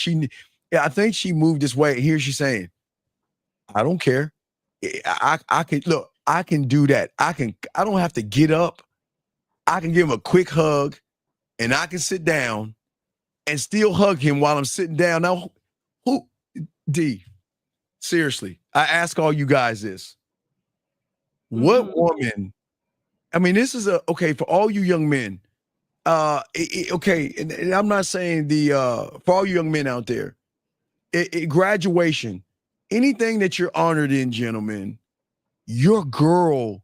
I think she moved this way. Here she's saying, I don't care. I can do that. I don't have to get up. I can give him a quick hug and I can sit down and still hug him while I'm sitting down. Now, seriously, I ask all you guys this. What woman I mean, this is okay for all you young men. Okay, and I'm not saying for all you young men out there, graduation, anything that you're honored in, gentlemen, your girl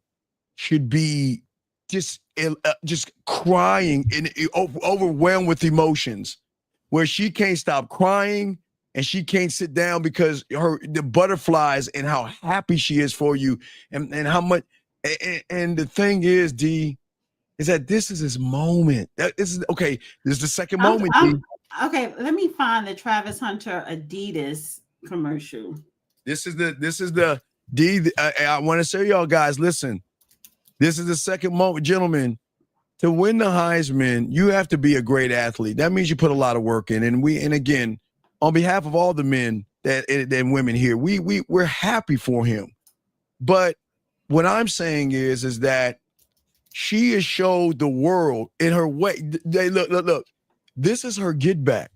should be just crying and overwhelmed with emotions, where she can't stop crying and she can't sit down because the butterflies and how happy she is for you and how much. And the thing is, D, is that this is his moment. This is okay. This is the second moment. D. Okay, let me find the Travis Hunter Adidas commercial. This is the D. I want to say, y'all guys, listen. This is the second moment, gentlemen. To win the Heisman, you have to be a great athlete. That means you put a lot of work in. And again, on behalf of all the men and women here, we're happy for him. But what I'm saying is that she has showed the world in her way. Look. This is her get back.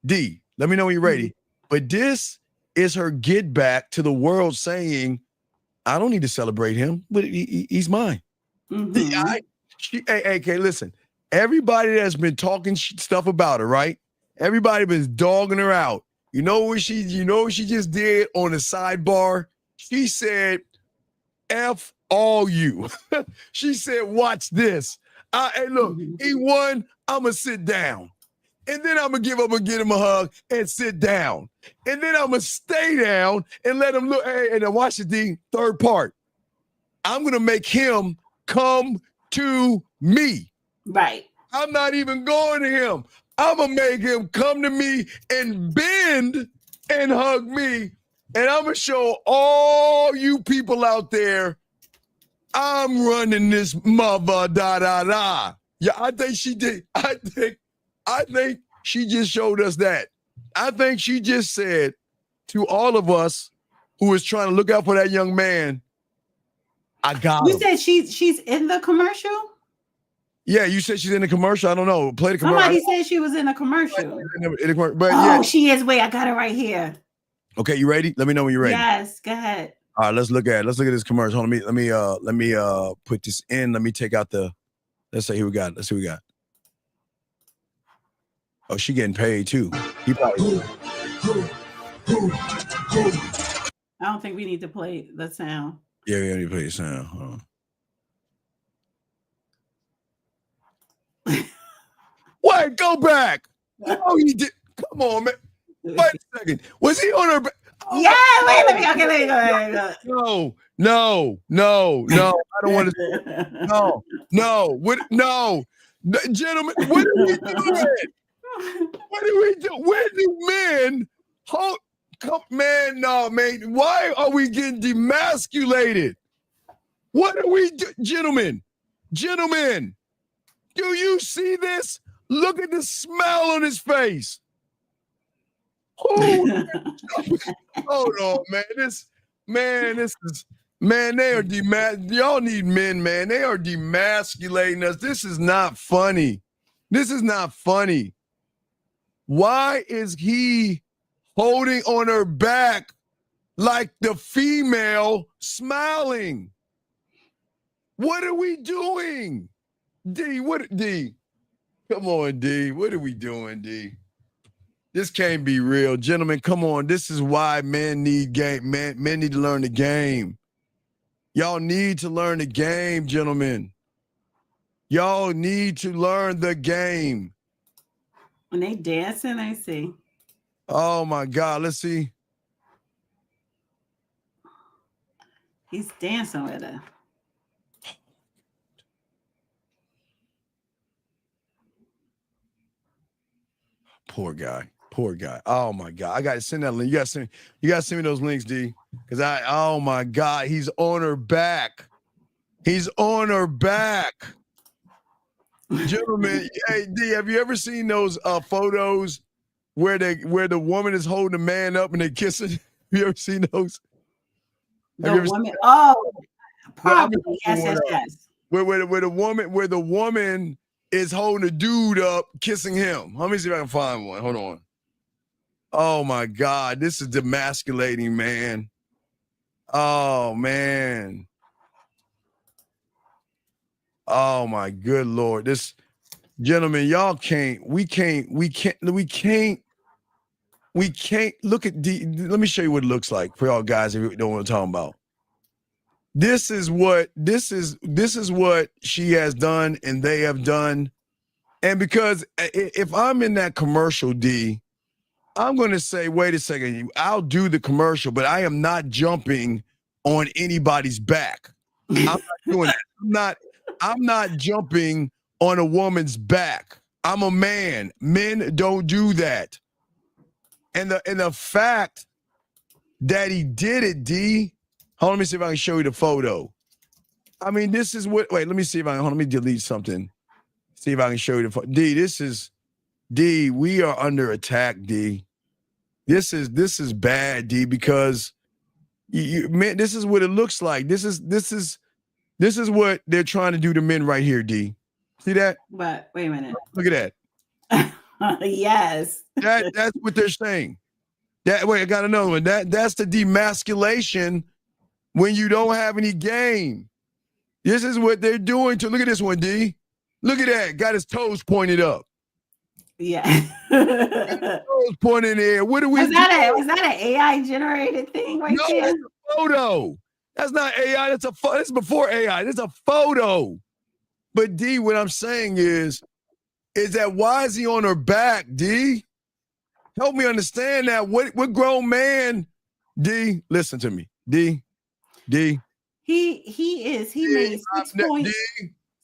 D, let me know when you're ready. Mm-hmm. But this is her get back to the world saying, I don't need to celebrate him, but he's mine. Mm-hmm. Okay, listen. Everybody that's been talking stuff about her, right? Everybody been dogging her out. You know what she just did on the sidebar? She said, F all you. She said, watch this. Hey, look, he won. I'm going to sit down. And then I'm going to get him a hug and sit down. And then I'm going to stay down and let him look. Hey, and then watch the third part. I'm going to make him come to me. Right. I'm not even going to him. I'm going to make him come to me and bend and hug me. And I'm going to show all you people out there, I'm running this mother, da. Yeah, I think she did. I think she just showed us that. I think she just said to all of us who was trying to look out for that young man, I got him. You said she's in the commercial? Yeah, you said she's in the commercial. I don't know. Play the commercial. Somebody said she was in a commercial. But yeah. She is. Wait, I got it right here. Okay, you ready? Let me know when you're ready. Yes, go ahead. All right, let's look at this commercial. Let me put this in. Let me take out let's see who we got. Let's see who we got. Oh, she getting paid too. He probably. I don't think we need to play the sound. Yeah, we need to play the sound. Hold on. Wait, go back. Oh, he did. Come on, man. Wait a second. Was he on her back? Oh, yeah, wait, let me go. No. I don't want to. No. No. Gentlemen, what are we doing? What do we do? Where do men man? No, man. Why are we getting demasculated? What are we do? Gentlemen, do you see this? Look at the smile on his face. Hold on, man. This is they are y'all need men, man. They are demasculating us. This is not funny. Why is he holding on her back like the female smiling? What are we doing? D? Come on, D. What are we doing, D? This can't be real. Gentlemen, come on. This is why men need game. Men need to learn the game. Y'all need to learn the game, gentlemen. Y'all need to learn the game. When they dancing, I see. Oh, my God. Let's see. He's dancing with her. Poor guy. Oh my God. I gotta send that link. You gotta send me those links, D. Because oh my God, he's on her back. Gentlemen, hey D, have you ever seen those photos where the woman is holding the man up and they're kissing? Have you ever seen those? Probably. Yes. Where the woman is holding a dude up, kissing him. Let me see if I can find one. Hold on. Oh my God, this is demasculating, man. Oh man. Oh my good Lord. This gentlemen, we can't look at let me show you what it looks like for y'all guys if you know what I'm talking about. This is what she has done and they have done. And because if I'm in that commercial, D, I'm going to say, wait a second, I'll do the commercial, but I am not jumping on anybody's back. I'm not doing that. I'm not jumping on a woman's back. I'm a man. Men don't do that. And the fact that he did it, D, hold on, let me see if I can show you the photo. I mean, this is what, wait, let me see if I can, let me delete something. See if I can show you the photo. D, we are under attack, D. This is bad, D, because man, this is what it looks like. This is what they're trying to do to men right here, D. See that? But wait a minute. Look at that. Yes. That's what they're saying. Wait, I got another one. That's the demasculation when you don't have any game. This is what they're doing to look at this one, D. Look at that. Got his toes pointed up. Yeah. Toes pointed in the air. What are we doing? Was that an AI generated thing right there? That's a photo. That's not AI. That's before AI. That's a photo. But D, what I'm saying is that why is he on her back, D? Help me understand that. What grown man, D? Listen to me, D. He made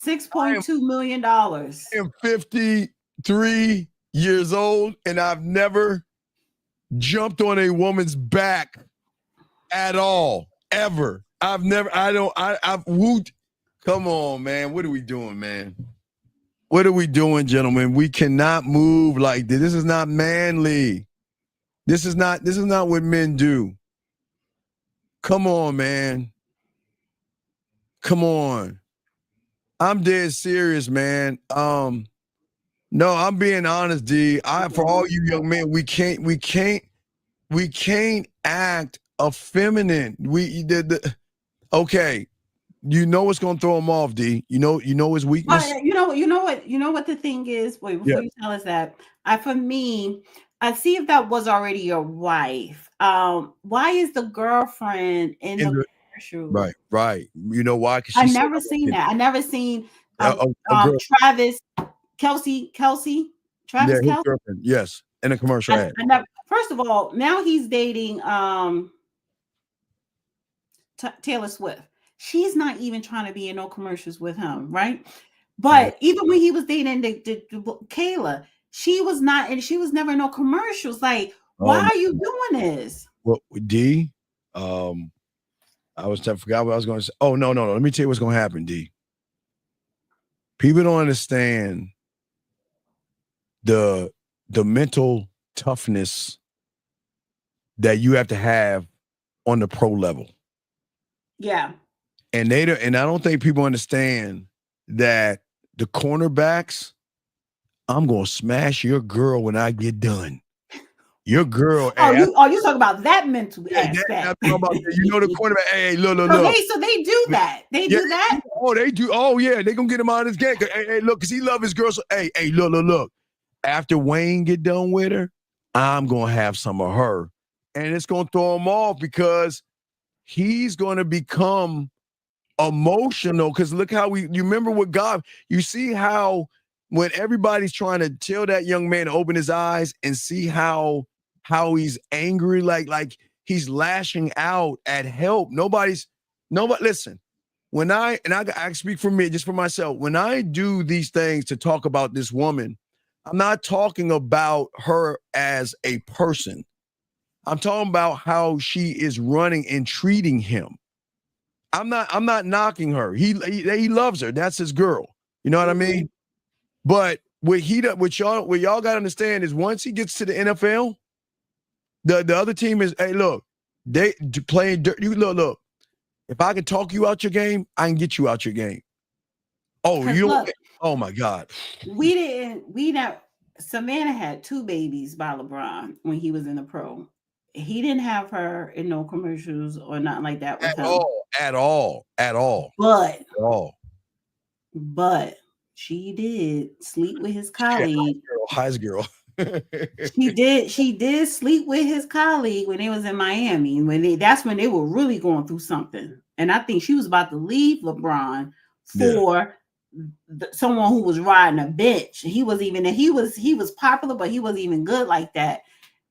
$6.2 million. I am 53 years old, and I've never jumped on a woman's back at all, ever. I've wooed. Come on, man. What are we doing, man? What are we doing, gentlemen? We cannot move like this. This is not manly. This is not what men do. Come on, man. Come on. I'm dead serious, man. No, I'm being honest, D. For all you young men, we can't act effeminate. Okay. You know what's gonna throw him off, D. You know his weakness. You know what the thing is. Wait, before you tell us that, for me, I see if that was already your wife. Why is the girlfriend in the commercial? Right. You know why? I never seen that. I never seen Travis Kelce. Travis Kelce. Yes, in a commercial ad. First of all, now he's dating Taylor Swift. She's not even trying to be in no commercials with him, right? But even when he was dating the Kayla, she was not, and she was never in no commercials. Like, why are you doing this? Well, D, I forgot what I was going to say. Oh, no. Let me tell you what's going to happen, D. People don't understand the mental toughness that you have to have on the pro level. Yeah. And I don't think people understand that the cornerbacks, I'm going to smash your girl when I get done. Your girl. You talking about that mental aspect. I'm talking about, the cornerback. Hey, look. So they do that. They do that? Oh, they do. Oh, yeah. They going to get him out of his game. Hey, look, because he love his girl. So, hey, look. After Wayne get done with her, I'm going to have some of her. And it's going to throw him off because he's going to become emotional. Because look how you remember what God, you see how when everybody's trying to tell that young man to open his eyes and see how he's angry, like he's lashing out at help. Nobody, listen, when I speak for me, just for myself, when I do these things to talk about this woman, I'm not talking about her as a person. I'm talking about how she is running and treating him. I'm not knocking her. He loves her. That's his girl. You know what I mean? But what y'all got to understand is once he gets to the NFL, the other team is, hey, look, they playing dirt. You look. If I can talk you out your game, I can get you out your game. Oh, you don't. Oh my God. Savannah had 2 babies by LeBron when he was in the pro. He didn't have her in no commercials or nothing like that with him. At all. But but she did sleep with his colleague. Heist girl. She did sleep with his colleague when they was in Miami. That's when they were really going through something. And I think she was about to leave LeBron for someone who was riding a bench. He was popular, but he wasn't even good like that.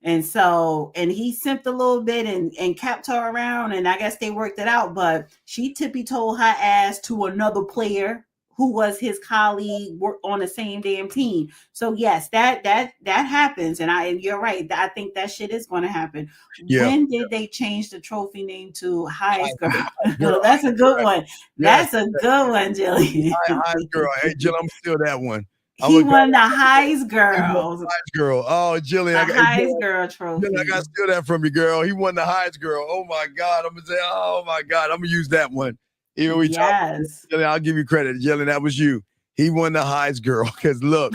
And so, and he simped a little bit and kept her around, and I guess they worked it out, but she tippy-toed her ass to another player who was his colleague, worked on the same damn team. So yes, that happens. And you're right. I think that shit is going to happen. Yeah. When did they change the trophy name to Highest Girl? That's a good one. Yes. That's a good one, Jillian. Highest Girl. Hey, Jill, I'm still that one. He won the Highest Girl. Highest Girl. Oh, Jillian. The Highest Girl trophy. Jillian, I got to steal that from you, girl. He won the Highest Girl. Oh, my God. I'm going to say, oh, my God. I'm going to use that one. Even we yes. Jillian, I'll give you credit. Jillian, that was you. He won the Highest Girl. Because, look,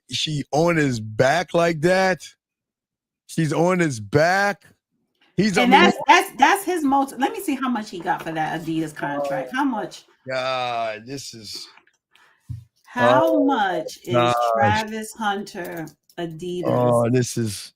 she on his back like that. She's on his back. That's his most. Let me see how much he got for that Adidas contract. How much? God, this is. How much is Travis Hunter Adidas? Oh, this is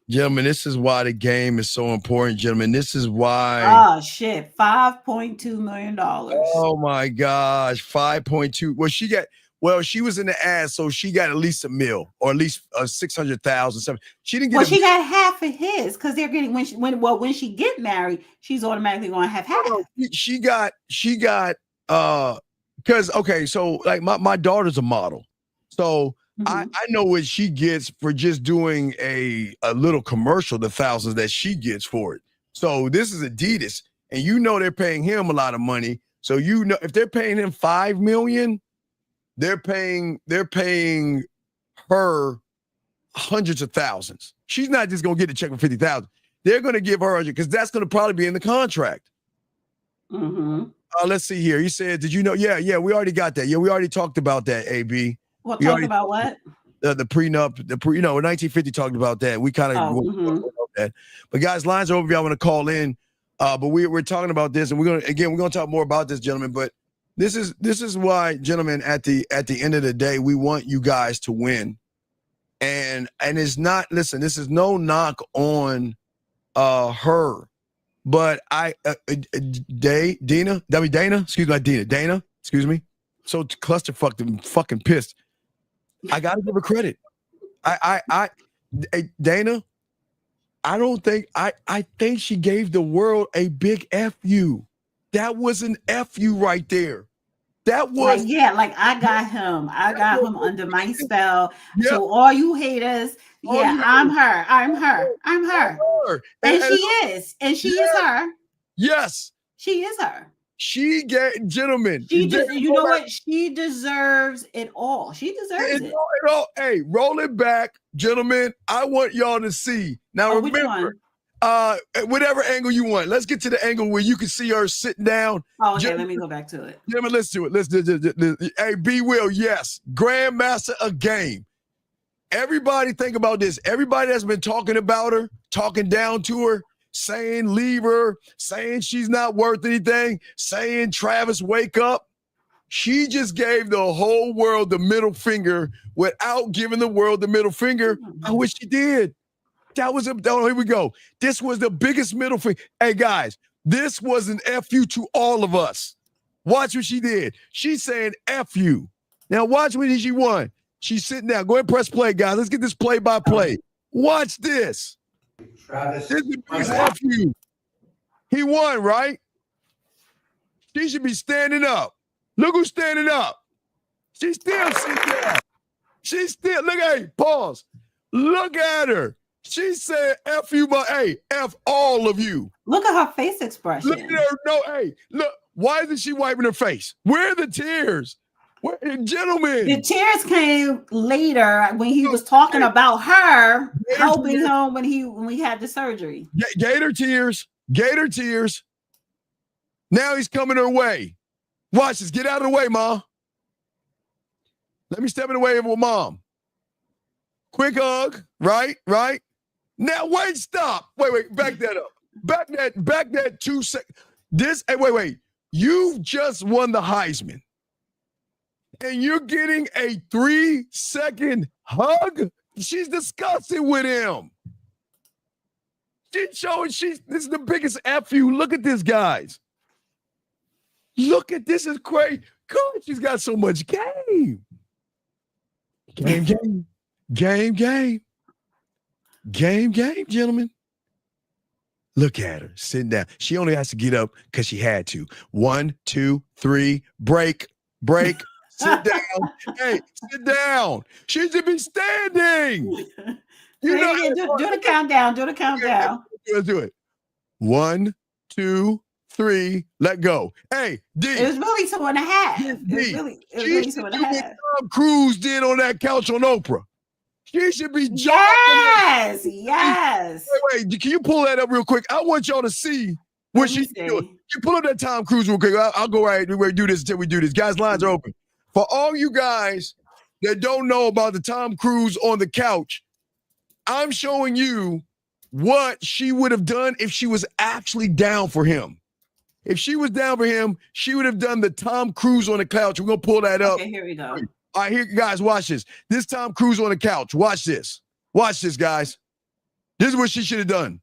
gentlemen, this is why the game is so important, gentlemen. This is why. Oh shit, $5.2 million. Oh my gosh, 5.2. Well, she was in the ad, so she got at least $1 million or at least 600,000. Something. She didn't get. Well, she got half of his because they're getting when she get married, she's automatically going to have half. She got because okay, so like my daughter's a model, so I know what she gets for just doing a little commercial, the thousands that she gets for it. So this is Adidas, and they're paying him a lot of money. So if they're paying him $5 million, they're paying her hundreds of thousands. She's not just gonna get the check for 50,000. They're gonna give her because that's gonna probably be in the contract. Let's see here. He said, "Did you know?" Yeah, we already got that. Yeah, we already talked about that. AB. What talked about what? The prenup. 1950 talked about that. We kind of about that. But guys, lines are over. If y'all want to call in, but we're talking about this, and we're gonna talk more about this, gentlemen. But this is why, gentlemen, at the end of the day, we want you guys to win, and it's not. Listen, this is no knock on her. But Dana, excuse me. So clusterfucked and fucking pissed. I gotta give her credit. Dana, I think she gave the world a big F you. That was an F you right there. That was I got him. I got him under my spell. Yep. So all you haters, I'm her. And she is her. Yes. She is her. She gentlemen. You know what? She deserves it all. She deserves it. Hey, roll it back, gentlemen. I want y'all to see. Now remember, whatever angle you want. Let's get to the angle where you can see her sitting down. Oh, okay. Let me go back to it. Gentlemen, let's do it. Let's do it. Hey, B Will, yes. Grandmaster of game. Everybody think about this. Everybody that's been talking about her, talking down to her, saying leave her, saying she's not worth anything, saying Travis, wake up. She just gave the whole world the middle finger without giving the world the middle finger. I wish she did. Here we go. This was the biggest middle finger. Hey, guys, this was an F you to all of us. Watch what she did. She's saying F you. Now watch what she won. She's sitting down. Go ahead and press play, guys. Let's get this play-by-play. Watch this. Travis. This is the biggest F you. He won, right? She should be standing up. Look who's standing up. She's still sitting down. She's still, pause. Look at her. She said, F you, but hey, F all of you. Look at her face expression. Look at her. Look. Why isn't she wiping her face? Where are the tears? Gentlemen. The tears came later when he was talking about her helping him when we had the surgery. Gator tears. Now he's coming her way. Watch this. Get out of the way, Ma. Let me step in the way of Mom. Quick hug. Right. Now wait, stop. Wait, back that up. Back that 2 seconds. Wait. you just won the Heisman and you're getting a 3-second hug. She's disgusted with him. She's showing this is the biggest F you. Look at this, guys. Look at this is crazy. God, she's got so much game. Game, gentlemen. Look at her sitting down. She only has to get up because she had to. 1, 2, 3, break, sit down. Hey, sit down. She should be standing. Do the countdown. Let's do it. 1, 2, 3, let go. Hey, D. It was really 2.5. It was really 2.5. Tom Cruise did on that couch on Oprah. She should be jumping. Yes. Wait, can you pull that up real quick? I want y'all to see what she's doing. You pull up that Tom Cruise real quick. I'll go right where we do this until we do this. Guys, lines are open. For all you guys that don't know about the Tom Cruise on the couch, I'm showing you what she would have done if she was actually down for him. If she was down for him, she would have done the Tom Cruise on the couch. We're going to pull that up. Okay, here we go. All right, here, guys, watch this. This Tom Cruise on the couch. Watch this. Watch this, guys. This is what she should have done.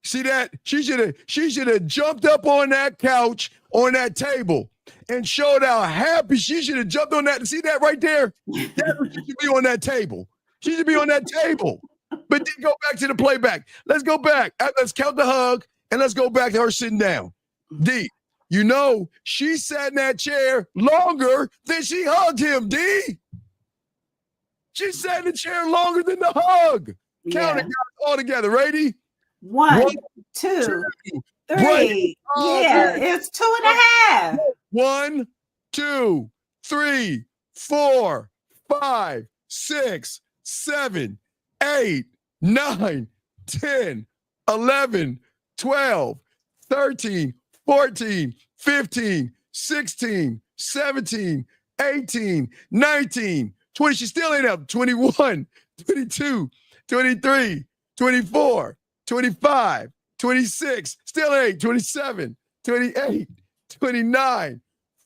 See that? She should have jumped up on that couch, on that table, and showed how happy she should have jumped on that. See that right there? That's what she should be on that table. She should be on that table. But then go back to the playback. Let's go back. Let's count the hug, and let's go back to her sitting down. D, you know, she sat in that chair longer than she hugged him, D. She sat in the chair longer than the hug. Count it, guys, all together. Ready? 1, 2, 3. Yeah, it's 2.5. 1, 2, 3, 4, 5, 6, 7, 8, 9, 10, 11, 12, 13, 14, 15, 16, 17, 18, 19, 20. She still ain't up. 21, 22, 23, 24, 25, 26, still ain't. 27, 28, 29,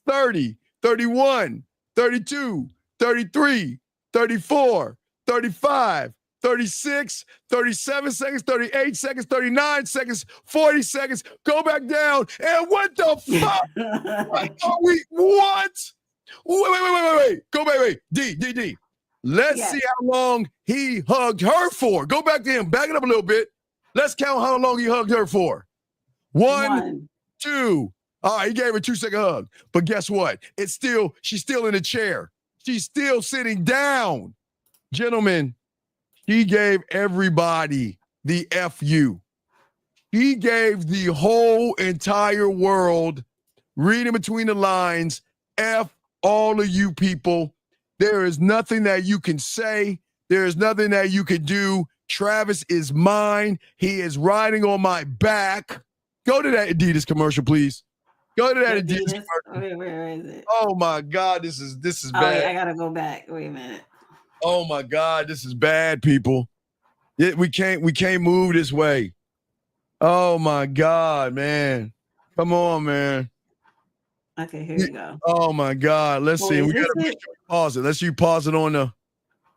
30, 31, 32, 33, 34, 35, 36, 37 seconds, 38 seconds, 39 seconds, 40 seconds. Go back down. And what the fuck? What? Wait. Go back, wait. D. Let's see how long he hugged her for. Go back to him. Back it up a little bit. Let's count how long he hugged her for. 1, 2. All right, he gave her a 2-second hug. But guess what? She's still in a chair. She's still sitting down. Gentlemen, he gave everybody the FU. He gave the whole entire world, reading between the lines, F all of you people. There is nothing that you can say. There is nothing that you can do. Travis is mine. He is riding on my back. Go to that Adidas commercial, please. Go to that Adidas commercial. Where is it? Oh my God, this is bad. Wait, I gotta go back. Wait a minute. Oh my God, this is bad, people. We can't move this way. Oh my God, man. Come on, man. Okay, here we go. Oh my God. Let's see. We gotta make sure we pause it. Let's see you pause it on the.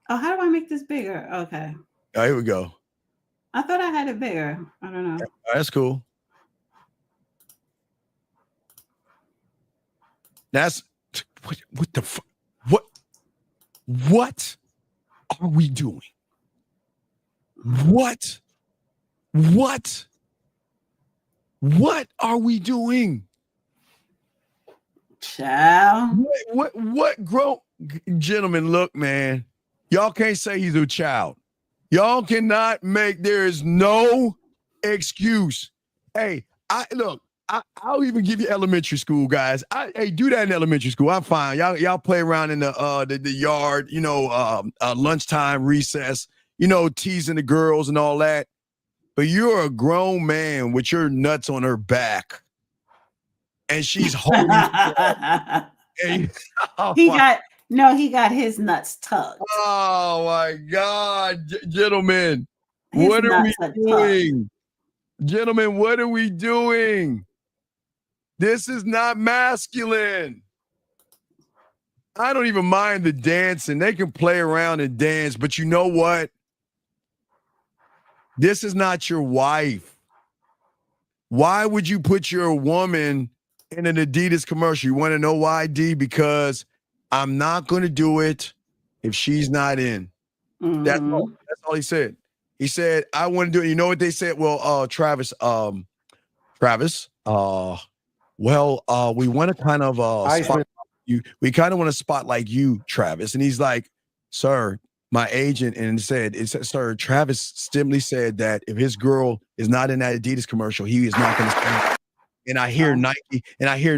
Oh, how do I make this bigger? Okay. Oh, here we go. I thought I had it bigger. I don't know. That's cool. That's what the fuck? What are we doing? What are we doing? Child. What grown gentlemen, look, man. Y'all can't say he's a child. Y'all cannot there is no excuse. Hey, I'll even give you elementary school, guys. Hey, do that in elementary school. I'm fine. Y'all play around in the yard, lunchtime, recess, teasing the girls and all that. But you're a grown man with your nuts on her back, and she's holding. He got his nuts tucked. Oh my God, gentlemen, what are we doing? Gentlemen, what are we doing? This is not masculine. I don't even mind the dancing. They can play around and dance, but you know what? This is not your wife. Why would you put your woman in an Adidas commercial? You want to know why, D? Because I'm not going to do it if she's not in. That's all he said. He said, I want to do it. You know what they said? Well, Travis, we want to kind of spot you. We kind of want to spot like you, Travis. And he's like, sir, my agent, and sir, Travis simply said that if his girl is not in that Adidas commercial, he is not going to stand. And I hear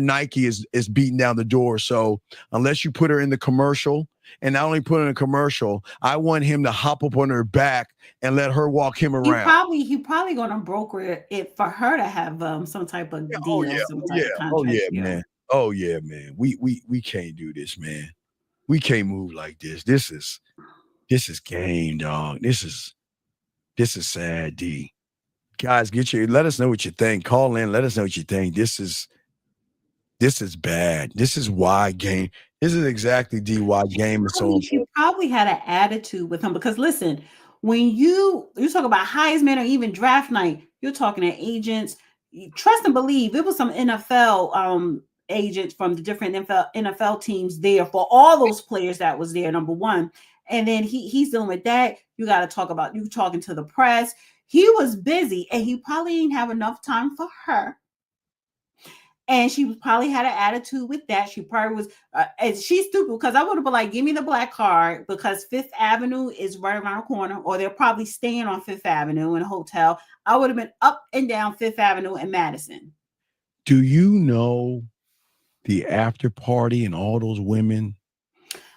Nike is beating down the door. So unless you put her in the commercial, and not only put her in a commercial, I want him to hop up on her back and let her walk him around. He probably going to broker it for her to have some type of deal. Man. Oh yeah, man. We can't do this, man. We can't move like this. This is game, dog. This is sad, D. Guys, let us know what you think. Call in, let us know what you think. This is bad. This is why game. This is exactly D why game is so important. She probably had an attitude with him because listen, when you talk about Heisman or even draft night, you're talking to agents. Trust and believe it was some NFL agents from the different NFL teams there for all those players that was there, number one. And then he's dealing with that. You got to talk about you talking to the press. He was busy and he probably didn't have enough time for her. And she probably had an attitude with that. She probably was, and she's stupid because I would have been like, give me the black card because Fifth Avenue is right around the corner, or they're probably staying on Fifth Avenue in a hotel. I would have been up and down Fifth Avenue in Madison. Do you know the after party and all those women?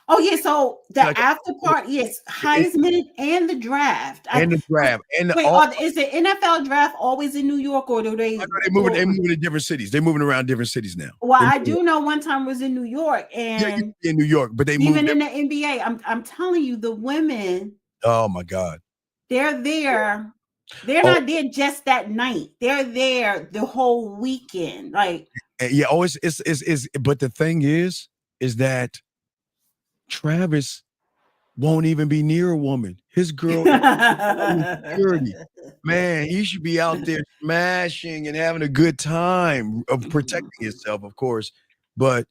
Oh, yeah. So the after party, yes, Heisman and the draft. And the draft. Is the NFL draft always in New York or do they? They're moving to different cities. They're moving around different cities now. Well, I do know one time was in New York and in New York, but they even in the NBA. I'm telling you, the women. Oh my God. They're there. They're not there just that night. They're there the whole weekend. Like yeah, it's but the thing is that Travis won't even be near a woman. His girl is 30. Man, he should be out there smashing and having a good time of protecting himself, of course. But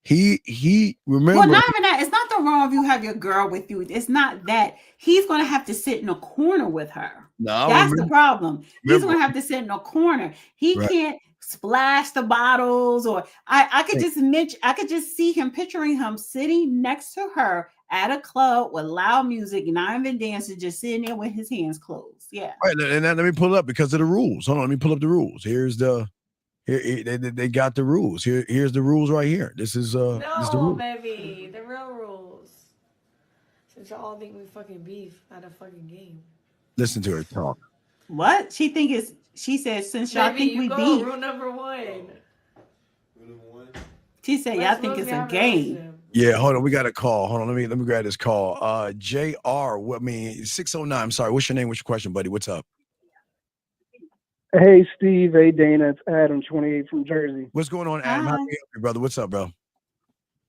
he remember. Well, not even that. It's not the wrong if you have your girl with you. It's not that. He's going to have to sit in a corner with her. No, that's the problem. He's going to have to sit in a corner. He can't splash the bottles, or I could just see him picturing him sitting next to her at a club with loud music, not even dancing, just sitting there with his hands closed. Yeah. All right, and let me pull it up because of the rules. Hold on, let me pull up the rules. They got the rules. Here's the rules right here. This is the rules. Baby, the real rules. Since y'all think we fucking beef at a fucking game. Listen to her talk. What she said, since y'all think we beef. Rule number one. She said, y'all think it's a game. Yeah, hold on. We got a call. Hold on. Let me grab this call. JR, 609. I'm sorry. What's your name? What's your question, buddy? What's up? Hey, Steve. Hey, Dana. It's Adam, 28 from Jersey. What's going on, Adam? How can I help you, brother? What's up, bro?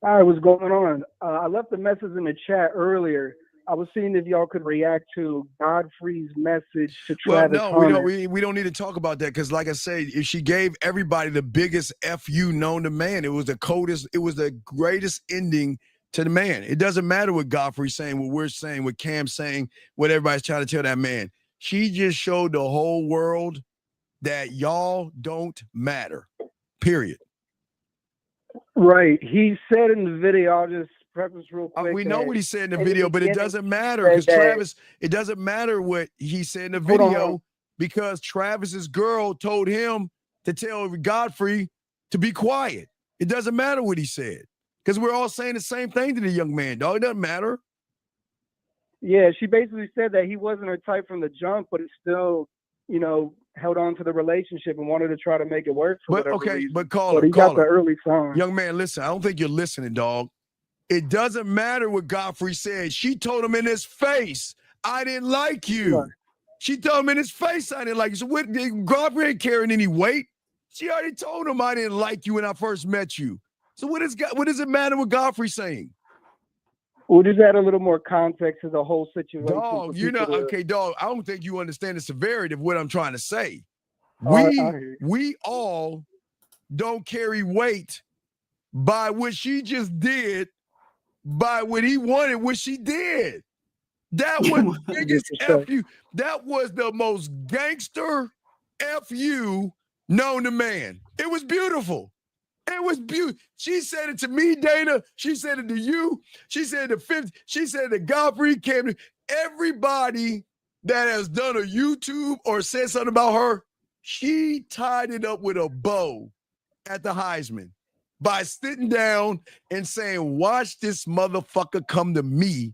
All right, what's going on? I left a message in the chat earlier. I was seeing if y'all could react to Godfrey's message to Travis. Well, no, we don't need to talk about that because, like I said, if she gave everybody the biggest FU known to man, it was the coldest, it was the greatest ending to the man. It doesn't matter what Godfrey's saying, what we're saying, what Cam's saying, what everybody's trying to tell that man. She just showed the whole world that y'all don't matter. Period. Right. He said in the video, I'll just preface real quick. We know what he said in the video, but it doesn't matter because Travis, it doesn't matter what he said in the video because Travis's girl told him to tell Godfrey to be quiet. It doesn't matter what he said because we're all saying the same thing to the young man, dog. It doesn't matter. Yeah, she basically said that he wasn't her type from the jump, but it still, held on to the relationship and wanted to try to make it work for whatever reason. But caller, he got the early sign. Young man, listen, I don't think you're listening, dog. It doesn't matter what Godfrey said. She told him in his face, I didn't like you. Right. She told him in his face, I didn't like you. So Godfrey ain't carrying any weight. She already told him I didn't like you when I first met you. So what does it matter what Godfrey's saying? We'll just add a little more context to the whole situation. Dog, dog. I don't think you understand the severity of what I'm trying to say. I We all don't carry weight by what she just did, by what he wanted, what she did. That was the biggest FU. That was the most gangster FU known to man. It was beautiful. It was beautiful. She said it to me, Dana. She said it to you. She said it to 50. She said it to Godfrey. Everybody that has done a YouTube or said something about her, she tied it up with a bow at the Heisman by sitting down and saying, watch this motherfucker come to me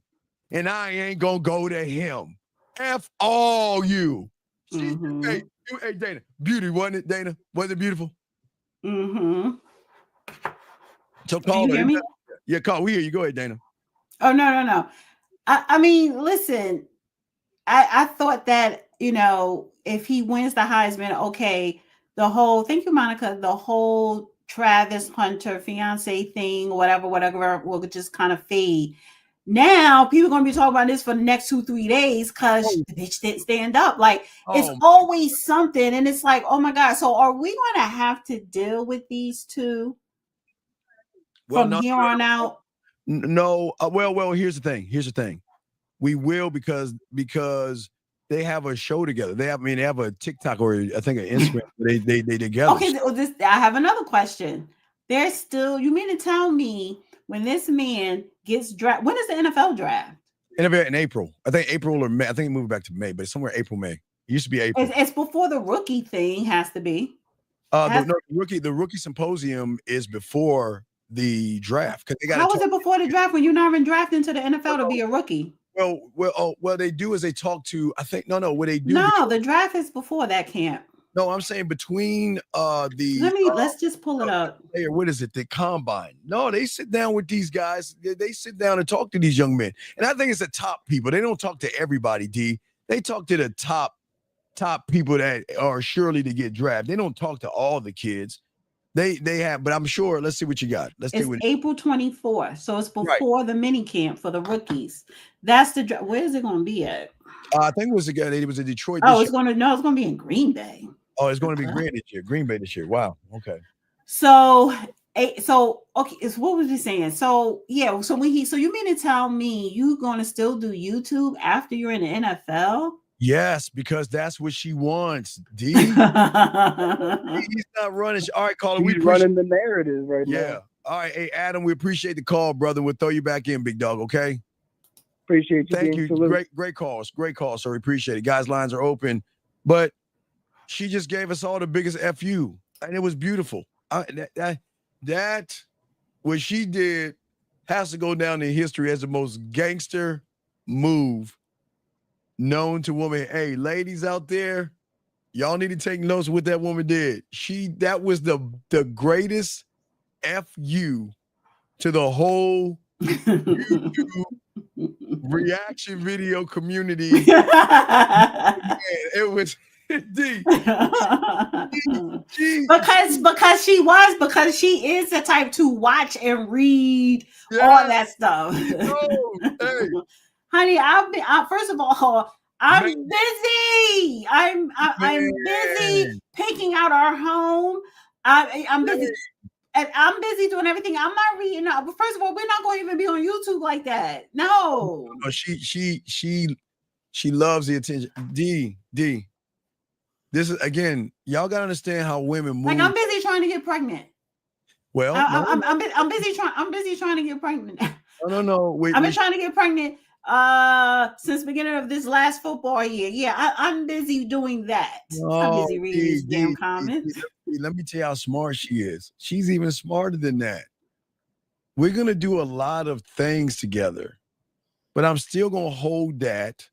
and I ain't gonna go to him. F all you. Hey, Dana, beauty, wasn't it, Dana? Was it beautiful? Mm-hmm. So call her. Hear me? Yeah, call. We hear you. Go ahead, Dana. Oh, no. I mean, listen, I thought that, if he wins the Heisman, okay, thank you, Monica, the whole Travis Hunter fiancé thing, whatever, will just kind of fade. Now people are going to be talking about this for the next 2-3 days because the bitch didn't stand up. Like, it's always something. And it's like, oh my God. So are we going to have to deal with these two from here on out? No. Well, here's the thing. We will because they have a show together. They have a TikTok or I think an Instagram. they together. Okay, I have another question. There's still, you mean to tell me when this man gets drafted, when is the NFL draft? NFL in April. I think April or May. I think it moved back to May, but it's somewhere April, May. It used to be April. It's before the rookie thing has to be. The rookie symposium is before the draft. How was it before the draft when you're not even drafted into the NFL to be a rookie? Well, they do is they talk to, I think, what they do. No, the draft is before that camp. No, I'm saying between let's just pull it up. What is it? The combine. No, they sit down with these guys. They sit down and talk to these young men. And I think it's the top people. They don't talk to everybody, D. They talk to the top people that are surely to get drafted. They don't talk to all the kids. They have, but I'm sure. Let's see what you got. It's April 24th, so it's before the mini camp for the rookies. That's the draft. Where is it going to be at? I think it was in Detroit. It's going to be in Green Bay. Oh, it's going to be Green Bay this year. Wow. Okay. So okay. So what was he saying? So yeah. So you mean to tell me you're going to still do YouTube after you're in the NFL? Yes, because that's what she wants. D. He's not running. All right, caller. He's running the narrative right now. Yeah. All right. Hey, Adam, we appreciate the call, brother. We'll throw you back in, big dog. Okay. Appreciate you. Thank you. Great calls. Great calls. So we appreciate it. Guys, lines are open. But she just gave us all the biggest FU. And it was beautiful. That what she did has to go down in history as the most gangster move known to women. Hey, ladies out there, y'all need to take notes of what that woman did. That was the greatest FU to the whole YouTube reaction video community. Man, it was D. Because she is the type to watch and read all that stuff. Hey. Honey, first of all, I'm busy. I'm busy picking out our home. I'm busy. And I'm busy doing everything. I'm not reading. But first of all, we're not going to even be on YouTube like that. No. She loves the attention. D. This is, again, y'all gotta understand how women move. Like, I'm busy trying to get pregnant. Well, I'm busy trying to get pregnant. No. I've been trying to get pregnant since the beginning of this last football year. Yeah, I'm busy doing that. I'm busy reading these damn comments. Let me tell you how smart she is. She's even smarter than that. We're gonna do a lot of things together, but I'm still gonna hold that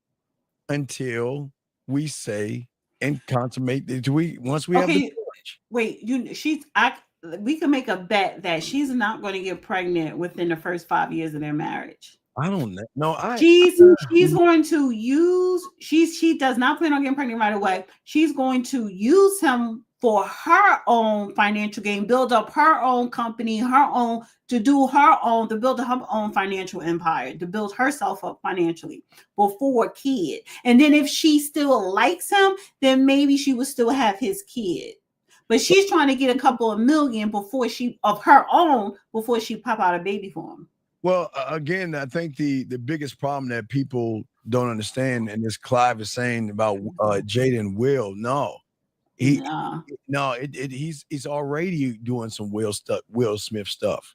until we say and consummate once we have the marriage. Wait, we can make a bet that she's not going to get pregnant within the first 5 years of their marriage. I don't know. No, she's going to use. She does not plan on getting pregnant right away. She's going to use him for her own financial gain, build up her own company, to build her own financial empire, to build herself up financially before a kid. And then if she still likes him, then maybe she would still have his kid. But she's trying to get a couple of million before she pop out a baby for him. Well, again, I think the biggest problem that people don't understand, and this Clive is saying about Jada and Will, he's already doing some Will Smith stuff.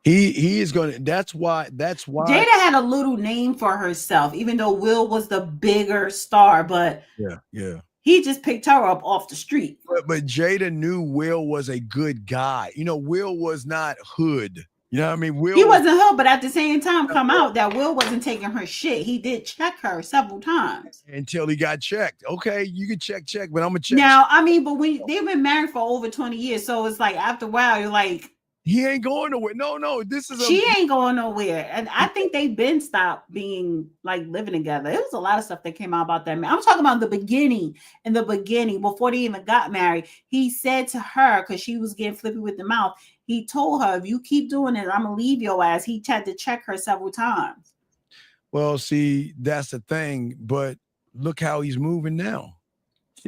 He is going to. That's why Jada had a little name for herself, even though Will was the bigger star. But yeah. He just picked her up off the street. But Jada knew Will was a good guy. Will was not hood. You know what I mean? He wasn't hood, but at the same time, come out that Will wasn't taking her shit. He did check her several times. Until he got checked. Okay, you can check, but I'm going to check. Now, I mean, but when they've been married for over 20 years, so it's like after a while, you're like, he ain't going nowhere. No, she ain't going nowhere. And I think they've been stopped being like living together. It was a lot of stuff that came out about that man. I'm talking about the beginning. In the beginning, before they even got married, he said to her, because she was getting flippy with the mouth, he told her, if you keep doing it, I'm gonna leave your ass. He had to check her several times. Well, see, that's the thing. But look how he's moving now.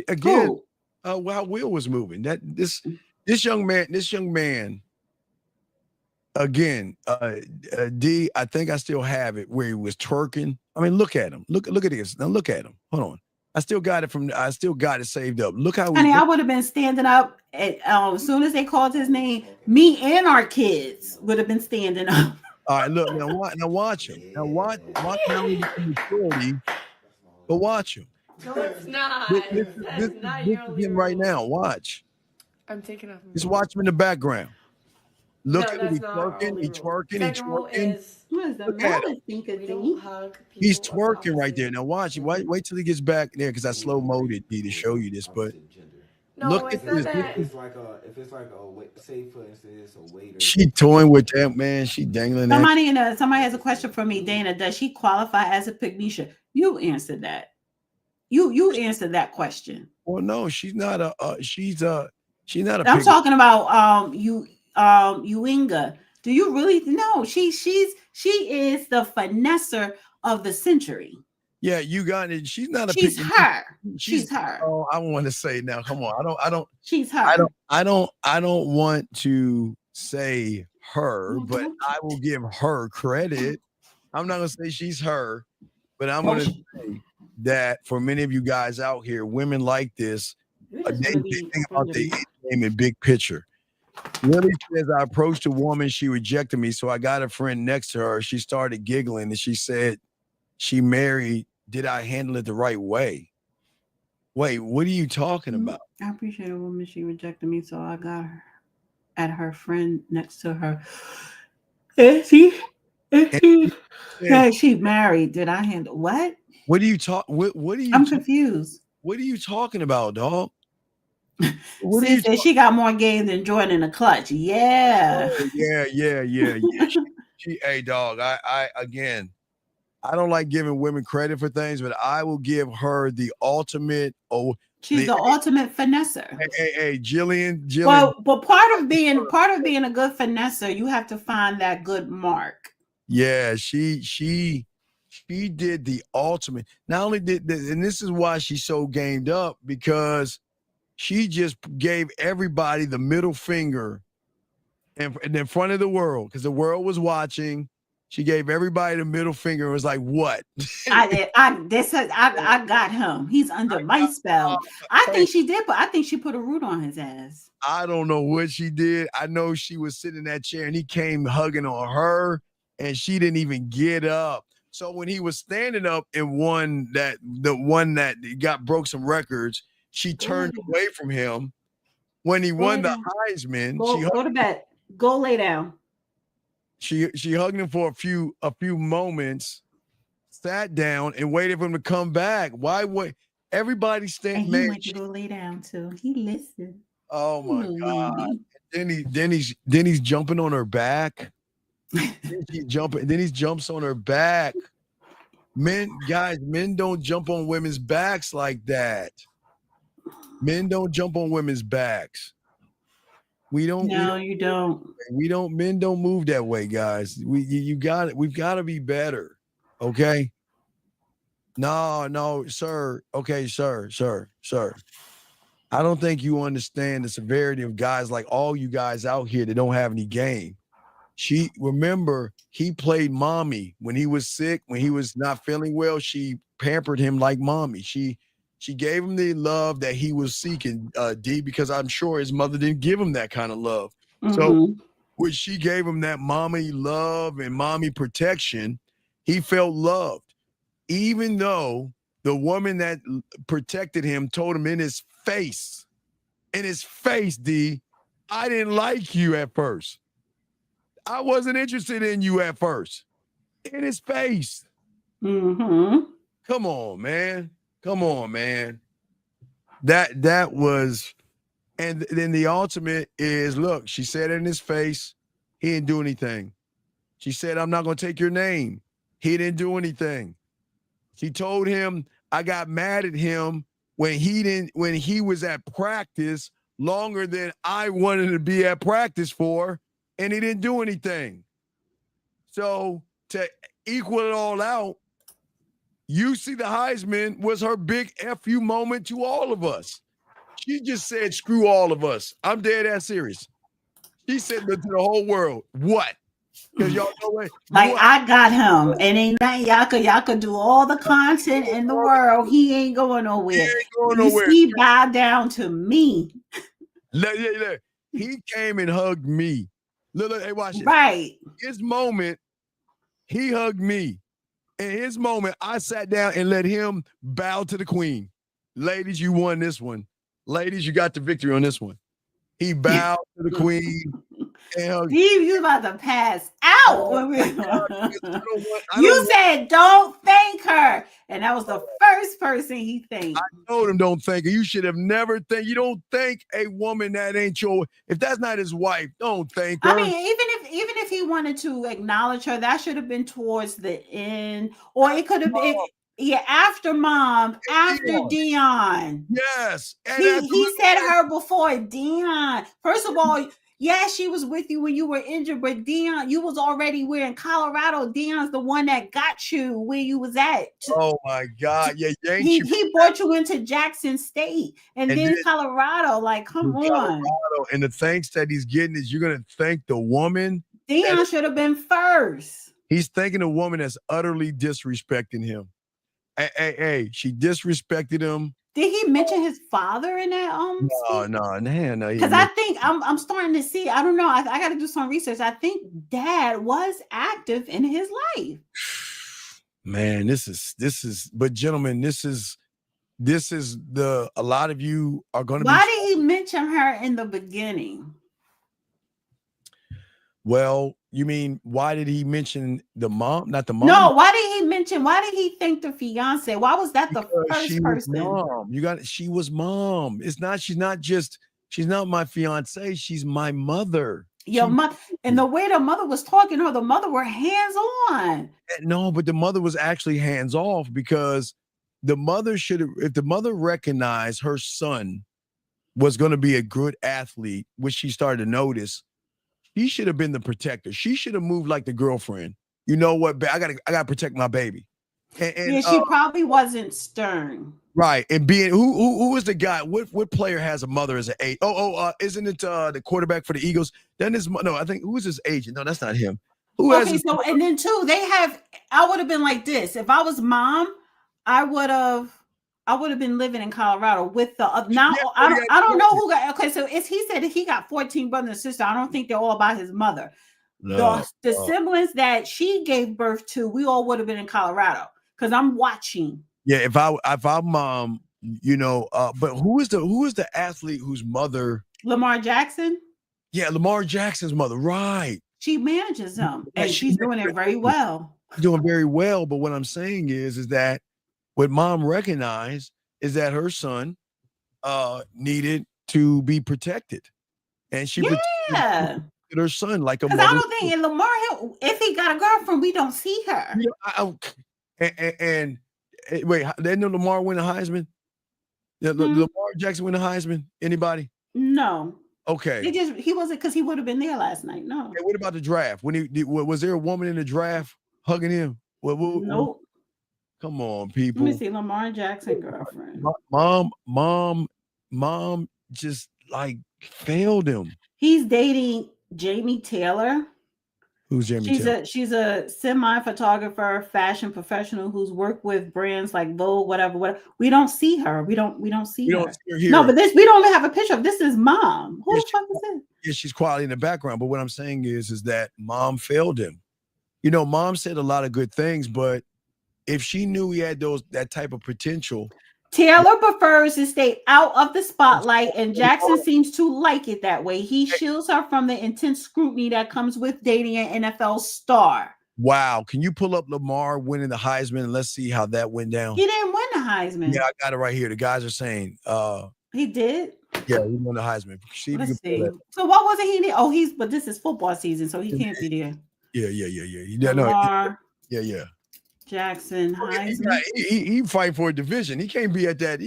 Again, how Will was moving. This young man. Again, D, I think I still have it where he was twerking. I mean, look at him. Look at this. Now look at him. Hold on. I still got it saved up. Look how I would have been standing up as soon as they called his name. Me and our kids would have been standing up. All right, look, now watch him. Now watch how he becomes 40, but watch him. No, it's not. This is him right now. Watch. I'm taking off. Just watch him in the background. Look at him. He's twerking. He's twerking. He's twerking right there. Now watch. Wait till he gets back there because I slow moded to show you this. But look at this. She toying with that man. She dangling. Somebody has a question for me, Dana. Does she qualify as a pygmalion? You answered that. You answered that question. Well, no, she's not a. She's not a. I'm talking about Ewinga. Do you really know she is the finesser of the century? Yeah, you got it. She's not a. She's her. She's her. Oh, I want to say now. Come on. I don't. She's her. I don't want to say her, but I will give her credit. I'm not gonna say she's her, but I'm gonna say that for many of you guys out here, women like this, they think about the name and big picture. Willie says, I approached a woman, she rejected me, so I got a friend next to her. She started giggling and she said, she married. Did I handle it the right way? Wait, what are you talking about? I appreciate a woman, she rejected me, so I got her at her friend next to her. She married. Did I handle what? What are you talking? What are you? I'm confused. What are you talking about, dog? She got more game than Jordan in the clutch. Yeah. Oh, yeah. Hey, dog. I again, I don't like giving women credit for things, but I will give her the ultimate. She's the ultimate finesser. Hey, Jillian. Well, but part of being a good finesser, you have to find that good mark. Yeah, she did the ultimate. Not only did this, and this is why she's so gamed up, because she just gave everybody the middle finger in front of the world, because the world was watching. She gave everybody the middle finger and was like, what? I got him. He's under my spell. I think she did, but I think she put a root on his ass. I don't know what she did. I know she was sitting in that chair and he came hugging on her and she didn't even get up. So when he was standing up and the one that broke some records, she turned away from him. When he won the Heisman, go to bed. Go lay down. She hugged him for a few moments, sat down, and waited for him to come back. Why would everybody stand? And he went to go lay down too. He listened. Oh my God! Then he's jumping on her back. Then he jumps on her back. Men don't jump on women's backs like that. Men don't jump on women's backs. We don't. No, you don't. We don't. Men don't move that way, guys. You got it. We've got to be better. Okay. No, sir. Okay, sir. I don't think you understand the severity of guys like all you guys out here that don't have any game. Remember, he played mommy when he was sick, when he was not feeling well. She pampered him like mommy. She gave him the love that he was seeking, D, because I'm sure his mother didn't give him that kind of love. Mm-hmm. So when she gave him that mommy love and mommy protection, he felt loved. Even though the woman that protected him told him in his face, D, I didn't like you at first. I wasn't interested in you at first. In his face. Mm-hmm. Come on, man. That was, and then the ultimate is, look, she said it in his face. He didn't do anything. She said, I'm not going to take your name. He didn't do anything. She told him, I got mad at him when he was at practice longer than I wanted to be at practice for, and he didn't do anything. So to equal it all out, you see the Heisman was her big FU moment to all of us. She just said, screw all of us. I'm dead ass serious. She said to the whole world, what? Because y'all know what? Like, I got him, and ain't nothing y'all could do all the content in the world. He ain't going nowhere. He bowed down to me. Look. He came and hugged me. Look, hey, watch this. Right. His moment, he hugged me. In his moment, I sat down and let him bow to the queen. Ladies, you won this one. Ladies, you got the victory on this one. He bowed to the queen. Steve, you about to pass out. You said don't thank her. And that was the first person he thanked. I told him don't thank her. You should have never thanked. You don't thank a woman that ain't your, if that's not his wife, don't thank her. I mean, even if he wanted to acknowledge her, that should have been towards the end. Or it could have been after mom, after Dion. Yes. He said her before Dion. First of all, yeah, she was with you when you were injured, but Dion, you was already in Colorado. Dion's the one that got you where you was at. Oh my God. Yeah, he brought you into Jackson State and then Colorado. Like, come on. And the thanks that he's getting is you're gonna thank the woman. Dion should have been first. He's thanking a woman that's utterly disrespecting him. Hey, she disrespected him. Did he mention his father in that? No. Because I think I'm starting to see. I don't know. I got to do some research. I think Dad was active in his life. Man, this is. But gentlemen, this is a lot of you are going to. Why did he mention her in the beginning? Well, you mean why did he mention the mom? Not the mom. No, why did he think the fiance? Why was that the first person? Mom. She was mom. She's not my fiance. She's my mother. Your mother, and the way the mother was talking to her, the mother were hands on. No, but the mother was actually hands off because the mother should have, if the mother recognized her son was going to be a good athlete, which she started to notice, he should have been the protector. She should have moved like the girlfriend. You know what? I gotta protect my baby. And she probably wasn't stern. Right. And being who is the guy? What player has a mother as an eight? Isn't it the quarterback for the Eagles? Then I think who is his agent? No, that's not him. And then too, I would have been like this. If I was mom, I would have been living in Colorado with the I don't know who got so he said he got 14 brothers and sisters. I don't think they're all by his mother. The siblings that she gave birth to, we all would have been in Colorado because I'm watching. Yeah, if I'm mom, but who is the athlete whose mother? Lamar Jackson. Yeah, Lamar Jackson's mother, right? She manages him, and she's doing it very well. Doing very well, but what I'm saying is that what mom recognized is that her son needed to be protected, and she protected her son like a mother. I don't think Lamar, if he got a girlfriend, we don't see her. Wait, didn't Lamar win a Heisman? Lamar Jackson win the Heisman? Anybody? No. Okay. He wasn't, because he would have been there last night. No. Hey, what about the draft? Was there a woman in the draft hugging him? Nope. Come on, people. Let me see. Lamar Jackson girlfriend. Mom just like failed him. He's dating Jamie Taylor. Who's Jamie Taylor? She's a semi-photographer, fashion professional who's worked with brands like Vogue, whatever. We don't see her. We don't see her. No, but we don't even have a picture of this. Is mom. Who the fuck is this? Yeah, she's quietly in the background. But what I'm saying is that mom failed him. You know, mom said a lot of good things, but if she knew he had that type of potential. Taylor prefers to stay out of the spotlight, and Jackson seems to like it that way. He shields her from the intense scrutiny that comes with dating an NFL star. Wow. Can you pull up Lamar winning the Heisman and let's see how that went down? He didn't win the Heisman. Yeah, I got it right here. The guys are saying he did. Yeah, he won the Heisman. Let's see. So what was it he did? Oh, but this is football season, so he can't be there. Yeah. Lamar, yeah. Jackson Heisman. He fight for a division. He can't be at that.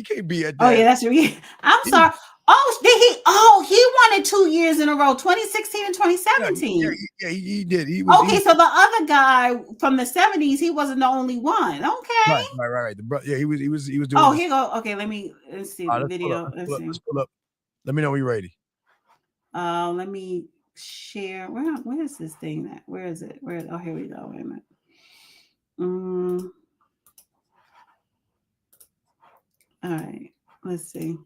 Oh yeah, that's right. I'm sorry. Oh, he won it 2 years in a row, 2016 and 2017. Yeah, he did. So the other guy from the 70s, he wasn't the only one. Okay. Right. He was doing. Oh, here go. Okay, let's see the video. Let's pull up. Let me know when you're ready. Let me share. Where is this thing at? Where is it? Oh, here we go. Wait a minute. All right, let's see.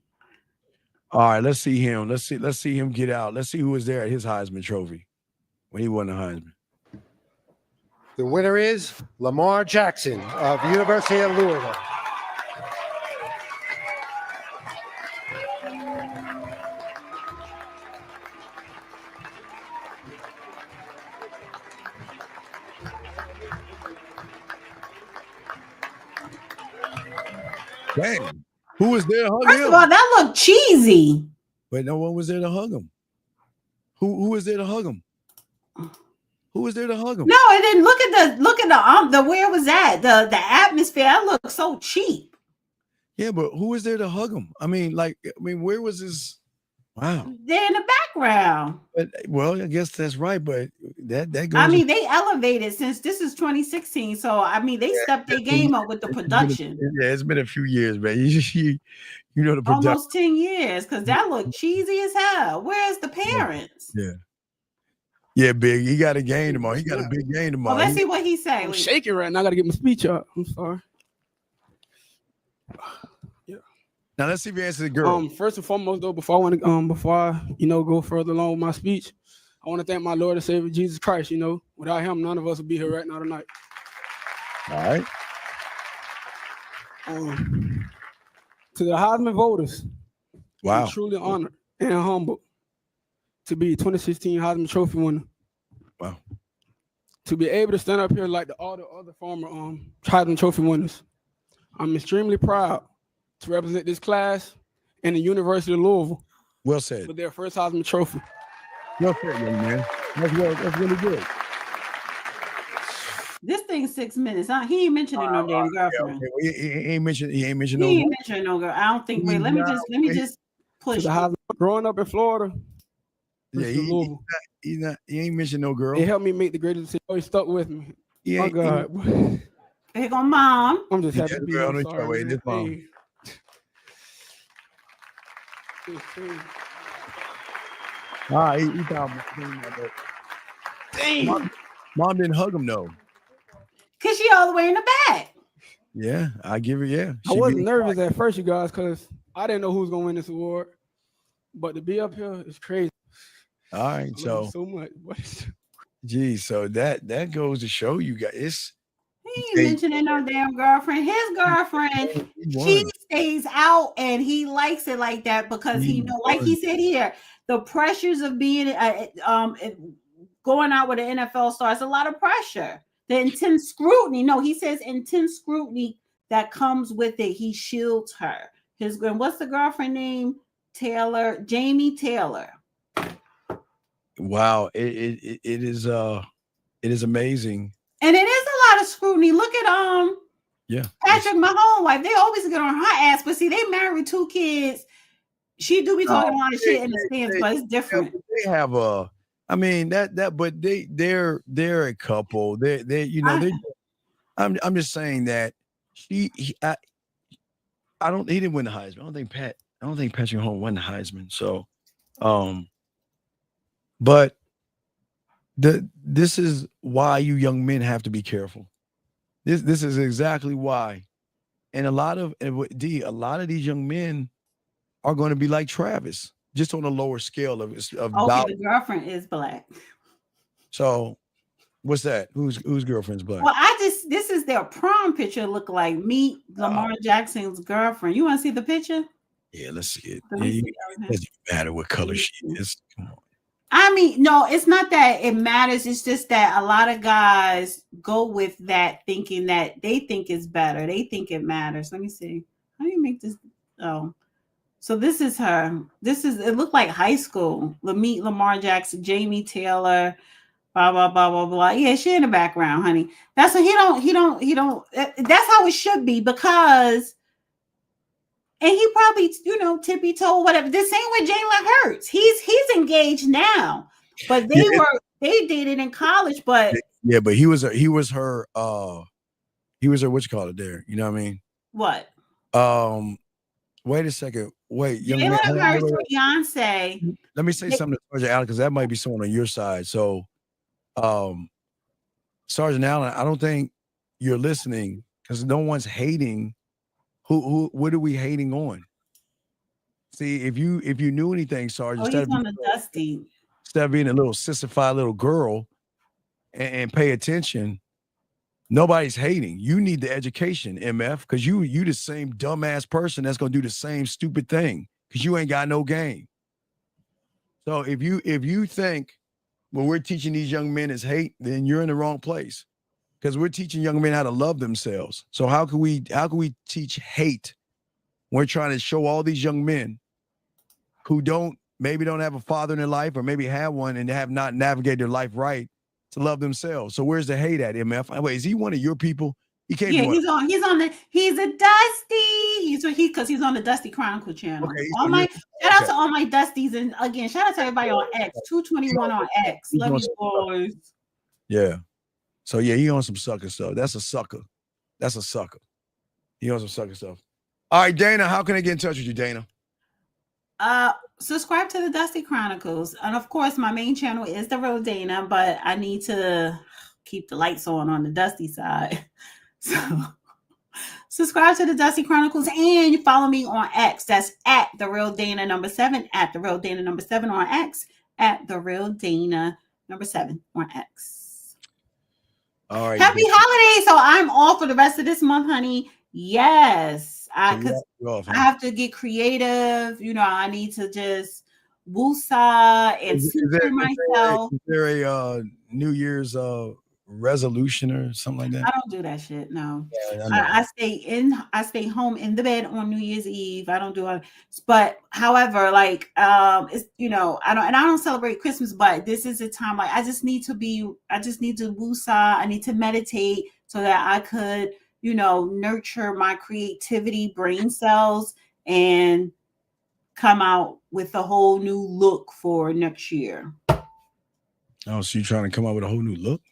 All right, let's see him. Let's see him get out. Let's see who was there at his Heisman Trophy when he won the Heisman. The winner is Lamar Jackson of the University of Louisville. Dang. Who was there to hug him? First of all, that looked cheesy. But no one was there to hug him. Who was there to hug him? Who was there to hug him? No, it didn't. Look at the where was that? The atmosphere. That looked so cheap. Yeah, but who was there to hug him? I mean, where was his? Wow. They're in the background. Well, I guess that's right, but that goes. I mean, they elevated since this is 2016, so I mean, they stepped their game up with the production. It's been a few years, man. You know the production. Almost 10 years, because that looked cheesy as hell. Where's the parents? Yeah, big. He got a game tomorrow. He got a big game tomorrow. Well, let's see what he say. I'm shaking right now. I got to get my speech up. I'm sorry. Now let's see if you answer the girl. First and foremost, though, before I go further along with my speech, I want to thank my Lord and Savior Jesus Christ. Without him, none of us would be here right now tonight. All right. To the Heisman voters, wow, I'm truly honored and humbled to be 2016 Heisman Trophy winner. Wow. To be able to stand up here like all the other former Heisman Trophy winners, I'm extremely proud to represent this class and the University of Louisville. Well said. With their first Heisman Trophy. Well said, young man. That's really good. This thing's 6 minutes. Huh? He ain't mentioning no damn girlfriend. Yeah, okay. He ain't mentioned no girl. I don't think. Wait, let me just push. Growing up in Florida. Yeah, he ain't mentioned no girl. It helped me make the greatest decision. Oh, he stuck with me. Yeah, my God. Here go mom. I'm just happy to be here. This mom. He found me. Damn. Mom didn't hug him though. Cause she all the way in the back. Yeah, I give her. Yeah, I wasn't nervous at first, you guys, because I didn't know who was gonna win this award. But to be up here is crazy. All right, so much. Geez, so that goes to show you guys. He ain't mentioning no damn girlfriend. His girlfriend, she stays out and he likes it like that because he know, like he said here, the pressures of being going out with an NFL star is a lot of pressure. The intense scrutiny. No, he says intense scrutiny that comes with it. He shields her. What's the girlfriend name? Jamie Taylor. Wow, it is amazing. And it is a lot of scrutiny. Look at Yeah. Patrick Mahomes' wife, they always get on her ass, but see, they married with 2 kids. She do be talking a lot of shit in the stands, but it's different. They have I mean but they're a couple. They you know they. I'm just saying that he didn't win the Heisman. I don't think Patrick Mahomes won the Heisman. So, but this is why you young men have to be careful. This is exactly why, and a lot of these young men are going to be like Travis, just on a lower scale of the girlfriend is black. So, what's that? Whose girlfriend's black? Well, this is their prom picture. Look like meet Lamar Jackson's girlfriend. You want to see the picture? Yeah, let's see it. It doesn't matter what color she is. Come on. I mean, no, it's not that it matters. It's just that a lot of guys go with that thinking that they think is better. They think it matters. Let me see. How do you make this? Oh, so this is her. It looked like high school. Meet Lamar Jackson, Jamie Taylor, blah, blah, blah, blah, blah. Yeah, she in the background, honey. That's what he don't. That's how it should be because. And he probably, tippy toe, whatever. The same with Jalen Hurts. He's engaged now, but they dated in college. But yeah, but he was her what you call it there? You know what I mean? What? Wait a second. Wait, young Jalen man. Hurts, Fiancée. Let me say something to Sergeant Allen because that might be someone on your side. So, Sergeant Allen, I don't think you're listening because no one's hating. What are we hating on? See, if you knew anything, Sergeant, instead of being a little sissified little girl and pay attention, nobody's hating. You need the education, MF, because you the same dumbass person that's gonna do the same stupid thing because you ain't got no game. So if you think what we're teaching these young men is hate, then you're in the wrong place. Because we're teaching young men how to love themselves. So how can we teach hate? We're trying to show all these young men who maybe don't have a father in their life or maybe have one and have not navigated their life right to love themselves. So where's the hate at, MF? Wait, is he one of your people? He can't be one. He's a Dusty. Because he's on the Dusty Chronicle channel. Okay, shout out to all my Dusties, and again, shout out to everybody on X, 221 on X. Love you boys. Yeah. So yeah, he on some sucker stuff. That's a sucker. He on some sucker stuff. All right, Dana, how can I get in touch with you, Dana? Subscribe to the Dusty Chronicles. And of course, my main channel is The Real Dana, but I need to keep the lights on the Dusty side. So subscribe to the Dusty Chronicles and you follow me on X. That's at The Real Dana #7, at The Real Dana #7 on X, at The Real Dana #7 on X. All right. Happy holidays. So I'm off for the rest of this month, honey. Yes. Because I have to get creative. I need to just woosah and center myself. Is there a New Year's resolution or something like that? I don't do that shit. No. Yeah, I stay home in the bed on New Year's Eve. I don't do it. But however, it's I don't celebrate Christmas, but this is a time I just need to woosah. I need to meditate so that I could, nurture my creativity brain cells and come out with a whole new look for next year. Oh, so you're trying to come up with a whole new look?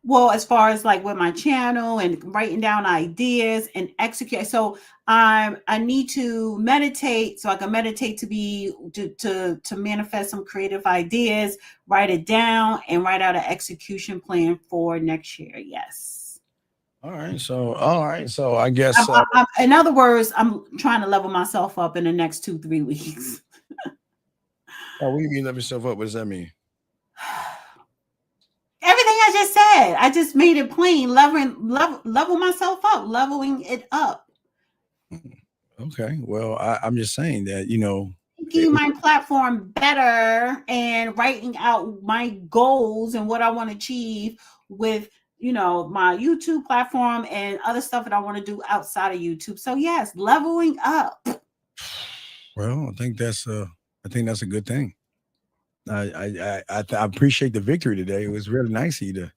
Well, as far as with my channel and writing down ideas and execute. So I need to meditate so I can meditate to manifest some creative ideas, write it down and write out an execution plan for next year. Yes. All right. So I guess in other words, I'm trying to level myself up in the next 2-3 weeks. What do you mean level yourself up? What does that mean? Everything I just said, I just made it plain. Level myself up, leveling it up. Okay. Well, I'm just saying that, making my platform better and writing out my goals and what I want to achieve with, my YouTube platform and other stuff that I want to do outside of YouTube. So yes, leveling up. Well, I think that's a good thing. I appreciate the victory today. It was really nice of you to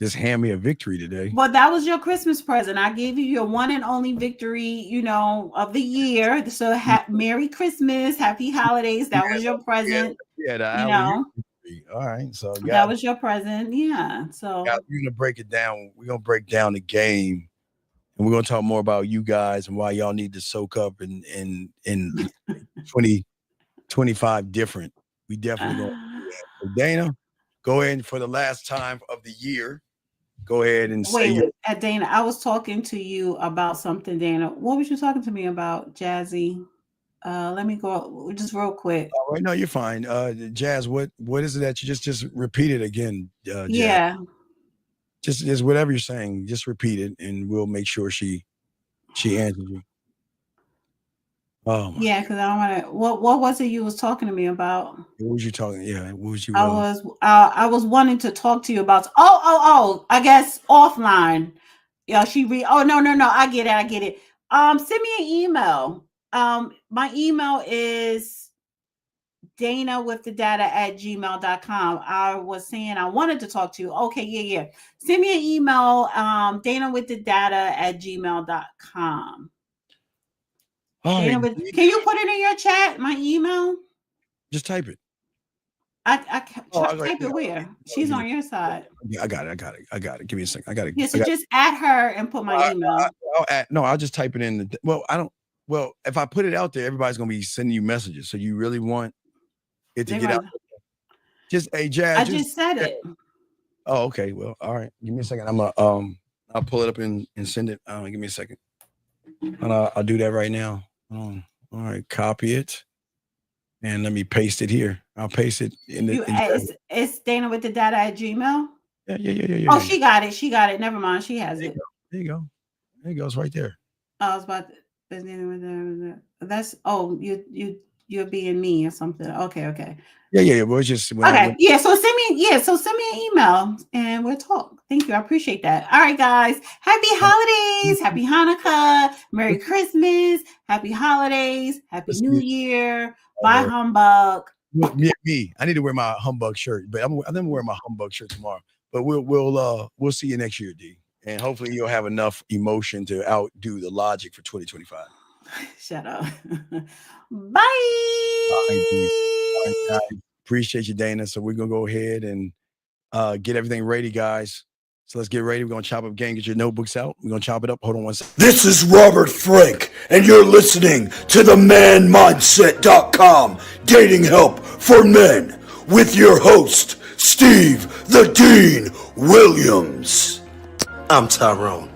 just hand me a victory today. Well, that was your Christmas present. I gave you your one and only victory, of the year. So Merry Christmas, Happy Holidays. That was your present. Yeah, all right. So that was your present. Yeah. So we're gonna break it down. We're gonna break down the game, and we're gonna talk more about you guys and why y'all need to soak up in 2025 different. We definitely gonna do that. So Dana, go ahead and for the last time of the year, go ahead and wait, Dana, I was talking to you about something, Dana. What was you talking to me about, Jazzy? Let me go just real quick. Oh, no, you're fine. Jazz, what is it that you just repeat it again? Jazz? Yeah. Just whatever you're saying, just repeat it, and we'll make sure she answers you. Oh, yeah, because I don't want to. What was it you was talking to me about? What was you talking? Yeah, what was you? I was wanting to talk to you about. I guess offline. Yeah, Oh no. I get it. Send me an email. My email is danawiththedata@gmail.com. I was saying I wanted to talk to you. Okay, yeah. Send me an email, danawiththedata@gmail.com. Can you put it in your chat? My email? Just type it. I type it where? She's on your side. Yeah, I got it. Give me a second. I got it. Yeah, so just add her and put my email. I'll just type it in. Well, if I put it out there, everybody's gonna be sending you messages. So you really want it to get out there? Just Jazz. I just said it. Oh, okay. Well, all right. Give me a second. I'll pull it up and send it. Give me a second. And I'll do that right now. All right, copy it. And let me paste it here. I'll paste it in the. It's danawiththedata@gmail. Yeah. Oh, she got it. Never mind. She has it. There you go. There it goes right there. I was about to. That's you're being me or something. Okay. Yeah. Well, it's just okay. So send me an email and we'll talk. Thank you. I appreciate that. All right, guys. Happy holidays. Happy Hanukkah. Merry Christmas. Happy holidays. Happy New Year. Bye, humbug. Me. I need to wear my humbug shirt, but I'm gonna wear my humbug shirt tomorrow. But we'll see you next year, D. And hopefully you'll have enough emotion to outdo the logic for 2025. Shut up. Bye. All right, appreciate you, Dana. So we're gonna go ahead and get everything ready, guys. So let's get ready. We're gonna chop up game. Get your notebooks out. We're gonna chop it up. Hold on one second. This is Robert Frank, and you're listening to the manmindset.com dating help for men with your host, Steve the Dean Williams. I'm Tyrone,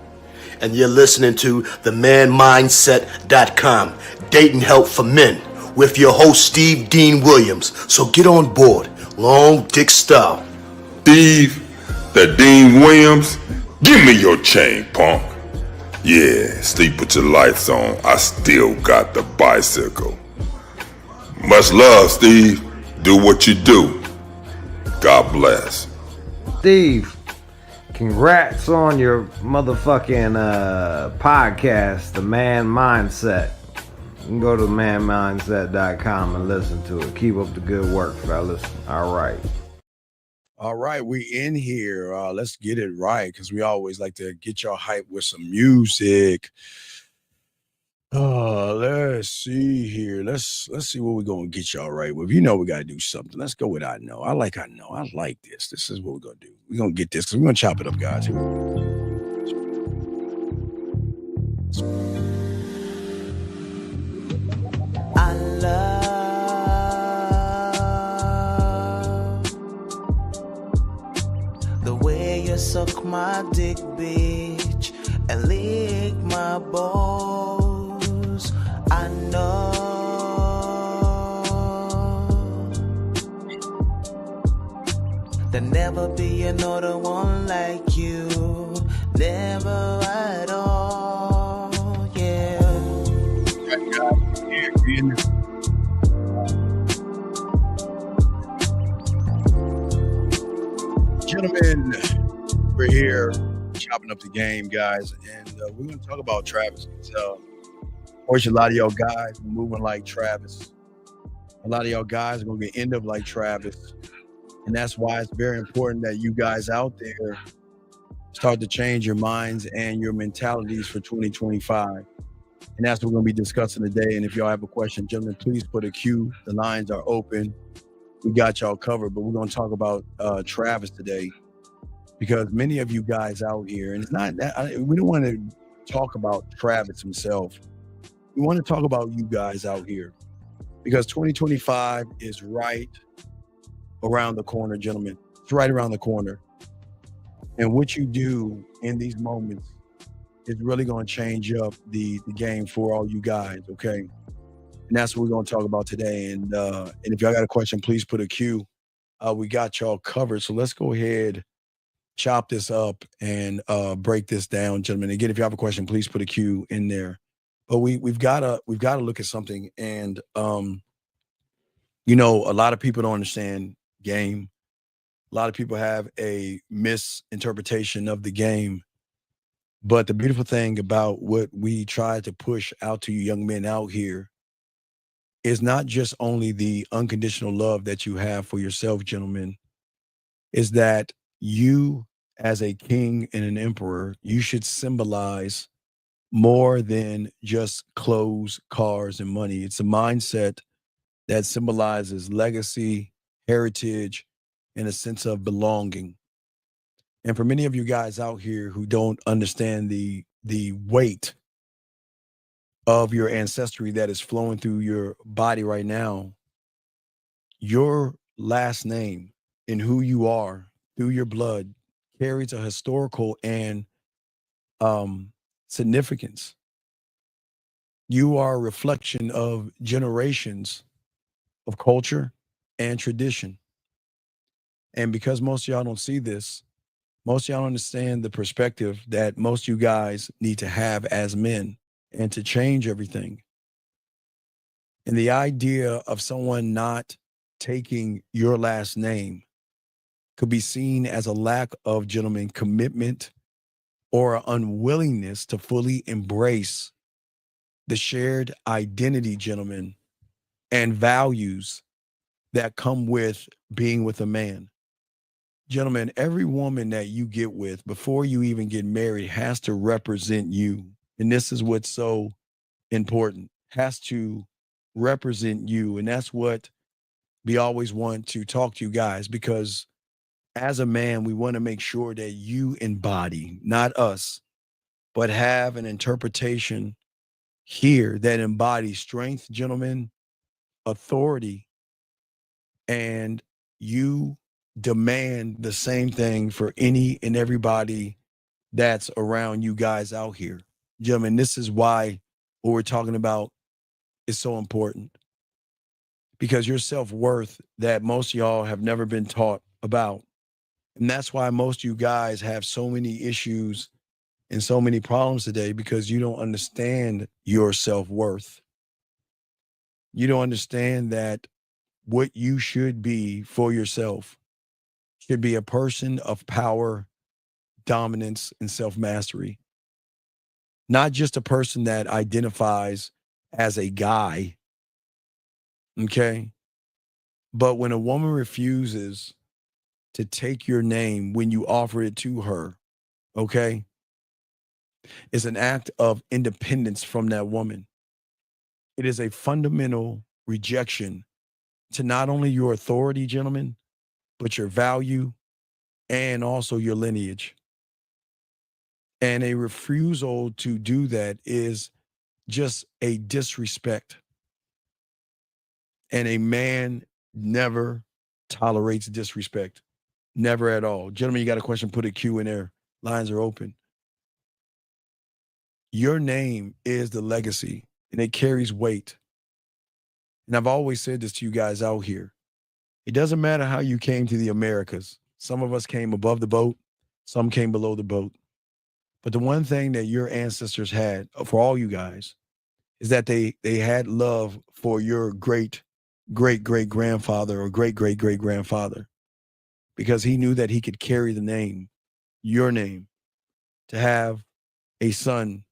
and you're listening to the manmindset.com dating help for men with your host, Steve Dean Williams. So get on board, long dick style. Steve the Dean Williams, give me your chain, punk. Yeah, Steve, put your lights on. I still got the bicycle. Much love, Steve. Do what you do. God bless. Steve, congrats on your motherfucking podcast, The Man Mindset. You can go to manmindset.com and listen to it. Keep up the good work, fellas. All right. All right, we in here. Let's get it right, because we always like to get y'all hype with some music. Let's see here. Let's see what we're gonna get y'all right with. You know we gotta do something. Let's go with I know. I like this. This is what we're gonna do. We're gonna get this because we're gonna chop it up, guys. Here we go. I love the way you suck my dick, bitch, and lick my balls. I know there'll never be another one like you, never at all. Yeah. Gentlemen, we're here chopping up the game, guys, and we're going to talk about Travis. Unfortunately, a lot of y'all guys are moving like Travis. A lot of y'all guys are going to end up like Travis, and that's why it's very important that you guys out there start to change your minds and your mentalities for 2025. And that's what we're going to be discussing today. And if y'all have a question, gentlemen, please put a Q. The lines are open. We got y'all covered, but we're going to talk about Travis today, because many of you guys out here, and it's not that we don't want to talk about Travis himself. We want to talk about you guys out here, because 2025 is right around the corner, gentlemen. It's right around the corner. And what you do in these moments is really going to change up the game for all you guys, okay? And that's what we're going to talk about today. And if y'all got a question, please put a Q. We got y'all covered. So let's go ahead, chop this up, and break this down, gentlemen. Again, if you have a question, please put a Q in there. But we've got to look at something. And you know, a lot of people don't understand game. A lot of people have a misinterpretation of the game. But the beautiful thing about what we try to push out to you young men out here is not just only the unconditional love that you have for yourself, gentlemen, is that you, as a king and an emperor, you should symbolize more than just clothes, cars, and money. It's a mindset that symbolizes legacy, heritage, and a sense of belonging. And for many of you guys out here who don't understand the weight of your ancestry that is flowing through your body right now, your last name and who you are through your blood carries a historical and significance. You are a reflection of generations of culture and tradition. And because most of y'all don't see this, most of y'all don't understand the perspective that most of you guys need to have as men and to change everything. And the idea of someone not taking your last name could be seen as a lack of, gentlemen, commitment or unwillingness to fully embrace the shared identity, gentlemen, and values that come with being with a man. Gentlemen, every woman that you get with before you even get married has to represent you. And this is what's so important, has to represent you. And that's what we always want to talk to you guys, because as a man, we want to make sure that you embody, not us, but have an interpretation here that embodies strength, gentlemen, authority, and you demand the same thing for any and everybody that's around you guys out here. Gentlemen, this is why what we're talking about is so important, because your self-worth that most of y'all have never been taught about. And that's why most of you guys have so many issues and so many problems today, because you don't understand your self-worth. You don't understand that what you should be for yourself should be a person of power, dominance, and self-mastery. Not just a person that identifies as a guy, okay? But when a woman refuses to take your name when you offer it to her, okay, it's an act of independence from that woman. It is a fundamental rejection to not only your authority, gentlemen, but your value and also your lineage. And a refusal to do that is just a disrespect. And a man never tolerates disrespect. Never at all. Gentlemen, you got a question, put a Q in there. Lines are open. Your name is the legacy, and it carries weight. And I've always said this to you guys out here. It doesn't matter how you came to the Americas. Some of us came above the boat. Some came below the boat. But the one thing that your ancestors had for all you guys is that they had love for your great-great-great-grandfather or great-great-great-grandfather, because he knew that he could carry the name, your name, to have a son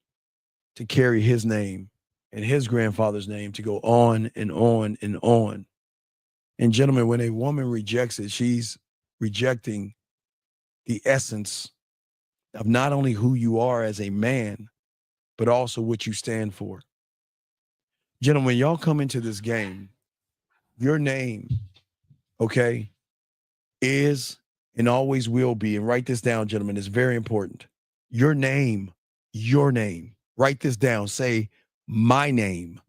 to carry his name and his grandfather's name, to go on and on and on. And gentlemen, when a woman rejects it, she's rejecting the essence of not only who you are as a man, but also what you stand for. Gentlemen, y'all come into this game, your name, okay, is and always will be, and write this down, gentlemen, it's very important. Your name, write this down. Say, my name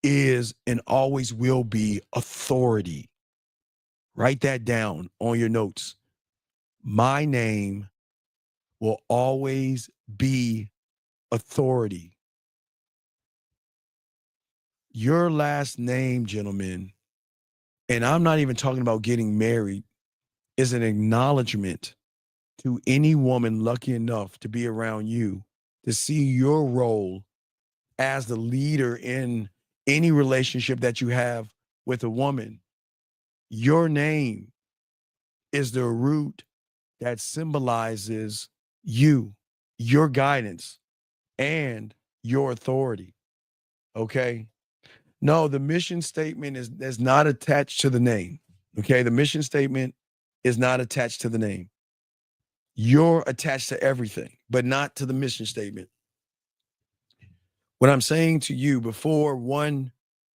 is and always will be authority. Write that down on your notes. My name will always be authority. Your last name, gentlemen, and I'm not even talking about getting married, is an acknowledgement to any woman lucky enough to be around you, to see your role as the leader in any relationship that you have with a woman. Your name is the root that symbolizes you, your guidance, and your authority. Okay? No, the mission statement is not attached to the name. Okay? The mission statement is not attached to the name. You're attached to everything, but not to the mission statement. What I'm saying to you, before one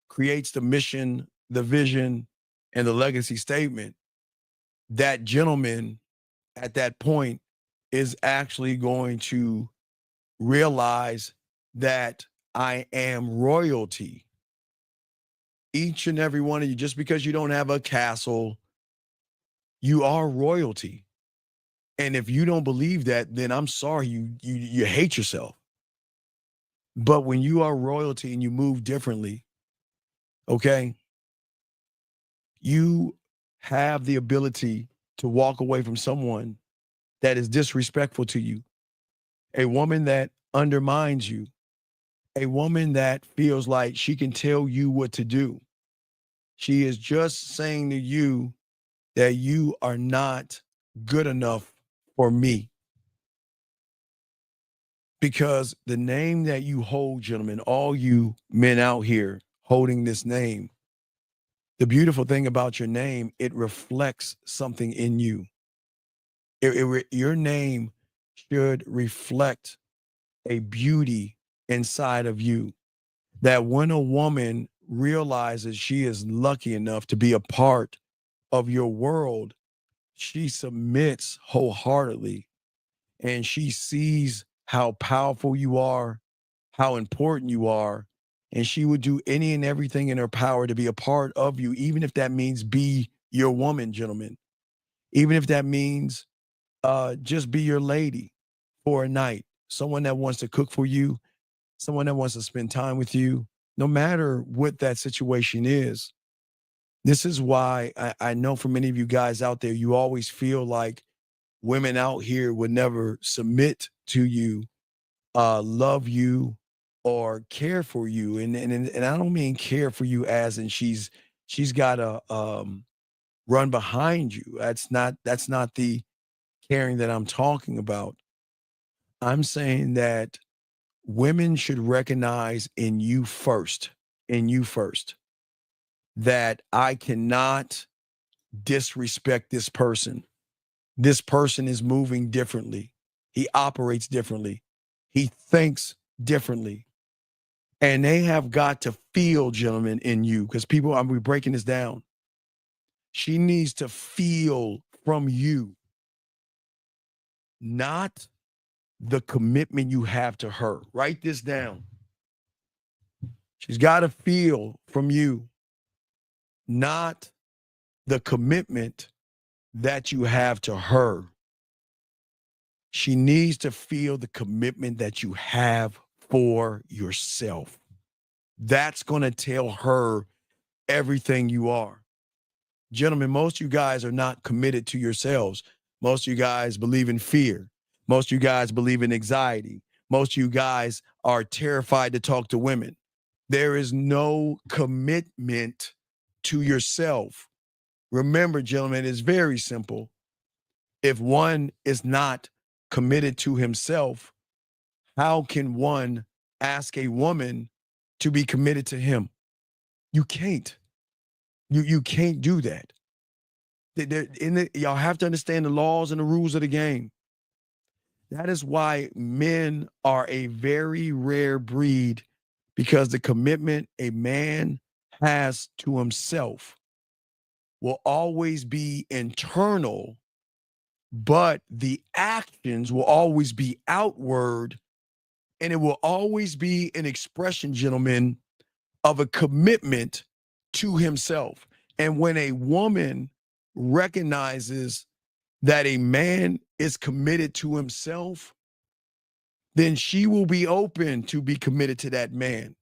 creates the mission, the vision, and the legacy statement, that gentleman at that point is actually going to realize that I am royalty. Each and every one of you, just because you don't have a castle, you are royalty. And if you don't believe that, then I'm sorry, you hate yourself. But when you are royalty and you move differently, okay, you have the ability to walk away from someone that is disrespectful to you, a woman that undermines you, a woman that feels like she can tell you what to do. She is just saying to you that you are not good enough for me. Because the name that you hold, gentlemen, all you men out here holding this name, the beautiful thing about your name, it reflects something in you. Your name should reflect a beauty inside of you, that when a woman realizes she is lucky enough to be a part of your world, she submits wholeheartedly and she sees how powerful you are, how important you are, and she would do any and everything in her power to be a part of you, even if that means be your woman, gentlemen. Even if that means just be your lady for a night, someone that wants to cook for you, someone that wants to spend time with you, no matter what that situation is. This is why I know for many of you guys out there, you always feel like women out here would never submit to you, love you, or care for you. And I don't mean care for you as in she's got to run behind you. That's not the caring that I'm talking about. I'm saying that women should recognize in you first, that I cannot disrespect this person. This person is moving differently. He operates differently. He thinks differently. And they have got to feel, gentlemen, in you, because people, I'm breaking this down. She needs to feel from you, not the commitment you have to her. Write this down. She's got to feel from you, not the commitment that you have to her. She needs to feel the commitment that you have for yourself. That's going to tell her everything you are. Gentlemen, most of you guys are not committed to yourselves. Most of you guys believe in fear. Most of you guys believe in anxiety. Most of you guys are terrified to talk to women. There is no commitment to yourself. Remember, gentlemen, it's very simple. If one is not committed to himself, how can one ask a woman to be committed to him? You can't. You can't do that. Y'all have to understand the laws and the rules of the game. That is why men are a very rare breed, because the commitment a man has to himself will always be internal, but the actions will always be outward, and it will always be an expression, gentlemen, of a commitment to himself. And when a woman recognizes that a man is committed to himself, then she will be open to be committed to that man.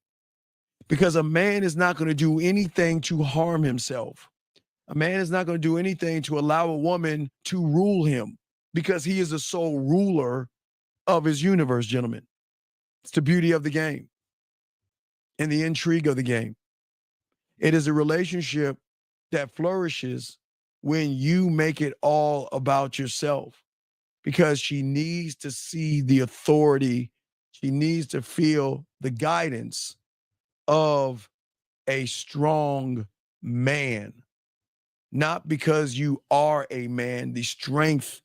Because a man is not going to do anything to harm himself. A man is not going to do anything to allow a woman to rule him, because he is the sole ruler of his universe, gentlemen. It's the beauty of the game and the intrigue of the game. It is a relationship that flourishes when you make it all about yourself, because she needs to see the authority. She needs to feel the guidance of a strong man, not because you are a man, the strength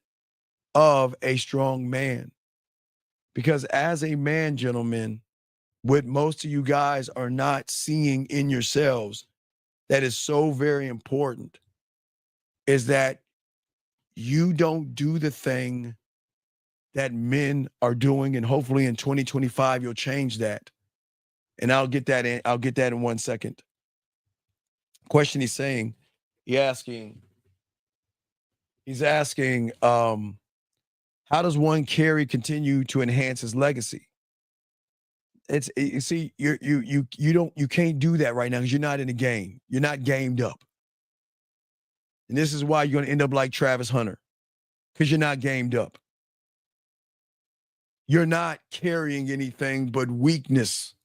of a strong man. Because as a man, gentlemen, what most of you guys are not seeing in yourselves that is so very important is that you don't do the thing that men are doing, and hopefully in 2025 you'll change that. And I'll get that in 1 second. Question he's saying, he's asking, how does one continue to enhance his legacy? You see, you can't do that right now because you're not in the game. You're not gamed up. And this is why you're going to end up like Travis Hunter, because you're not gamed up. You're not carrying anything but weakness.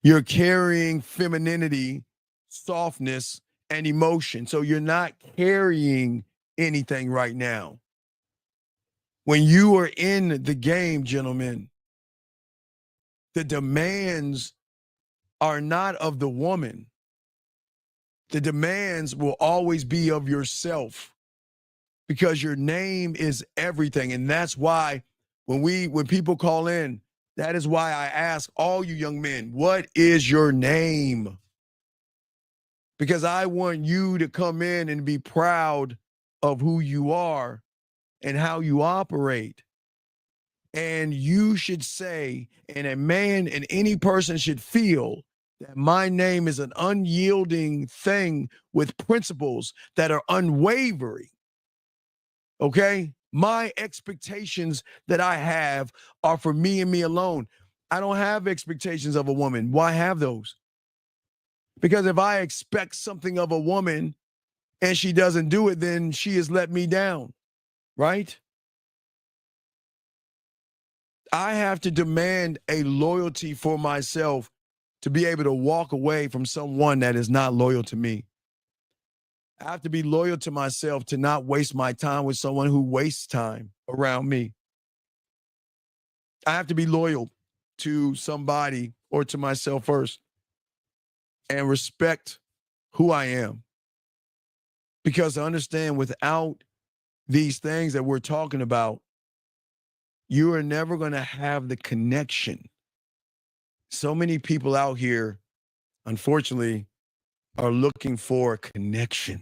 You're carrying femininity, softness, and emotion. So you're not carrying anything right now. When you are in the game, gentlemen, the demands are not of the woman. The demands will always be of yourself, because your name is everything. And that's why when people call in, that is why I ask all you young men, what is your name? Because I want you to come in and be proud of who you are and how you operate. And you should say, and a man and any person should feel, that my name is an unyielding thing with principles that are unwavering. Okay? My expectations that I have are for me and me alone. I don't have expectations of a woman. Why have those? Because if I expect something of a woman and she doesn't do it, then she has let me down, right? I have to demand a loyalty for myself to be able to walk away from someone that is not loyal to me. I have to be loyal to myself to not waste my time with someone who wastes time around me. I have to be loyal to somebody or to myself first and respect who I am. Because I understand, without these things that we're talking about, you are never going to have the connection. So many people out here, unfortunately, are looking for a connection.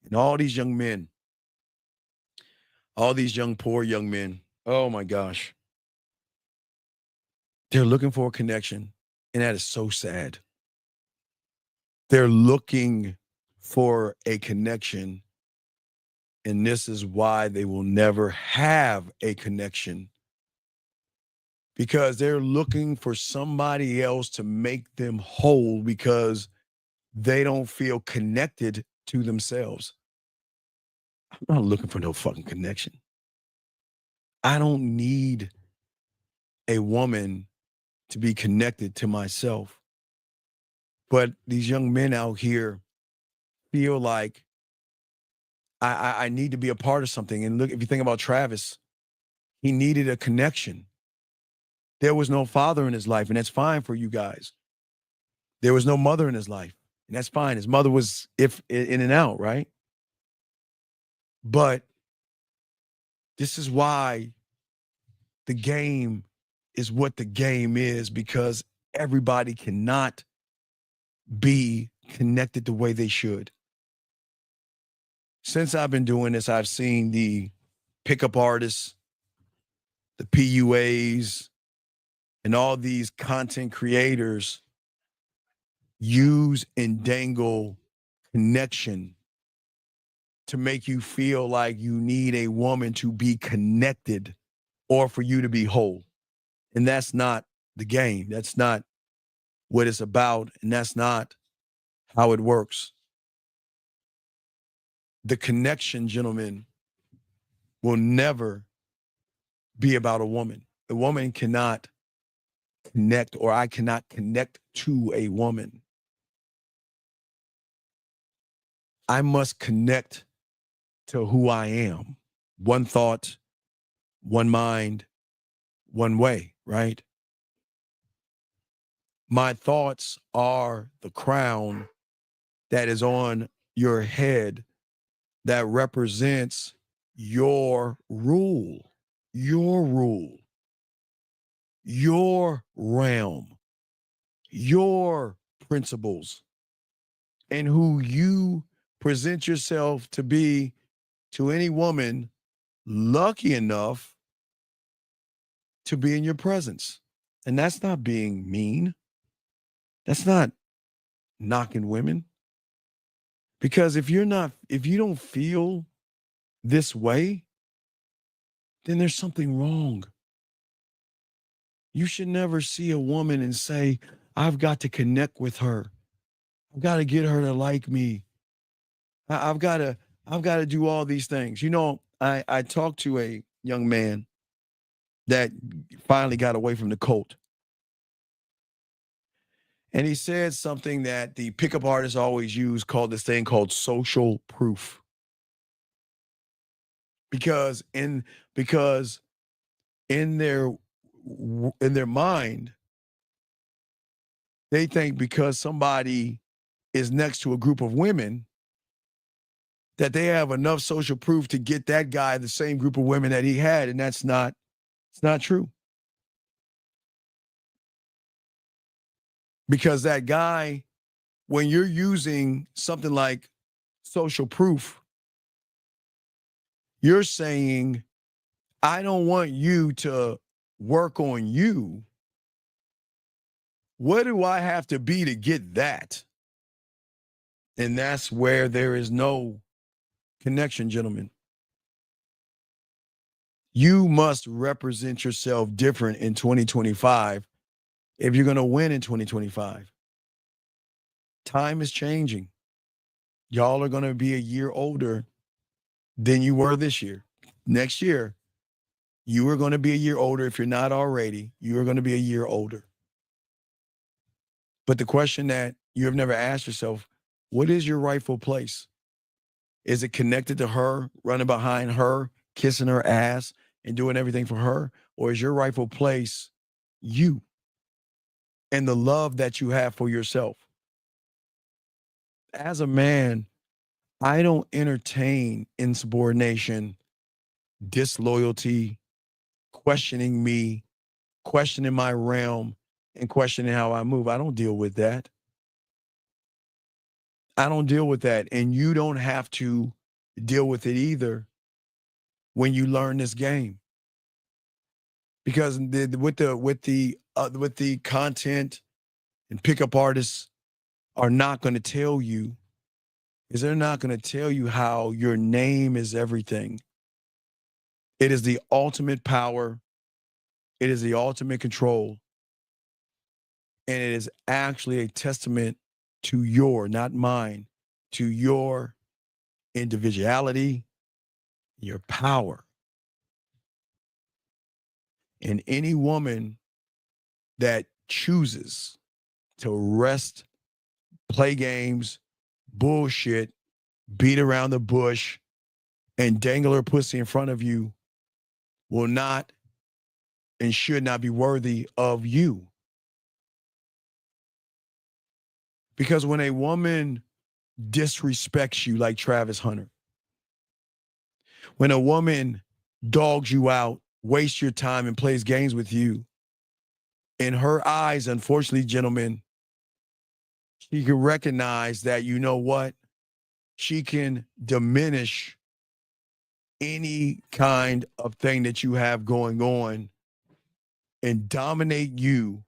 And all these young men, all these poor young men, oh my gosh, they're looking for a connection. And that is so sad. They're looking for a connection. And this is why they will never have a connection. Because they're looking for somebody else to make them whole, because they don't feel connected to themselves. I'm not looking for no fucking connection. I don't need a woman to be connected to myself. But these young men out here feel like I need to be a part of something. And look, if you think about Travis, he needed a connection. There was no father in his life, and that's fine for you guys. There was no mother in his life, and that's fine. His mother was in and out, right? But this is why the game is what the game is because everybody cannot be connected the way they should. Since I've been doing this, I've seen the pickup artists, the PUAs, and all these content creators use and dangle connection to make you feel like you need a woman to be connected or for you to be whole. And that's not the game. That's not what it's about. And that's not how it works. The connection, gentlemen, will never be about a woman. A woman cannot connect, or I cannot connect to a woman. I must connect to who I am. One thought, one mind, one way, right? My thoughts are the crown that is on your head that represents your rule, your realm, your principles, and who you present yourself to be to any woman lucky enough to be in your presence. And that's not being mean. That's not knocking women. Because if you don't feel this way, then there's something wrong. You should never see a woman and say, I've got to connect with her. I've got to get her to like me. I've got to do all these things. You know, I talked to a young man that finally got away from the cult. And he said something that the pickup artists always use, called this thing called social proof. Because in their mind, they think because somebody is next to a group of women that they have enough social proof to get that guy the same group of women that he had, and it's not true. Because that guy, when you're using something like social proof, you're saying, I don't want you to work on you. What do I have to be to get that? And that's where there is no connection, gentlemen. You must represent yourself different in 2025 if you're going to win in 2025. Time is changing. Y'all are going to be a year older than you were this year. Next year, you are going to be a year older. If you're not already, you are going to be a year older. But the question that you have never asked yourself, what is your rightful place? Is it connected to her, running behind her, kissing her ass, and doing everything for her? Or is your rightful place you and the love that you have for yourself? As a man, I don't entertain insubordination, disloyalty, questioning me, questioning my realm, and questioning how I move. I don't deal with that. I don't deal with that. And you don't have to deal with it either when you learn this game. Because with the content and pickup artists are not going to tell you, is they're not going to tell you how your name is everything. It is the ultimate power. It is the ultimate control. And it is actually a testament to your, not mine, to your individuality, your power. And any woman that chooses to rest, play games, bullshit, beat around the bush, and dangle her pussy in front of you will not and should not be worthy of you. Because when a woman disrespects you like Travis Hunter, when a woman dogs you out waste your time and plays games with you, in her eyes, unfortunately, gentlemen, she can recognize that, you know what? She can diminish any kind of thing that you have going on and dominate you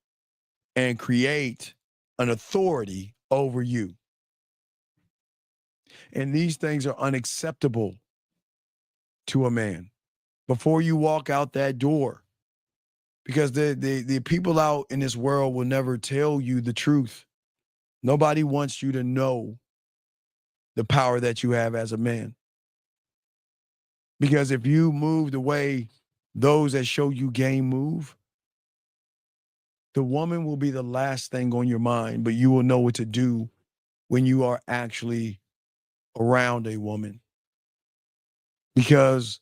and create an authority over you. And these things are unacceptable to a man before you walk out that door. Because the people out in this world will never tell you the truth. Nobody wants you to know the power that you have as a man. Because if you move the way those that show you game move, the woman will be the last thing on your mind, but you will know what to do when you are actually around a woman. Because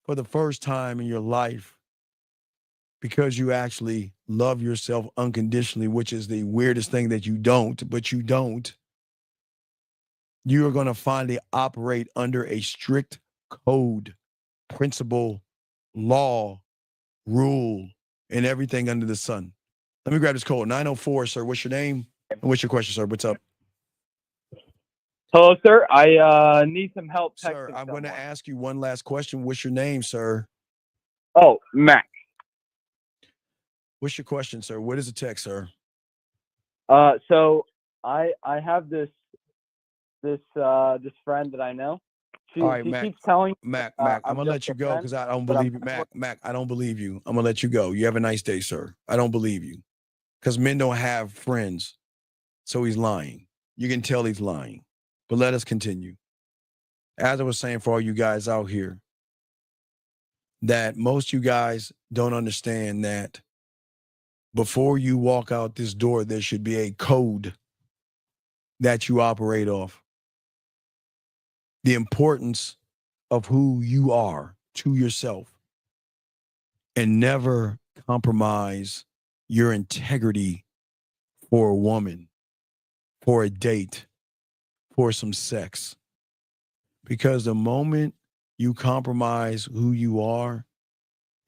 for the first time in your life, because you actually love yourself unconditionally, which is the weirdest thing that you don't, but you don't, you are going to finally operate under a strict code, principle, law, rule, and everything under the sun. Let me grab this code. 904, sir. What's your name? And what's your question, sir? What's up? Hello, sir. I need some help texting Sir, I'm going to someone. ask you one last question. What's your name, sir? Oh, Mac. What's your question, sir? What is the text, sir? So I have this friend that I know. She Mac, keeps telling Mac, I'm I'm gonna just let you a go friend, because I don't but I'm believe you. Mac, I don't believe you. I'm gonna let you go. You have a nice day, sir. I don't believe you. Because men don't have friends. So he's lying. You can tell he's lying. But let us continue. As I was saying for all you guys out here, that most you guys don't understand that before you walk out this door, there should be a code that you operate off. The importance of who you are to yourself, and never compromise your integrity for a woman, for a date, for some sex. Because the moment you compromise who you are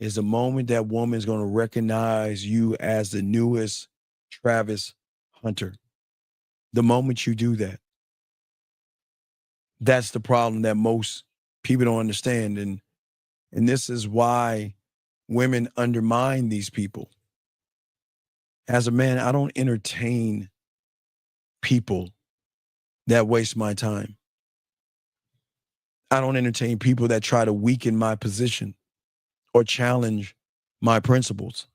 is the moment that woman's going to recognize you as the newest Travis Hunter. The moment you do that, that's the problem that most people don't understand. And this is why women undermine these people. As a man, I don't entertain people that waste my time. I don't entertain people that try to weaken my position or challenge my principles.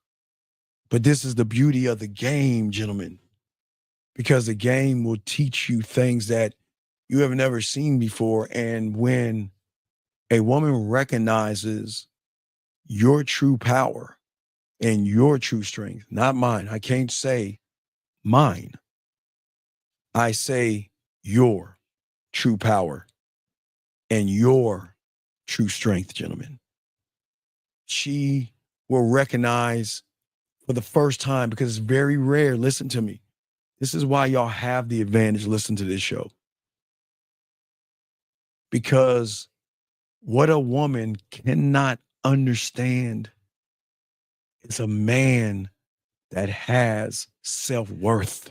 But this is the beauty of the game, gentlemen, because the game will teach you things that you have never seen before. And when a woman recognizes your true power and your true strength, not mine, I can't say mine, I say your true power and your true strength, gentlemen. She will recognize for the first time, because it's very rare. Listen to me. This is why y'all have the advantage. Listen to this show. Because what a woman cannot understand is a man that has self-worth.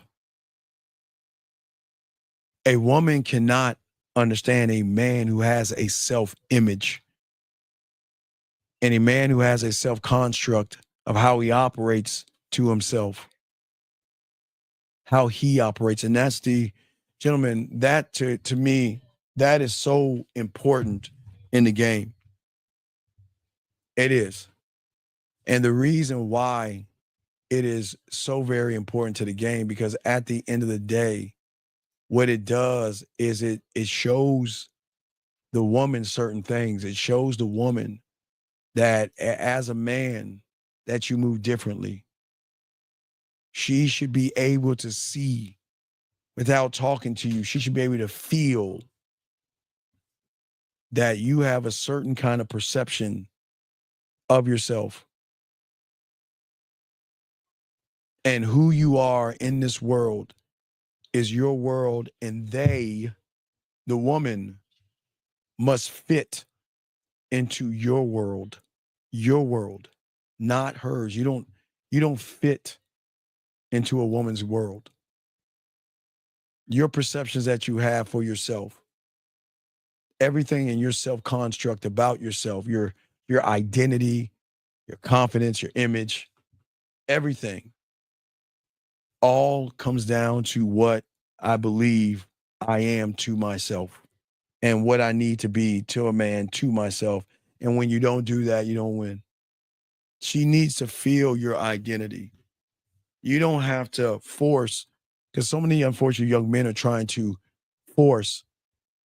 A woman cannot understand a man who has a self-image and a man who has a self-construct of how he operates to himself, how he operates. And that's the, gentlemen, that to me, that is so important in the game. It is. And the reason why it is so very important to the game, because at the end of the day, what it does is it shows the woman certain things. It shows the woman that as a man, that you move differently. She should be able to see without talking to you. She should be able to feel that you have a certain kind of perception of yourself and who you are in this world is your world, and they, the woman, must fit into your world. your world, not hers. You don't fit into a woman's world. Your perceptions that you have for yourself, everything in your self-construct about yourself, your identity, your confidence, your image, everything all comes down to what I believe I am to myself and what I need to be to a man, to myself. And when you don't do that, you don't win. She needs to feel your identity. You don't have to force, because so many unfortunate young men are trying to force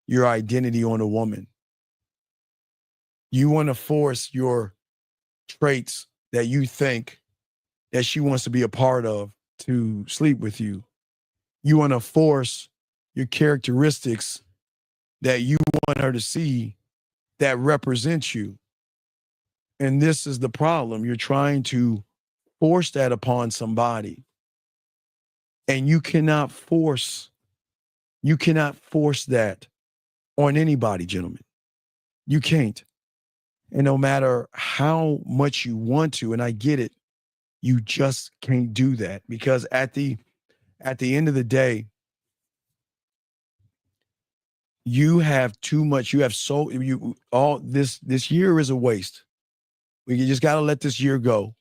your identity on a woman. You want to force your traits that you think that she wants to be a part of to sleep with you. You want to force your characteristics that you want her to see that represents you. And this is the problem. You're trying to force that upon somebody. And you cannot force that on anybody, gentlemen. You can't. And no matter how much you want to, and I get it, you just can't do that, because at the end of the day, you have too much. You have all this year is a waste. You just got to let this year go.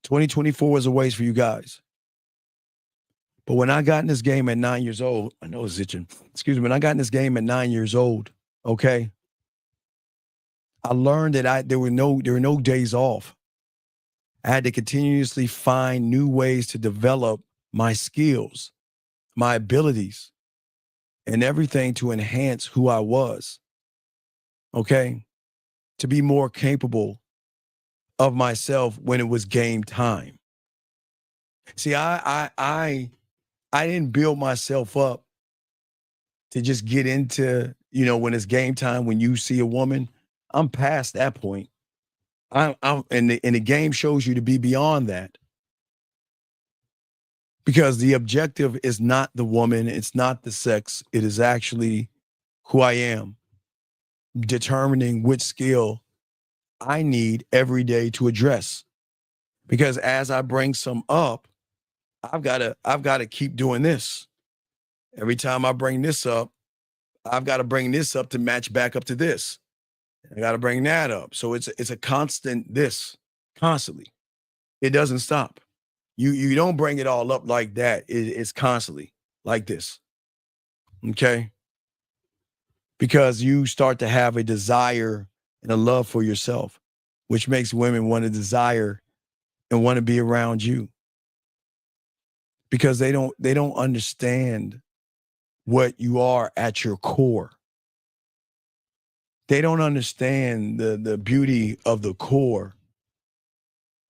2024 is a waste for you guys. But when I got in this game at 9 years old, I know it's itching. Excuse me. When I got in this game at 9 years old, okay, I learned that there were no days off. I had to continuously find new ways to develop my skills, my abilities, and everything to enhance who I was. Okay? To be more capable of myself when it was game time. See, I didn't build myself up to just get into, when it's game time, when you see a woman. I'm past that point. And the game shows you to be beyond that. Because the objective is not the woman, it's not the sex, it is actually who I am, determining which skill I need every day to address. Because as I bring some up, I've got to keep doing this. Every time I bring this up, I've got to bring this up to match back up to this. I got to bring that up. So it's a constant constantly. It doesn't stop. You don't bring it all up like that. It's constantly like this. Okay? Because you start to have a desire and a love for yourself, which makes women want to desire and want to be around you. Because they don't understand what you are at your core. They don't understand the beauty of the core.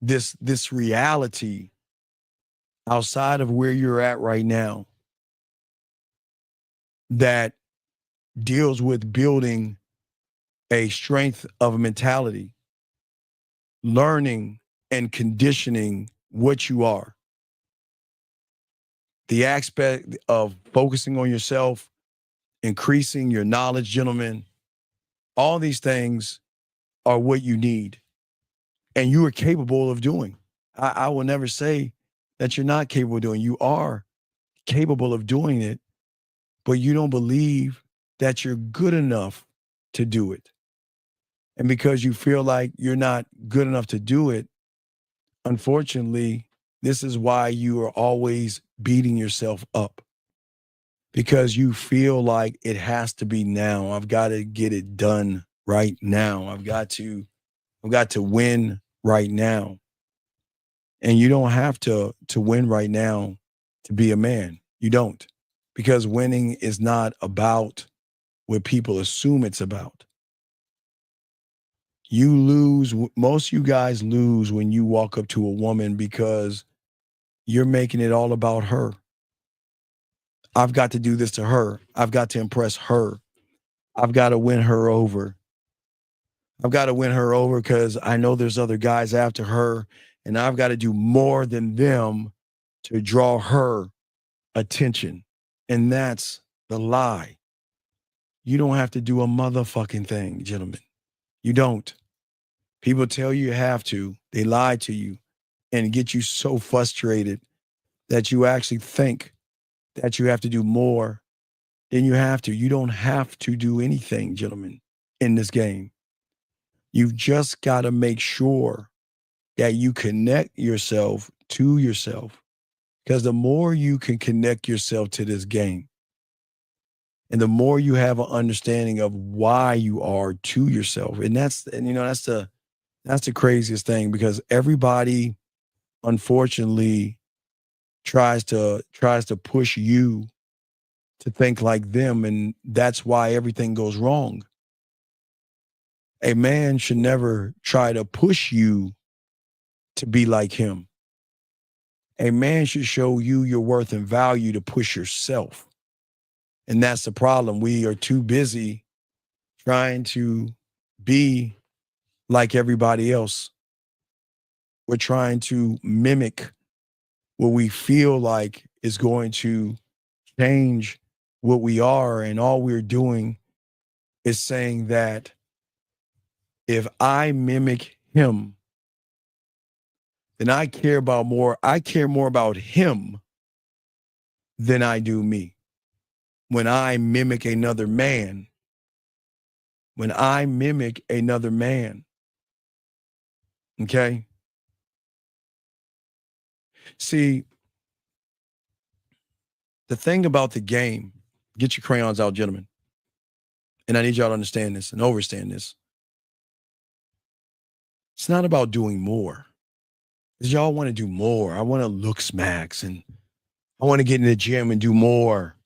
This reality outside of where you're at right now that deals with building a strength of a mentality, learning and conditioning what you are. The aspect of focusing on yourself, increasing your knowledge, gentlemen, all these things are what you need and you are capable of doing. I will never say that you're not capable of doing. You are capable of doing it, but you don't believe that you're good enough to do it. And because you feel like you're not good enough to do it, unfortunately, this is why you are always beating yourself up. Because you feel like it has to be now. I've got to get it done right now. I've got to win right now. And you don't have to win right now to be a man. You don't. Because winning is not about what people assume it's about. You lose, most of you guys lose when you walk up to a woman because you're making it all about her. I've got to do this to her. I've got to impress her. I've got to win her over. I've got to win her over because I know there's other guys after her, and I've got to do more than them to draw her attention. And that's the lie. You don't have to do a motherfucking thing, gentlemen. You don't. People tell you have to. They lie to you and get you so frustrated that you actually think that you have to do more than you have to. You don't have to do anything, gentlemen, in this game. You've just got to make sure that you connect yourself to yourself. Because the more you can connect yourself to this game, and the more you have an understanding of why you are to yourself, and that's the craziest thing, because everybody, unfortunately, tries to push you to think like them, and that's why everything goes wrong. A man should never try to push you to be like him. A man should show you your worth and value to push yourself. And that's the problem. We are too busy trying to be like everybody else. We're trying to mimic what we feel like is going to change what we are. And all we're doing is saying that if I mimic him, then I care more about him than I do me. When I mimic another man, okay? See, the thing about the game, get your crayons out, gentlemen. And I need y'all to understand this and understand this. It's not about doing more. Because y'all want to do more. I want to look smacks, and I want to get in the gym and do more.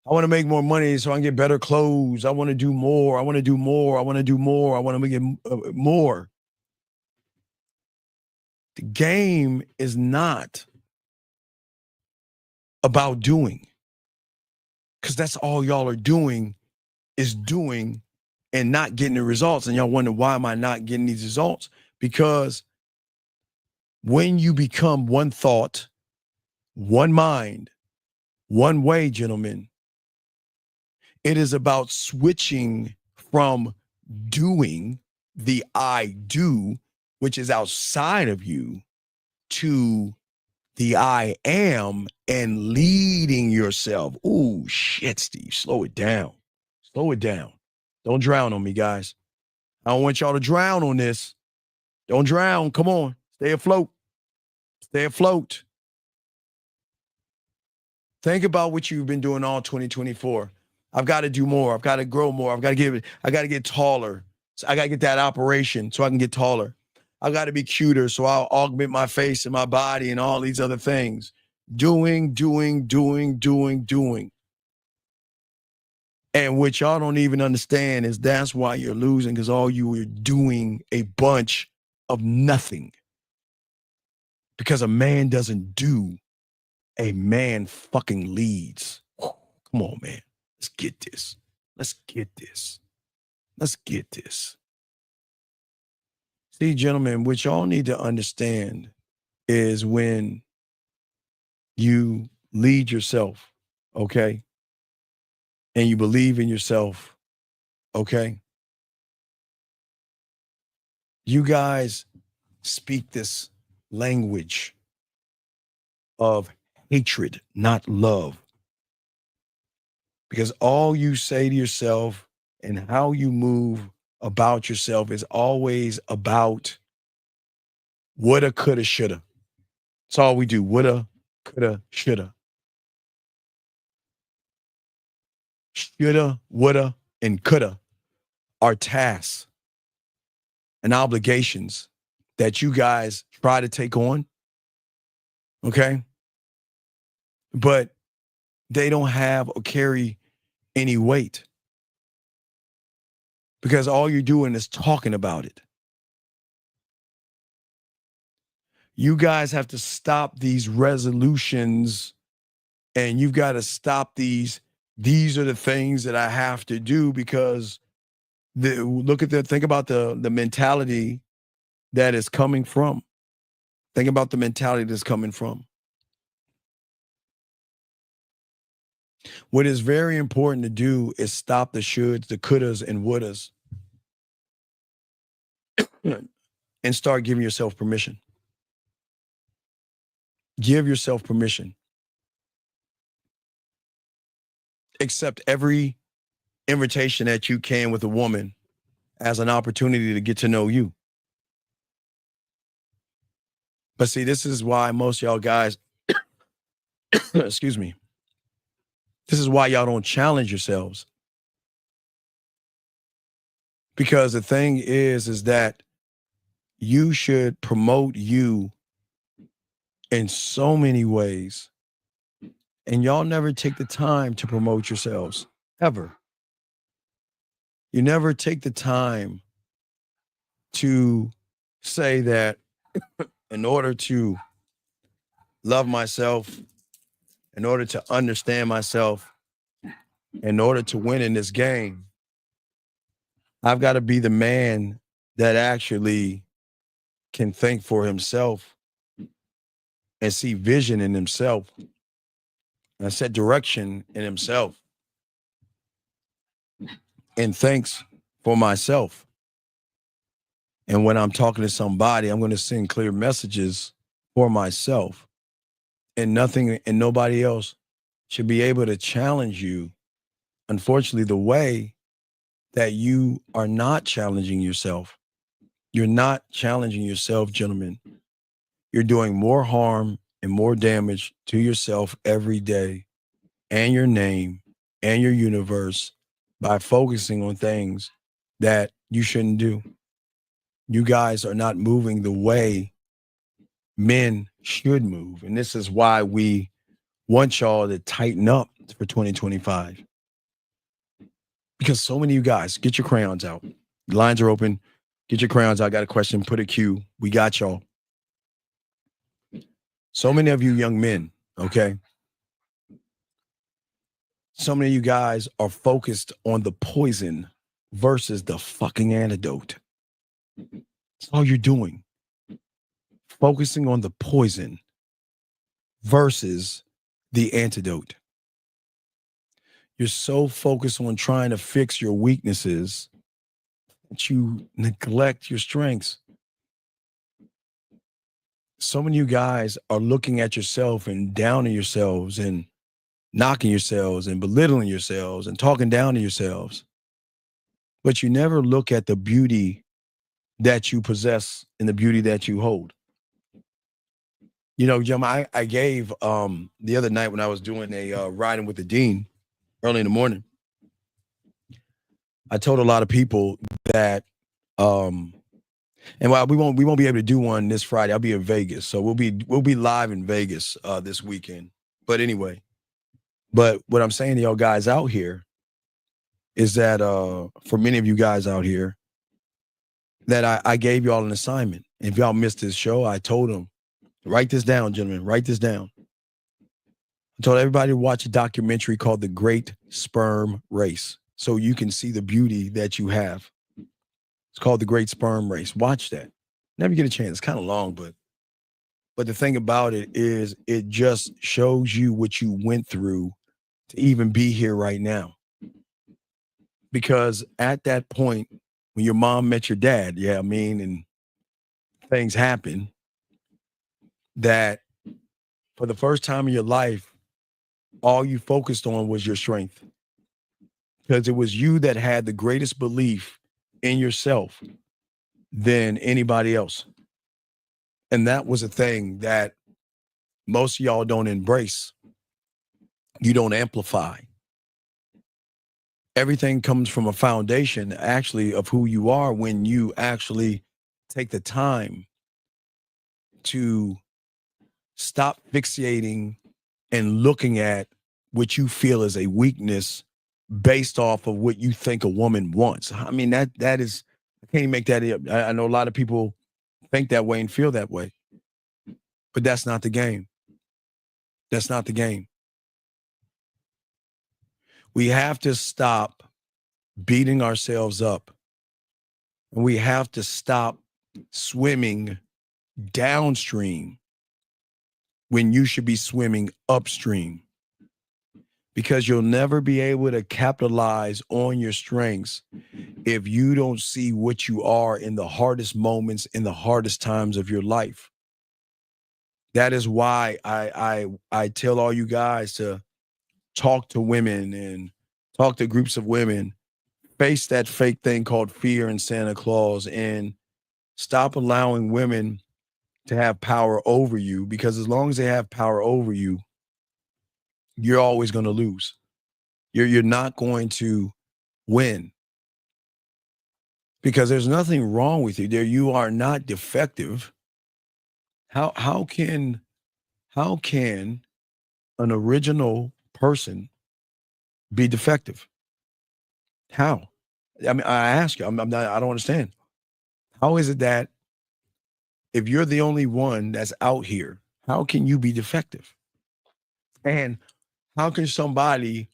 I want to make more money so I can get better clothes. I want to do more. I want to do more. I want to do more. I want to make it more. The game is not about doing, because that's all y'all are doing is doing and not getting the results. And y'all wonder, why am I not getting these results? Because when you become one thought, one mind, one way, gentlemen, it is about switching from doing the I do, which is outside of you, to the I am and leading yourself. Ooh, shit, Steve, slow it down. Slow it down. Don't drown on me, guys. I don't want y'all to drown on this. Don't drown. Come on. Stay afloat. Stay afloat. Think about what you've been doing all 2024. I've got to do more. I've got to grow more. I got to get taller. So I got to get that operation so I can get taller. I got to be cuter so I'll augment my face and my body and all these other things. Doing. And what y'all don't even understand is that's why you're losing, because all you are doing a bunch of nothing. Because a man doesn't do, a man fucking leads. Come on, man. Let's get this. See, gentlemen, what y'all need to understand is when you lead yourself, okay, and you believe in yourself, okay, you guys speak this language of hatred, not love. Because all you say to yourself and how you move about yourself is always about woulda, coulda, shoulda. That's all we do. Woulda, coulda, shoulda. Shoulda, woulda, and coulda are tasks and obligations that you guys try to take on. Okay? But they don't have or carry any weight, because all you're doing is talking about it. You guys have to stop these resolutions, and you've got to stop these are the things that I have to do, because think about the mentality that is coming from. Think about the mentality that's coming from. What is very important to do is stop the shoulds, the couldas, and wouldas. and start giving yourself permission. Give yourself permission. Accept every invitation that you can with a woman as an opportunity to get to know you. But see, this is why most of y'all guys, excuse me, this is why y'all don't challenge yourselves. Because the thing is that you should promote you in so many ways. And y'all never take the time to promote yourselves, ever. You never take the time to say that in order to love myself, in order to understand myself, in order to win in this game, I've got to be the man that actually can think for himself and see vision in himself and set direction in himself and thinks for myself. And when I'm talking to somebody, I'm going to send clear messages for myself, and nothing and nobody else should be able to challenge you. Unfortunately, the way that you are not challenging yourself, you're not challenging yourself, gentlemen. You're doing more harm and more damage to yourself every day and your name and your universe by focusing on things that you shouldn't do. You guys are not moving the way men should move. And this is why we want y'all to tighten up for 2025. Because so many of you guys, get your crayons out. The lines are open. Get your crayons out. I got a question. Put a cue. We got y'all. So many of you young men, okay? So many of you guys are focused on the poison versus the fucking antidote. That's all you're doing. Focusing on the poison versus the antidote. You're so focused on trying to fix your weaknesses that you neglect your strengths. So many of you guys are looking at yourself and downing yourselves and knocking yourselves and belittling yourselves and talking down to yourselves. But you never look at the beauty that you possess and the beauty that you hold. You know, Jim, I gave the other night when I was doing a riding with the dean early in the morning, I told a lot of people that and while we won't be able to do one this Friday, I'll be in Vegas. So we'll be live in Vegas this weekend. But anyway, but what I'm saying to y'all guys out here is that for many of you guys out here, that I gave y'all an assignment. If y'all missed this show, I told them, write this down, gentlemen, write this down. I told everybody to watch a documentary called The Great Sperm Race so you can see the beauty that you have. It's called The Great Sperm Race. Watch that. Never get a chance. It's kind of long, but the thing about it is it just shows you what you went through to even be here right now. Because at that point, when your mom met your dad, and things happen, that for the first time in your life, all you focused on was your strength. Because it was you that had the greatest belief in yourself than anybody else. And that was a thing that most of y'all don't embrace. You don't amplify. Everything comes from a foundation, actually, of who you are when you actually take the time to stop fixating and looking at what you feel is a weakness based off of what you think a woman wants. I mean, that is, I can't even make that up. I know a lot of people think that way and feel that way, but that's not the game. That's not the game. We have to stop beating ourselves up, and we have to stop swimming downstream when you should be swimming upstream. because you'll never be able to capitalize on your strengths if you don't see what you are in the hardest moments, in the hardest times of your life. That is why I tell all you guys to talk to women and talk to groups of women, face that fake thing called fear and Santa Claus, and stop allowing women to have power over you, because as long as they have power over you, you're always going to lose. You're not going to win, because there's nothing wrong with you. There, you are not defective. How can an original person be defective? How? I mean, I ask you. I'm not. I don't understand. How is it that if you're the only one that's out here, how can you be defective? And how can somebody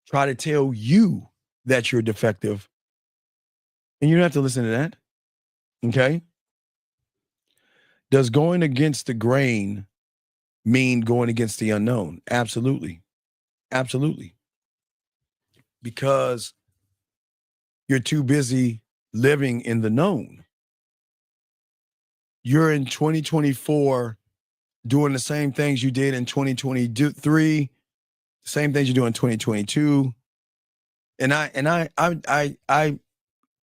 try to tell you that you're defective and you don't have to listen to that? Okay. Does going against the grain mean going against the unknown? Absolutely. Absolutely. Because you're too busy living in the known. You're in 2024 doing the same things you did in 2023, same things you do in 2022. And I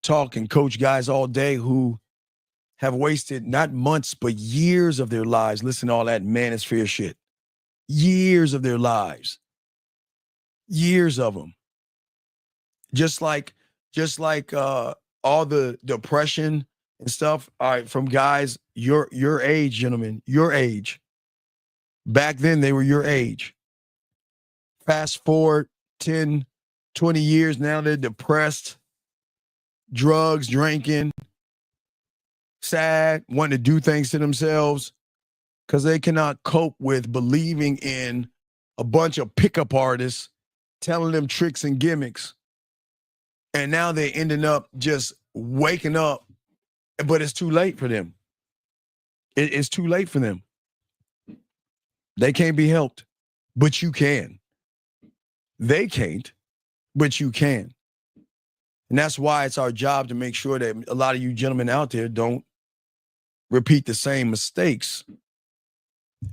talk and coach guys all day who have wasted not months, but years of their lives. Listen to all that manosphere shit. Years of their lives. Years of them. Just like all the depression and stuff, all right, from guys your age, gentlemen, your age. Back then, they were your age. Fast forward 10, 20 years, now they're depressed, drugs, drinking, sad, wanting to do things to themselves because they cannot cope with believing in a bunch of pickup artists telling them tricks and gimmicks. And now they're ending up just waking up, but it's too late for them. It's too late for them. They can't be helped, but you can. They can't, but you can. And that's why it's our job to make sure that a lot of you gentlemen out there don't repeat the same mistakes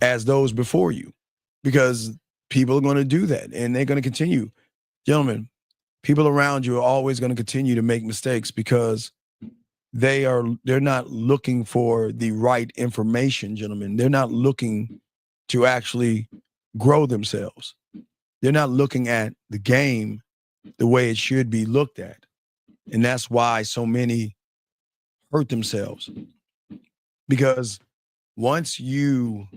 as those before you, because people are going to do that and they're going to continue. Gentlemen, people around you are always going to continue to make mistakes because they're not looking for the right information, gentlemen. They're not looking to actually grow themselves. They're not looking at the game the way it should be looked at. And that's why so many hurt themselves. Because once you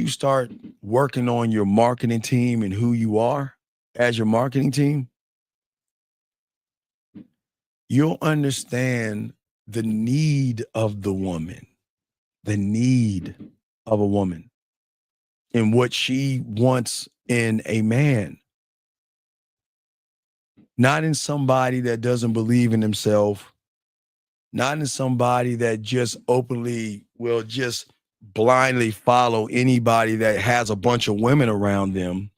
start working on your marketing team and who you are as your marketing team, you'll understand the need of the woman, the need of a woman, and what she wants in a man. Not in somebody that doesn't believe in himself, not in somebody that just openly will just blindly follow anybody that has a bunch of women around them.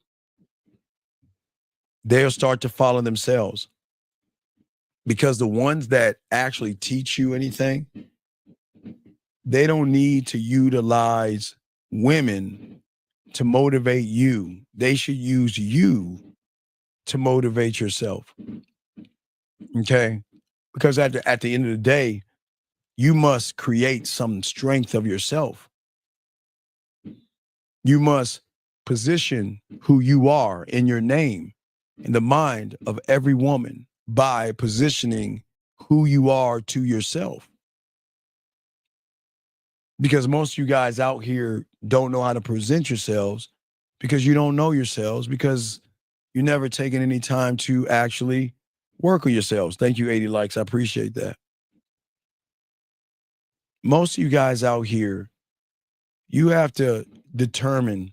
They'll start to follow themselves. Because the ones that actually teach you anything, they don't need to utilize women to motivate you. They should use you to motivate yourself. Okay? Because at the end of the day, you must create some strength of yourself. You must position who you are in your name in the mind of every woman by positioning who you are to yourself. Because most of you guys out here don't know how to present yourselves because you don't know yourselves, because you never taken any time to actually work on yourselves. Thank you, 80 likes. I appreciate that. Most of you guys out here, you have to determine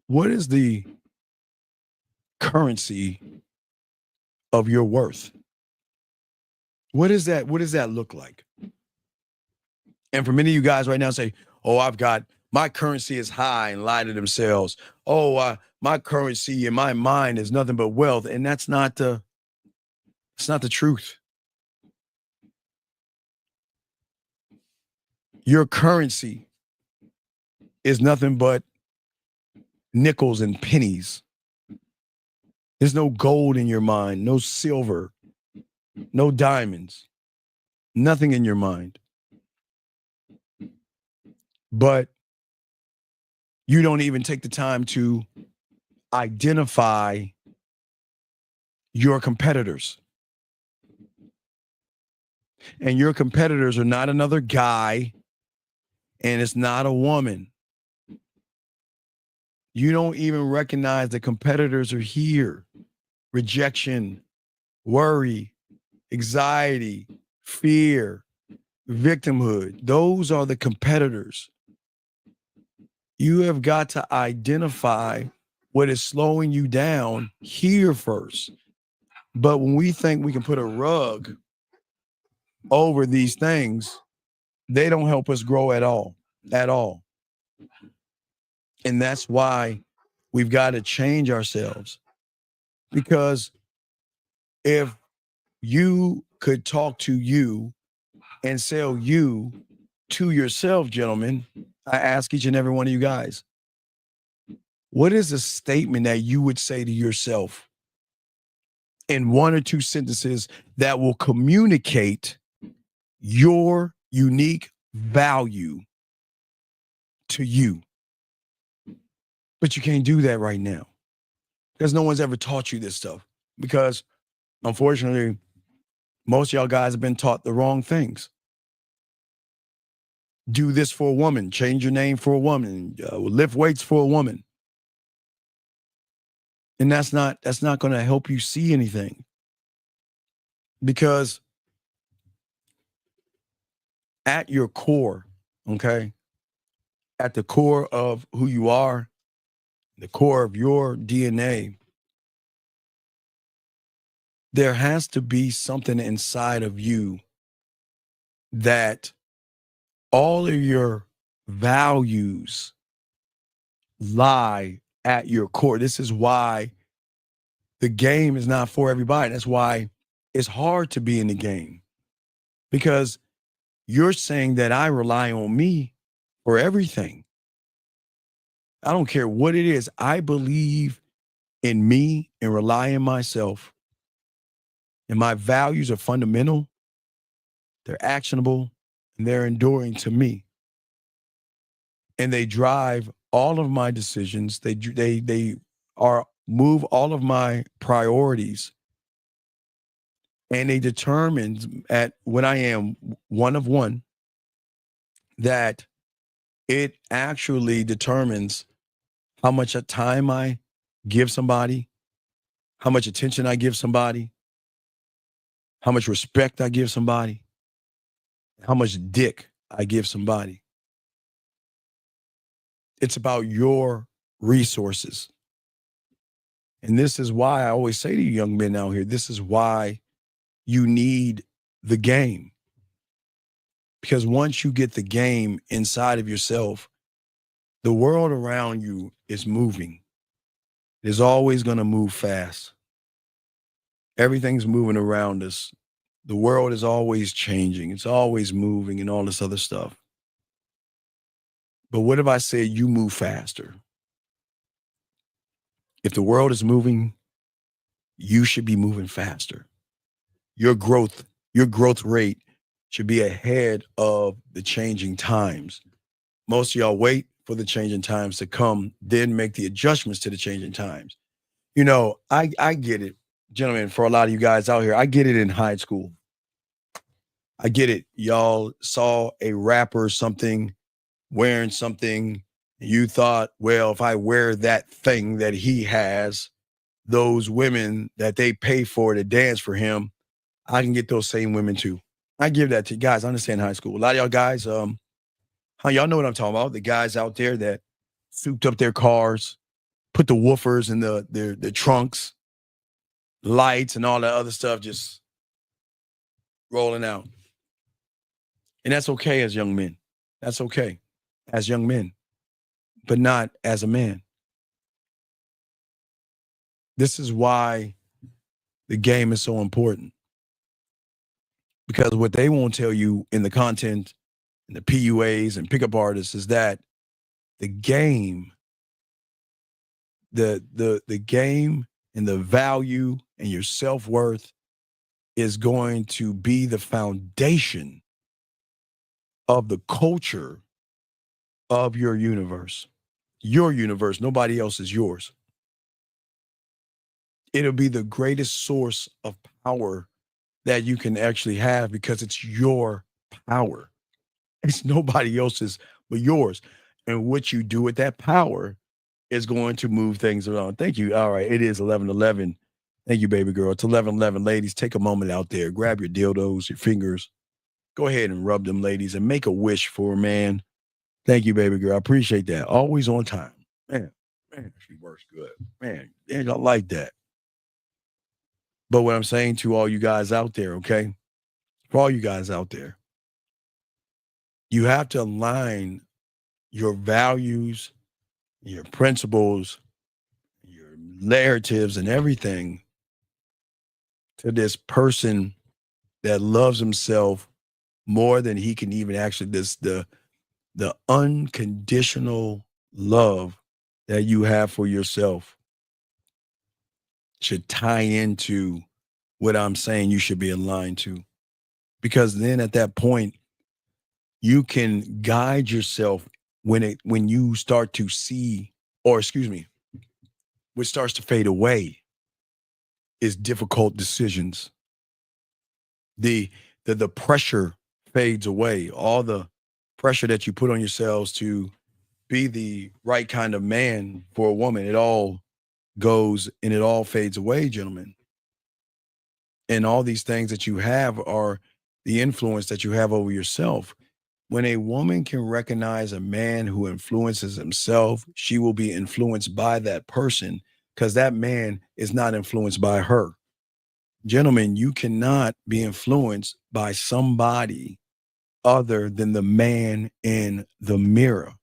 what is the currency of your worth. What is that? What does that look like? And for many of you guys right now say, oh, I've got my currency is high and lie to themselves. Oh, my currency in my mind is nothing but wealth. And it's not the truth. Your currency is nothing but nickels and pennies. There's no gold in your mind, no silver, no diamonds, nothing in your mind. But you don't even take the time to identify your competitors. And your competitors are not another guy, and it's not a woman. You don't even recognize the competitors are here. Rejection, worry, anxiety, fear, victimhood. Those are the competitors. You have got to identify what is slowing you down here first. But when we think we can put a rug over these things, they don't help us grow at all. And that's why we've got to change ourselves. Because if you could talk to you and sell you to yourself, gentlemen, I ask each and every one of you guys, what is a statement that you would say to yourself in one or two sentences that will communicate your unique value to you? But you can't do that right now because no one's ever taught you this stuff. Because unfortunately, most of y'all guys have been taught the wrong things. Do this for a woman, change your name for a woman, lift weights for a woman. And that's not going to help you see anything. Because at your core, okay, at the core of who you are, the core of your DNA, there has to be something inside of you that all of your values lie at your core. This is why the game is not for everybody. That's why it's hard to be in the game, because you're saying that I rely on me for everything. I don't care what it is. I believe in me and rely on myself. And my values are fundamental. They're actionable and they're enduring to me. And they drive all of my decisions. They move all of my priorities. And they determine when I am one of one, that it actually determines how much time I give somebody, how much attention I give somebody, how much respect I give somebody, how much dick I give somebody. It's about your resources. And this is why I always say to you young men out here, this is why you need the game. Because once you get the game inside of yourself, the world around you is moving. It's always going to move fast. Everything's moving around us. The world is always changing. It's always moving and all this other stuff. But what if I said you move faster? If the world is moving, you should be moving faster. Your growth rate should be ahead of the changing times. Most of y'all wait for the changing times to come, then make the adjustments to the changing times. You know, I get it, gentlemen, for a lot of you guys out here, I get it in high school. I get it. Y'all saw a rapper something, wearing something, and you thought, well, if I wear that thing that he has, those women that they pay for to dance for him, I can get those same women too. I give that to you guys. I understand high school. A lot of y'all guys, y'all know what I'm talking about. The guys out there that souped up their cars, put the woofers in the trunks, lights and all that other stuff just rolling out. And that's okay as young men. That's okay as young men. but not as a man. This is why the game is so important. Because what they won't tell you in the content and the PUAs and pickup artists is that the game, the game and the value and your self-worth is going to be the foundation of the culture of your universe. Your universe, nobody else is yours. It'll be the greatest source of power that you can actually have because it's your power. It's nobody else's but yours. And what you do with that power is going to move things around. Thank you. All right. It is 11:11. Thank you, baby girl. It's 11:11. Ladies, take a moment out there. Grab your dildos, your fingers. Go ahead and rub them, ladies, and make a wish for a man. Thank you, baby girl. I appreciate that. Always on time. Man, she works good. Man, I like that. But what I'm saying to all you guys out there, okay? For all you guys out there, you have to align your values, your principles, your narratives, and everything to this person that loves himself more than he can even actually, the unconditional love that you have for yourself should tie into what I'm saying you should be aligned to. Because then at that point, you can guide yourself when you start to see, or excuse me, what starts to fade away is difficult decisions. The pressure fades away. All the pressure that you put on yourselves to be the right kind of man for a woman, it all goes and it all fades away, gentlemen. And all these things that you have are the influence that you have over yourself. When a woman can recognize a man who influences himself, she will be influenced by that person because that man is not influenced by her. Gentlemen, you cannot be influenced by somebody other than the man in the mirror.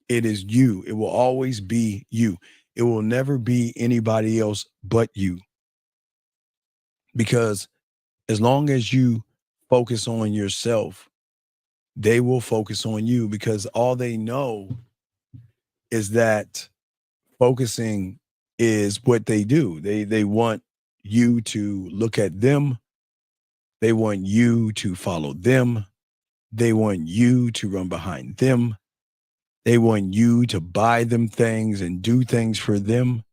It is you. It will always be you. It will never be anybody else but you. Because as long as you focus on yourself, they will focus on you because all they know is that focusing is what they do. They want you to look at them. They want you to follow them. They want you to run behind them. They want you to buy them things and do things for them.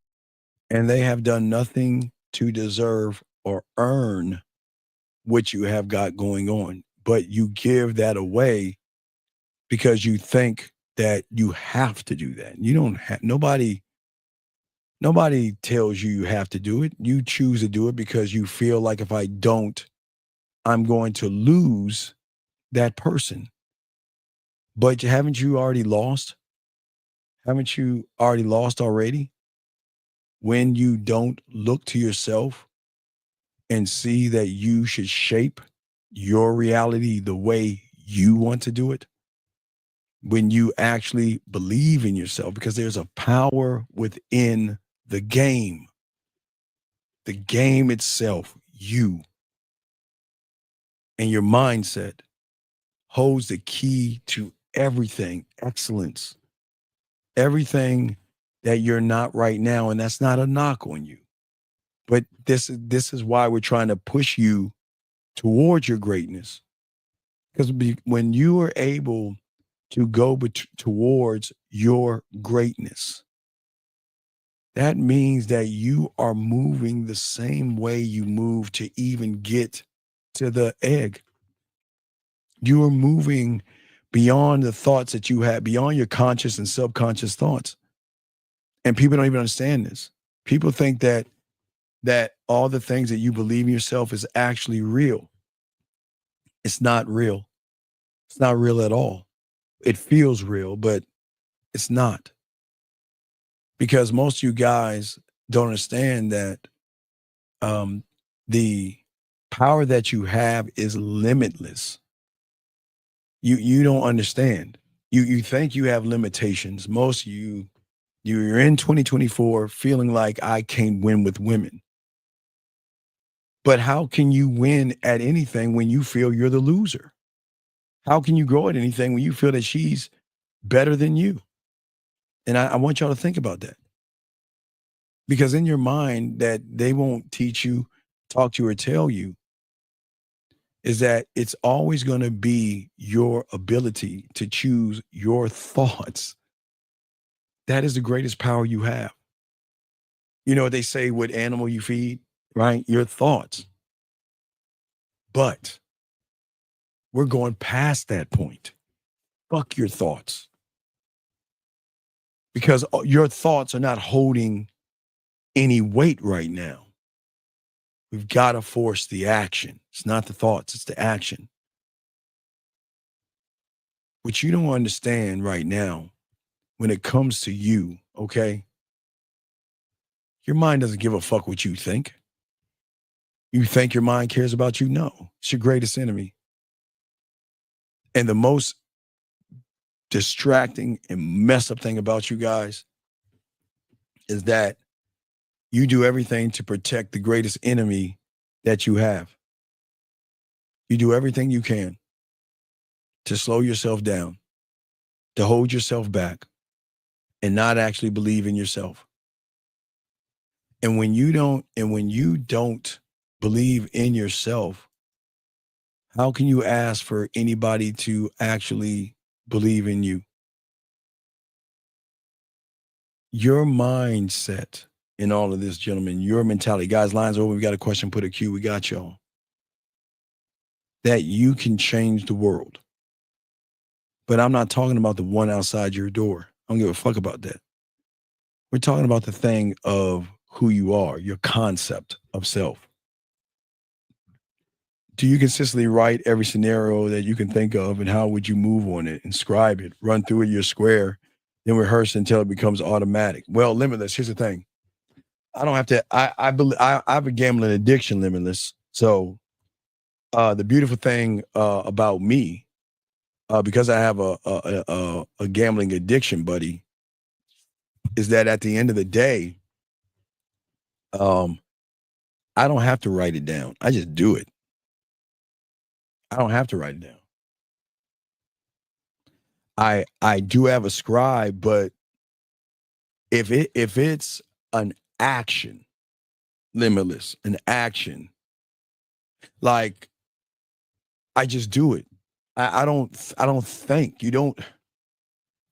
And they have done nothing to deserve or earn what you have got going on. But you give that away because you think that you have to do that. You don't have, nobody tells you have to do it. You choose to do it because you feel like if I don't, I'm going to lose that person. But haven't you already lost? Haven't you already lost already? When you don't look to yourself and see that you should shape your reality the way you want to do it, when you actually believe in yourself, because there's a power within the game itself, you and your mindset holds the key to everything, excellence, everything that you're not right now. And that's not a knock on you. But this is why we're trying to push you towards your greatness. Because when you are able to go towards your greatness, that means that you are moving the same way you move to even get to the egg. You are moving beyond the thoughts that you have, beyond your conscious and subconscious thoughts. And people don't even understand this. People think that all the things that you believe in yourself is actually real. It's not real. It's not real at all. It feels real, but it's not. Because most of you guys don't understand that the power that you have is limitless. You don't understand. You think you have limitations. Most of you're in 2024 feeling like I can't win with women. But how can you win at anything when you feel you're the loser? How can you grow at anything when you feel that she's better than you? And I want y'all to think about that. Because in your mind, that they won't teach you, talk to you, or tell you is that it's always going to be your ability to choose your thoughts. That is the greatest power you have. You know what they say, what animal you feed, right? Your thoughts. But we're going past that point. Fuck your thoughts. Because your thoughts are not holding any weight right now. We've got to force the action. It's not the thoughts, it's the action. What you don't understand right now, when it comes to you, okay? Your mind doesn't give a fuck what you think. You think your mind cares about you? No. It's your greatest enemy. And the most distracting and messed up thing about you guys is that you do everything to protect the greatest enemy that you have. You do everything you can to slow yourself down, to hold yourself back, and not actually believe in yourself. And when you don't believe in yourself, how can you ask for anybody to actually believe in you? Your mindset in all of this, gentlemen, your mentality. Guys, lines over. We got a question, put a Q. We got y'all. That you can change the world. But I'm not talking about the one outside your door. I don't give a fuck about that. We're talking about the thing of who you are, your concept of self. Do you consistently write every scenario that you can think of, and how would you move on it, inscribe it, run through it your square, then rehearse until it becomes automatic? Well, Limitless, here's the thing. I don't have to, I have a gambling addiction, Limitless. So the beautiful thing about me, because I have a gambling addiction, buddy, is that at the end of the day, I don't have to write it down. I just do it. I don't have to write it down. I do have a scribe, but if it's an action, Limitless, an action, like I just do it. I don't think. You don't,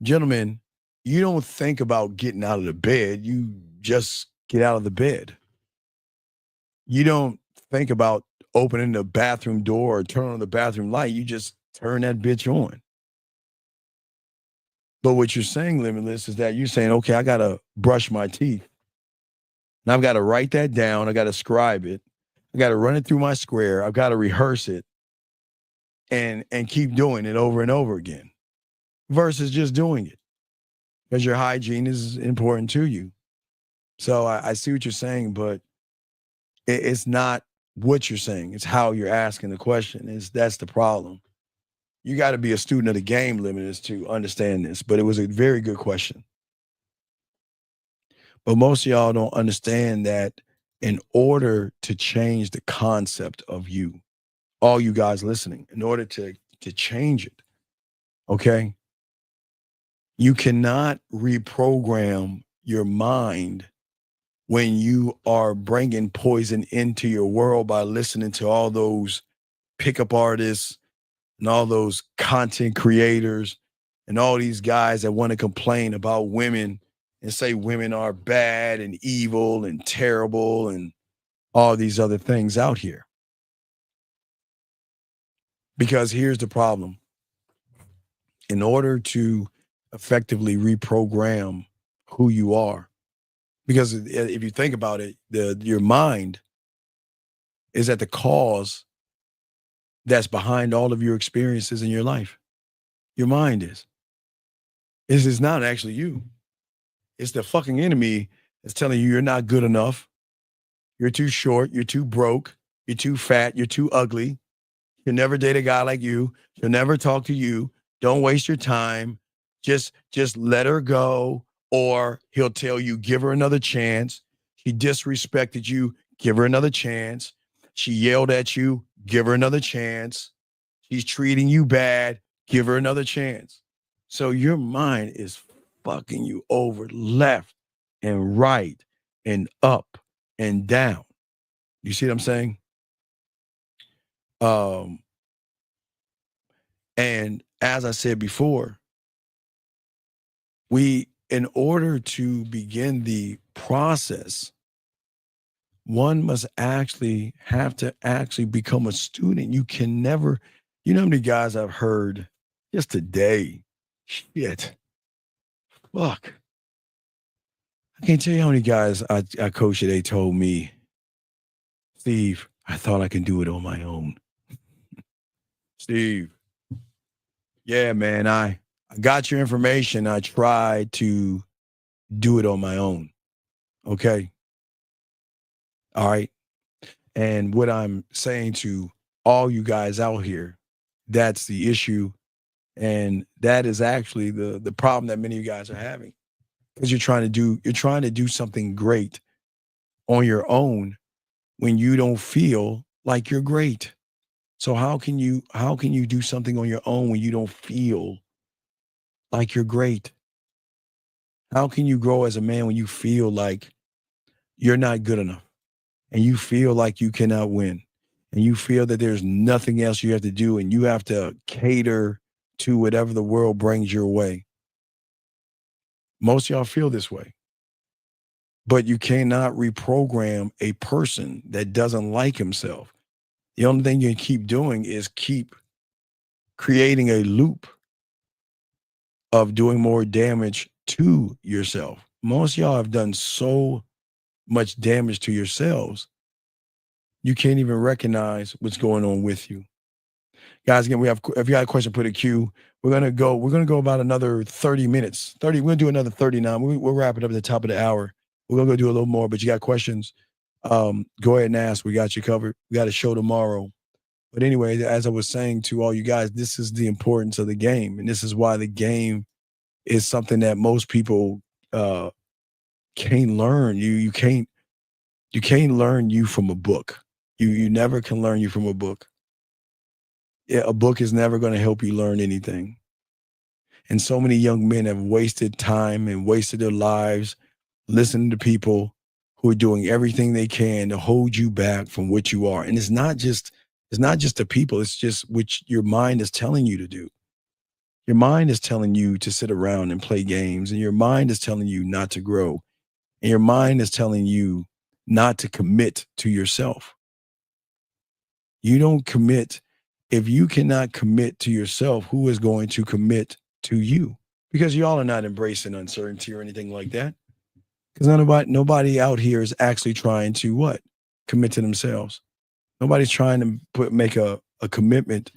gentlemen, you don't think about getting out of the bed. You just get out of the bed. You don't think about opening the bathroom door or turning on the bathroom light. You just turn that bitch on. But what you're saying, Limitless, is that you're saying, okay, I got to brush my teeth. And I've got to write that down. I got to scribe it. I got to run it through my square. I've got to rehearse it and keep doing it over and over again versus just doing it, because your hygiene is important to you. So I see what you're saying, but it's not what you're saying. It's how you're asking the question. That's the problem. You got to be a student of the game, Limitless, to understand this. But it was a very good question. But most of y'all don't understand that in order to change the concept of you, all you guys listening, in order to change it, okay, you cannot reprogram your mind when you are bringing poison into your world by listening to all those pickup artists and all those content creators and all these guys that want to complain about women and say women are bad and evil and terrible and all these other things out here. Because here's the problem. In order to effectively reprogram who you are, because if you think about it, your mind is at the cause that's behind all of your experiences in your life. Your mind is. This is not actually you. It's the fucking enemy that's telling you you're not good enough. You're too short. You're too broke. You're too fat. You're too ugly. You'll never date a guy like you. He'll never talk to you. Don't waste your time. Just let her go, or he'll tell you, give her another chance. She disrespected you, give her another chance. She yelled at you, give her another chance. She's treating you bad, give her another chance. So your mind is fucking you over left and right and up and down. You see what I'm saying? And as I said before, in order to begin the process, one must actually have to become a student. You can never, you know how many guys I've heard just today? Shit. Fuck. I can't tell you how many guys I coached today told me, Steve, I thought I can do it on my own. Steve, yeah, man, I got your information. I tried to do it on my own. Okay. All right. And what I'm saying to all you guys out here, that's the issue. And that is actually the problem that many of you guys are having. Because you're trying to do something great on your own when you don't feel like you're great. So how can you do something on your own when you don't feel like you're great? How can you grow as a man when you feel like you're not good enough and you feel like you cannot win and you feel that there's nothing else you have to do and you have to cater to whatever the world brings your way? Most of y'all feel this way. But you cannot reprogram a person that doesn't like himself. The only thing you can keep doing is keep creating a loop of doing more damage to yourself. Most of y'all have done so much damage to yourselves, you can't even recognize what's going on with you. Guys, again, if you got a question, put a Q. We're gonna go about another 30 minutes. We're gonna do another 39. We'll wrap it up at the top of the hour. We're gonna go do a little more, but you got questions, go ahead and ask. We got you covered. We got a show tomorrow. But anyway, as I was saying to all you guys, this is the importance of the game. And this is why the game is something that most people can't learn. You can't learn you from a book. You never can learn you from a book. Yeah, a book is never going to help you learn anything. And so many young men have wasted time and wasted their lives listening to people who are doing everything they can to hold you back from what you are. And it's not just the people, it's just what your mind is telling you to do. Your mind is telling you to sit around and play games, and your mind is telling you not to grow. And your mind is telling you not to commit to yourself. You don't commit. If you cannot commit to yourself, who is going to commit to you? Because y'all are not embracing uncertainty or anything like that. Because nobody out here is actually trying to what? Commit to themselves. Nobody's trying to make a commitment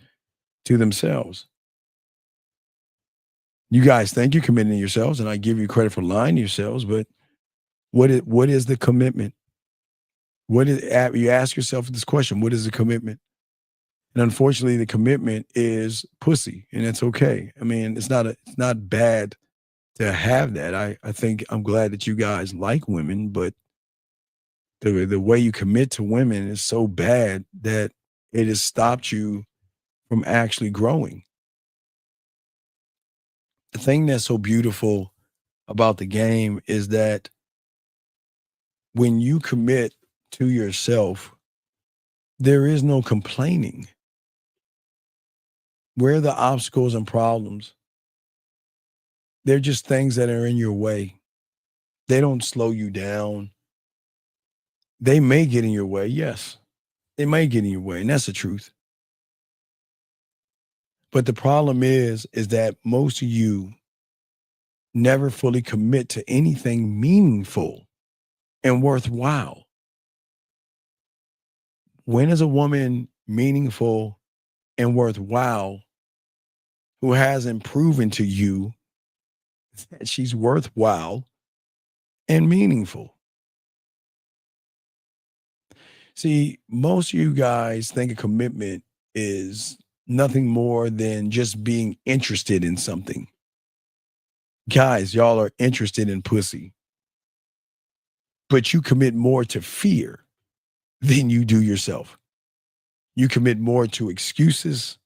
to themselves. You guys think you're committing to yourselves, and I give you credit for lying to yourselves, but what is the commitment? You ask yourself this question, what is the commitment? And unfortunately, the commitment is pussy, and it's okay. I mean, it's not bad to have that. I think I'm glad that you guys like women, but the way you commit to women is so bad that it has stopped you from actually growing. The thing that's so beautiful about the game is that when you commit to yourself, there is no complaining. Where are the obstacles and problems? They're just things that are in your way. They don't slow you down. They may get in your way, yes. They may get in your way, and that's the truth. But the problem is that most of you never fully commit to anything meaningful and worthwhile. When is a woman meaningful and worthwhile who hasn't proven to you that she's worthwhile and meaningful? See, most of you guys think a commitment is nothing more than just being interested in something. guys, y'all are interested in pussy, but you commit more to fear than you do yourself. You commit more to excuses.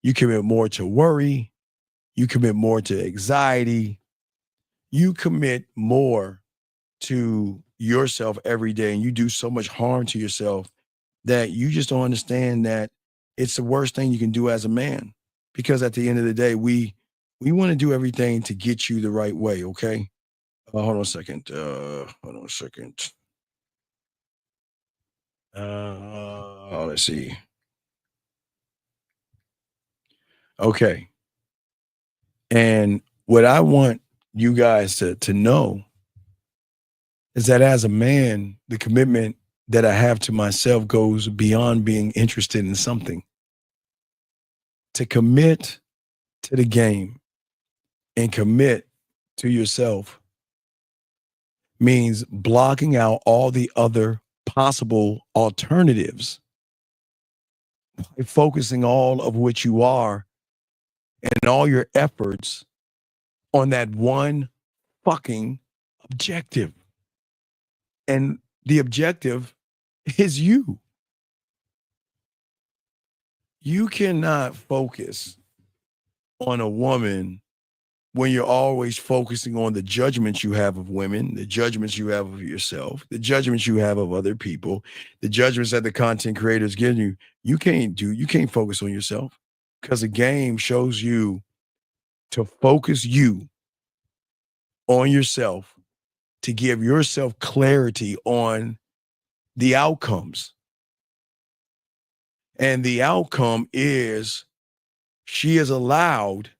You commit more to worry. You commit more to anxiety. You commit more to yourself every day, and you do so much harm to yourself that you just don't understand that it's the worst thing you can do as a man. Because at the end of the day, we want to do everything to get you the right way, okay? Hold on a second. Let's see. Okay. And what I want you guys to know is that as a man, the commitment that I have to myself goes beyond being interested in something. To commit to the game and commit to yourself means blocking out all the other possible alternatives by focusing all of what you are and all your efforts on that one fucking objective. And the objective is you. You cannot focus on a woman when you're always focusing on the judgments you have of women, the judgments you have of yourself, the judgments you have of other people, the judgments that the content creators give you. You can't focus on yourself, because the game shows you to focus you on yourself, to give yourself clarity on the outcomes. And the outcome is she is allowed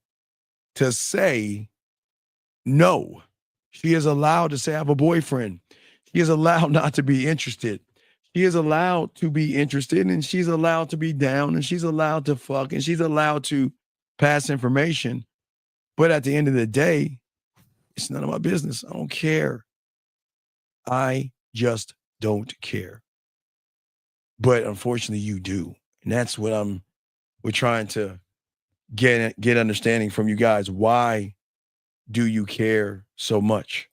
to say no. She is allowed to say, I have a boyfriend. She is allowed not to be interested. She is allowed to be interested, and she's allowed to be down, and she's allowed to fuck, and she's allowed to pass information. But at the end of the day, it's none of my business. I don't care. I just don't care. But unfortunately, you do. And that's what we're trying to get understanding from you guys. Why do you care so much?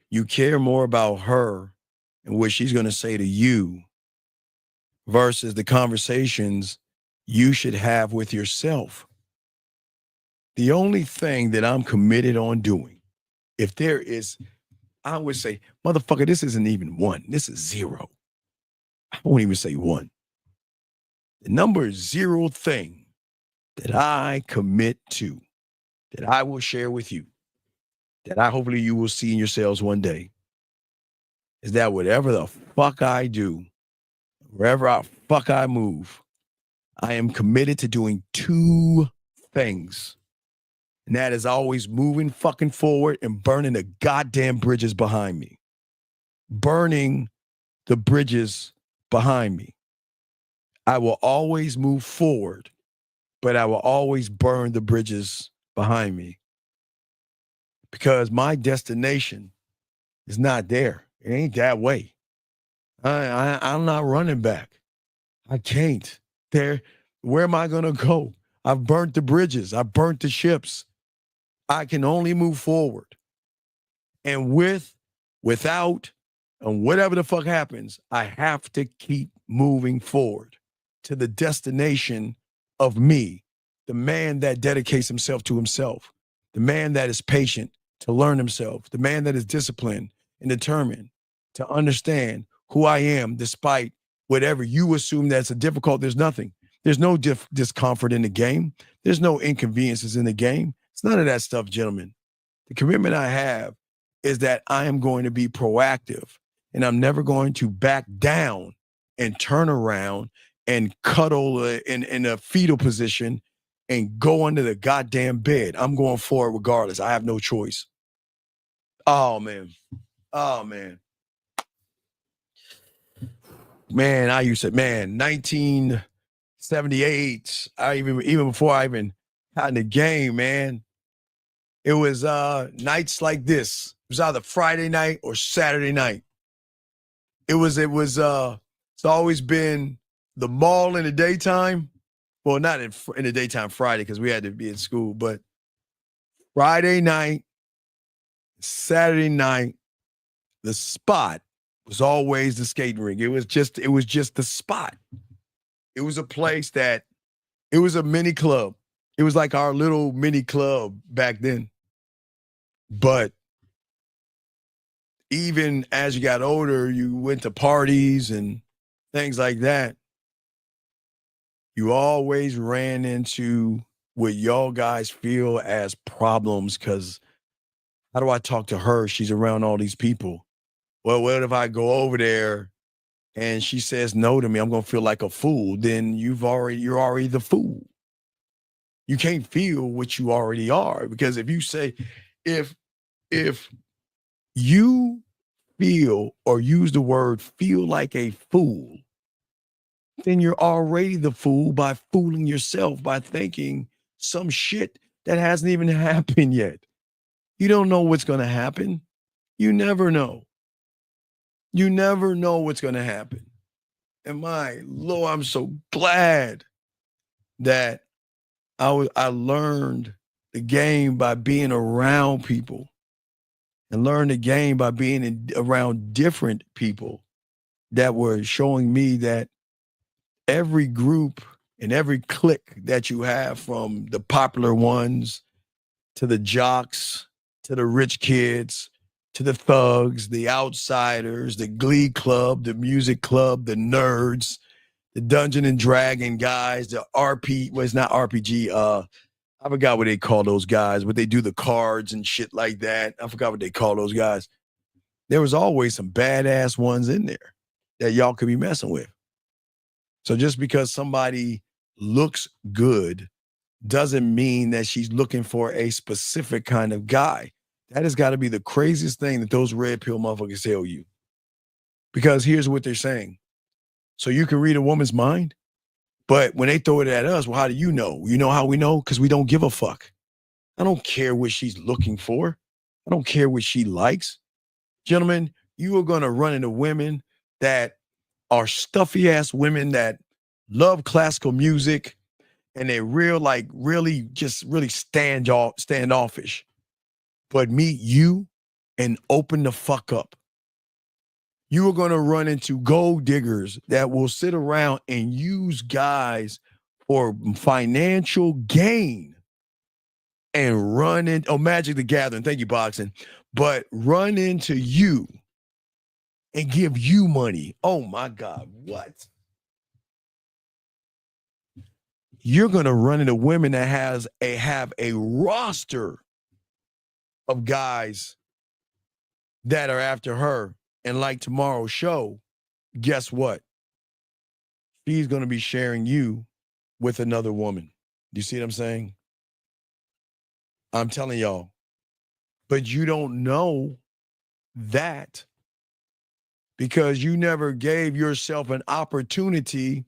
You care more about her and what she's going to say to you versus the conversations you should have with yourself. The only thing that I'm committed on doing, if there is, I would say, motherfucker, this isn't even one. This is zero. I won't even say one. The number zero thing that I commit to, that I will share with you, that I hopefully you will see in yourselves one day, is that whatever the fuck I do, wherever I fuck I move, I am committed to doing two things. And that is always moving fucking forward and burning the goddamn bridges behind me. Burning the bridges behind me. I will always move forward, but I will always burn the bridges behind me. Because my destination is not there. It ain't that way. I'm not running back. I can't. Where am I going to go? I've burnt the bridges. I've burnt the ships. I can only move forward. And without, and whatever the fuck happens, I have to keep moving forward to the destination of me, the man that dedicates himself to himself, the man that is patient to learn himself, the man that is disciplined and determined to understand who I am despite whatever you assume that's a difficult. There's nothing. There's no discomfort in the game. There's no inconveniences in the game. It's none of that stuff, gentlemen. The commitment I have is that I am going to be proactive, and I'm never going to back down and turn around and cuddle in a fetal position and go under the goddamn bed. I'm going for it regardless. I have no choice. Oh, man. Man, I used to, 1978, even before I even got in the game, man, it was nights like this. It was either Friday night or Saturday night. It's always been the mall in the daytime. Well, not in the daytime Friday because we had to be in school, but Friday night, Saturday night, the spot was always the skating rink. It was just the spot. It was a place that it was a mini club. It was like our little mini club back then. But even as you got older, you went to parties and things like that. You always ran into what y'all guys feel as problems because how do I talk to her? She's around all these people. Well, what if I go over there and she says no to me? I'm going to feel like a fool. Then you're already the fool. You can't feel what you already are because if you say, if you feel or use the word feel like a fool, then you're already the fool by fooling yourself by thinking some shit that hasn't even happened yet. You don't know what's going to happen. You never know. You never know what's going to happen. And my Lord, I'm so glad that I learned the game by being around people and learned the game by being around different people that were showing me that every group and every clique that you have, from the popular ones to the jocks to the rich kids to the thugs, the outsiders, the glee club, the music club, the nerds, the Dungeon and Dragon guys, the it's not RPG, I forgot what they call those guys, but they do the cards and shit like that. I forgot what they call those guys. There was always some badass ones in there that y'all could be messing with. So just because somebody looks good doesn't mean that she's looking for a specific kind of guy. That has got to be the craziest thing that those red pill motherfuckers tell you. Because here's what they're saying. So you can read a woman's mind, but when they throw it at us, well, how do you know? You know how we know? Because we don't give a fuck. I don't care what she's looking for. I don't care what she likes. Gentlemen, you are going to run into women that are stuffy ass women that love classical music and they're really standoffish. But meet you and open the fuck up. You are going to run into gold diggers that will sit around and use guys for financial gain and run in. Oh, Magic the Gathering. Thank you, boxing. But run into you and give you money. Oh my God, what? You're going to run into women that have a roster of guys that are after her. And like tomorrow's show, guess what? She's going to be sharing you with another woman. Do you see what I'm saying? I'm telling y'all. But you don't know that because you never gave yourself an opportunity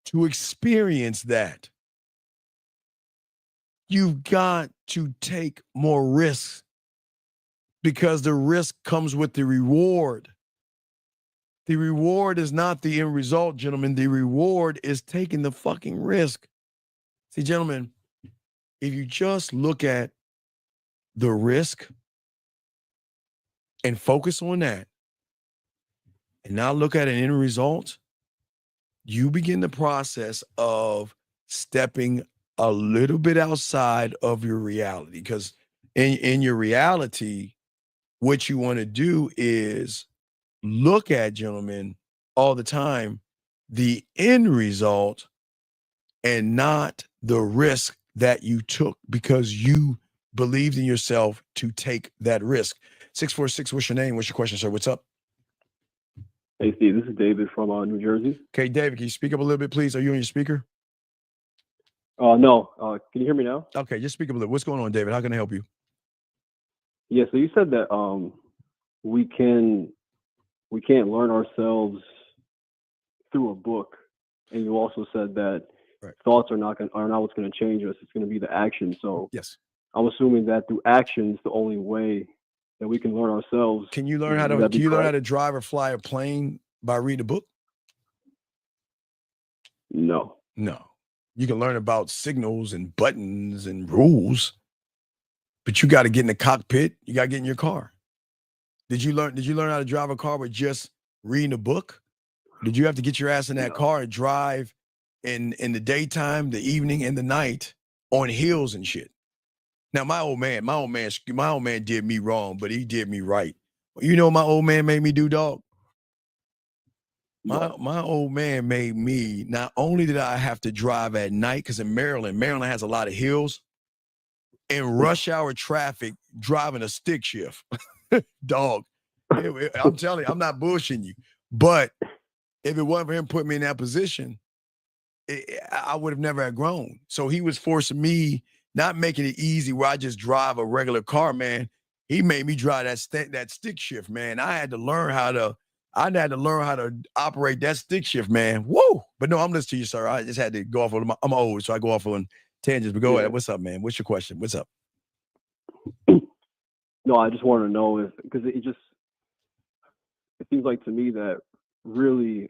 to experience that. You've got to take more risks because the risk comes with the reward. The reward is not the end result, gentlemen. The reward is taking the fucking risk. See, gentlemen, if you just look at the risk and focus on that and not look at an end result, you begin the process of stepping a little bit outside of your reality. Because in your reality, what you want to do is look at, gentlemen, all the time, the end result and not the risk that you took because you believed in yourself to take that risk. 646, what's your name? What's your question, sir? What's up? Hey, Steve, this is David from New Jersey. Okay, David, can you speak up a little bit, please? Are you on your speaker? No. Can you hear me now? Okay, just speak up a little. What's going on, David? How can I help you? Yeah, so you said that we can't learn ourselves through a book, and you also said that thoughts are not what's going to change us. It's going to be the action. So yes, I'm assuming that through action is the only way that we can learn ourselves. Can you learn how to drive or fly a plane by reading a book? No. You can learn about signals and buttons and rules But you got to get in the cockpit. You got to get in your car. Did you learn how to drive a car with just reading a book? Did you have to get your ass in that car and drive in the daytime, the evening, and the night on hills and shit? Now, my old man did me wrong, but he did me right. You know what my old man made me do, dog? My old man made me, not only did I have to drive at night, because in Maryland has a lot of hills, in rush hour traffic, driving a stick shift. Dog. I'm telling you, I'm not bullshitting you. But if it wasn't for him putting me in that position, I would have never had grown. So he was forcing me, not making it easy where I just drive a regular car, man. He made me drive that stick shift, man. I had to learn how to operate that stick shift, man. Woo! But no, I'm listening to you, sir. I just had to go off on I'm old, so I go off on tangents. But go ahead. What's up, man? What's your question? What's up? No, I just want to know if, because it seems like to me that really,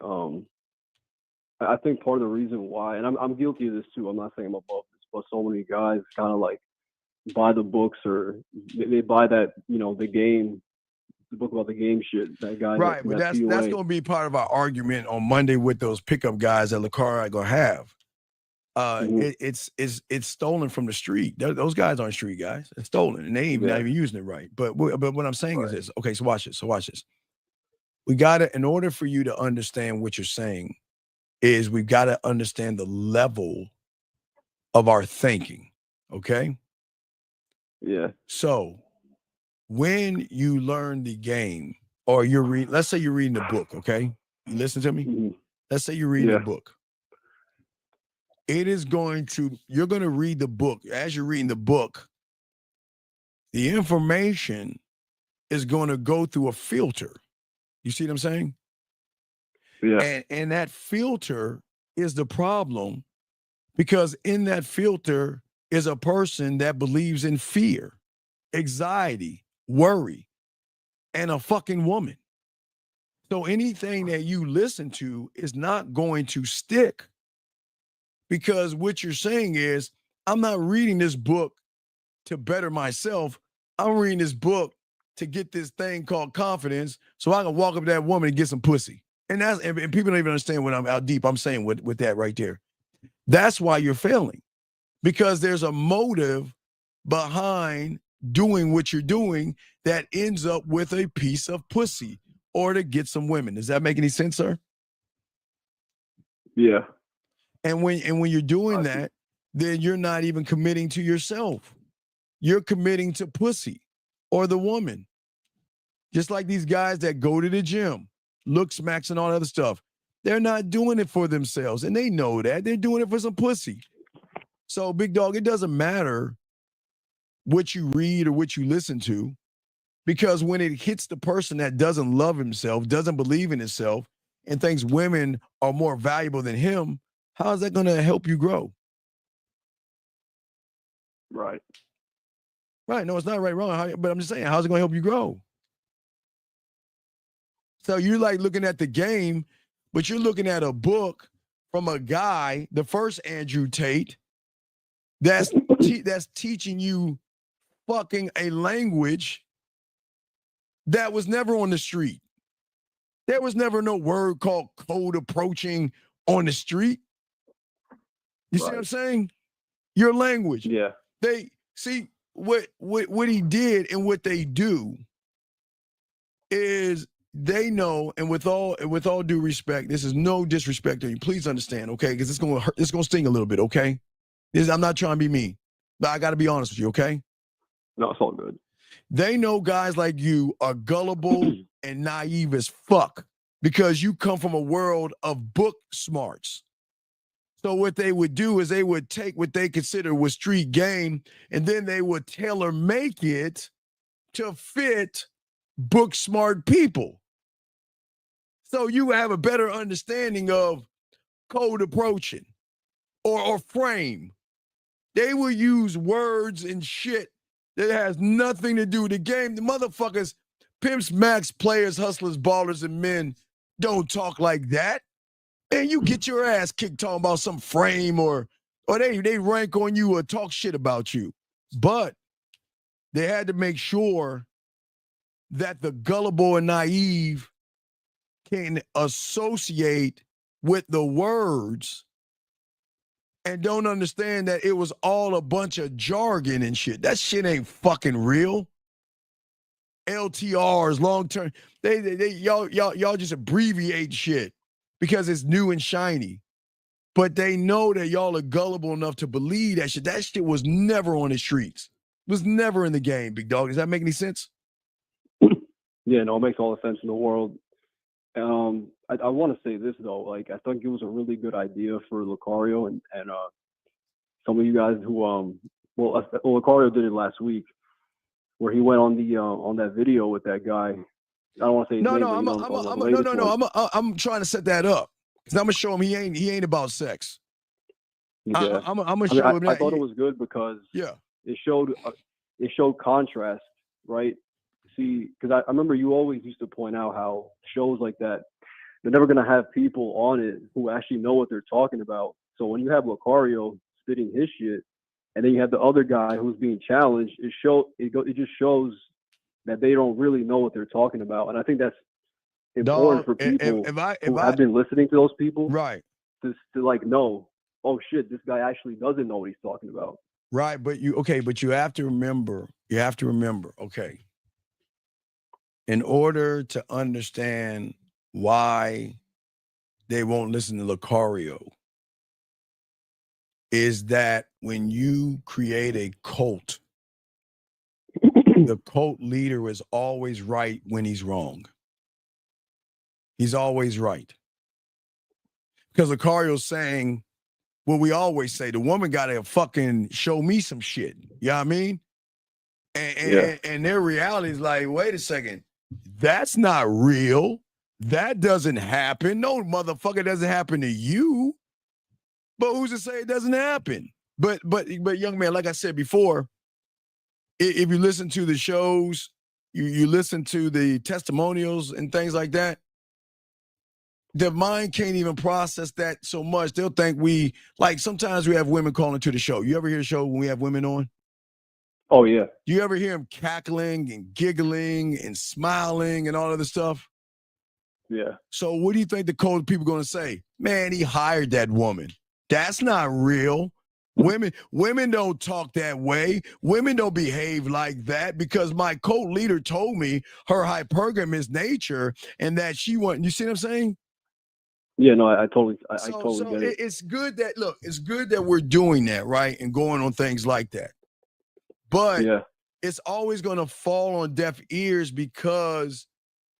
I think part of the reason why, and I'm guilty of this too. I'm not saying I'm above this, but so many guys kind of like buy the books, or they buy that, the book about the game shit. That guy, right? But that's going to be part of our argument on Monday with those pickup guys that LaCar are going to have. It's stolen from the street. Those guys aren't street guys. It's stolen, and they ain't not even using it right. But what I'm saying is this. Okay, so watch this. We got to, in order for you to understand what you're saying, is we've got to understand the level of our thinking. Okay. Yeah. So when you learn the game, or let's say you're reading a book. Okay, you listen to me. Mm-hmm. Let's say you're reading a book. You're going to read the book. As you're reading the book, the information is going to go through a filter. You see what I'm saying? Yeah. And that filter is the problem, because in that filter is a person that believes in fear, anxiety, worry, and a fucking woman. So anything that you listen to is not going to stick. Because what you're saying is, I'm not reading this book to better myself. I'm reading this book to get this thing called confidence, so I can walk up to that woman and get some pussy. And people don't even understand what I'm saying with that right there. That's why you're failing, because there's a motive behind doing what you're doing that ends up with a piece of pussy or to get some women. Does that make any sense, sir? Yeah. And when you're doing that, then you're not even committing to yourself. You're committing to pussy or the woman. Just like these guys that go to the gym, look smacks and all that other stuff. They're not doing it for themselves, and they know that. They're doing it for some pussy. So, big dog, it doesn't matter what you read or what you listen to, because when it hits the person that doesn't love himself, doesn't believe in himself, and thinks women are more valuable than him, how is that going to help you grow? Right. Right. No, it's not right, wrong. But I'm just saying, how's it going to help you grow? So you're like looking at the game, but you're looking at a book from a guy, the first Andrew Tate, that's teaching you fucking a language that was never on the street. There was never no word called code approaching on the street. You see what I'm saying? Your language. Yeah. They see what he did, and what they do is they know, and with all due respect, this is no disrespect to you. Please understand, okay? Because it's gonna hurt, it's gonna sting a little bit, okay? I'm not trying to be mean, but I gotta be honest with you, okay? No, it's all good. They know guys like you are gullible and naive as fuck, because you come from a world of book smarts. So what they would do is they would take what they consider was street game, and then they would tailor make it to fit book smart people. So you have a better understanding of code approaching or frame. They will use words and shit that has nothing to do with the game. The motherfuckers, pimps, max, players, hustlers, ballers, and men don't talk like that. And you get your ass kicked talking about some frame or they rank on you or talk shit about you. But They had to make sure that the gullible and naive can associate with the words and don't understand that it was all a bunch of jargon and shit. That shit ain't fucking real. LTRs, long term. Y'all just abbreviate shit because it's new and shiny. But they know that y'all are gullible enough to believe that shit. That shit was never on the streets. It was never in the game, big dog. Does that make any sense? Yeah, no, it makes all the sense in the world. I want to say this though, like I think it was a really good idea for Lucario and some of you guys who Lucario did it last week, where he went on the on that video with that guy. I don't want to say his name. I'm trying to set that up because I'm gonna show him he ain't about sex. Yeah. I'm gonna show him that. I thought it was good because it showed contrast, right? See, because I remember you always used to point out how shows like that, they're never going to have people on it who actually know what they're talking about. So when you have Lucario spitting his shit, and then you have the other guy who's being challenged, it just shows that they don't really know what they're talking about. And I think that's important for people who have been listening to those people, right? To like know, oh shit, this guy actually doesn't know what he's talking about. Right, but you have to remember, okay. In order to understand why they won't listen to Lucario, is that when you create a cult, the cult leader is always right when he's wrong. He's always right. Because Lucario's saying what we always say, the woman got to fucking show me some shit. You know what I mean? And their reality is like, wait a second. That's not real. That doesn't happen. No motherfucker doesn't happen to you. But who's to say it doesn't happen? But young man, like I said before, if you listen to the shows, you listen to the testimonials and things like that, their mind can't even process that so much. They'll think sometimes we have women calling to the show. You ever hear the show when we have women on? Oh, yeah. Do you ever hear them cackling and giggling and smiling and all of this stuff? Yeah. So what do you think the cold people are going to say? Man, he hired that woman. That's not real. Women don't talk that way. Women don't behave like that because my cult leader told me her hypergamous nature and that she wasn't. You see what I'm saying? Yeah, no, I totally get it. It's good that we're doing that, right? And going on things like that. But it's always going to fall on deaf ears because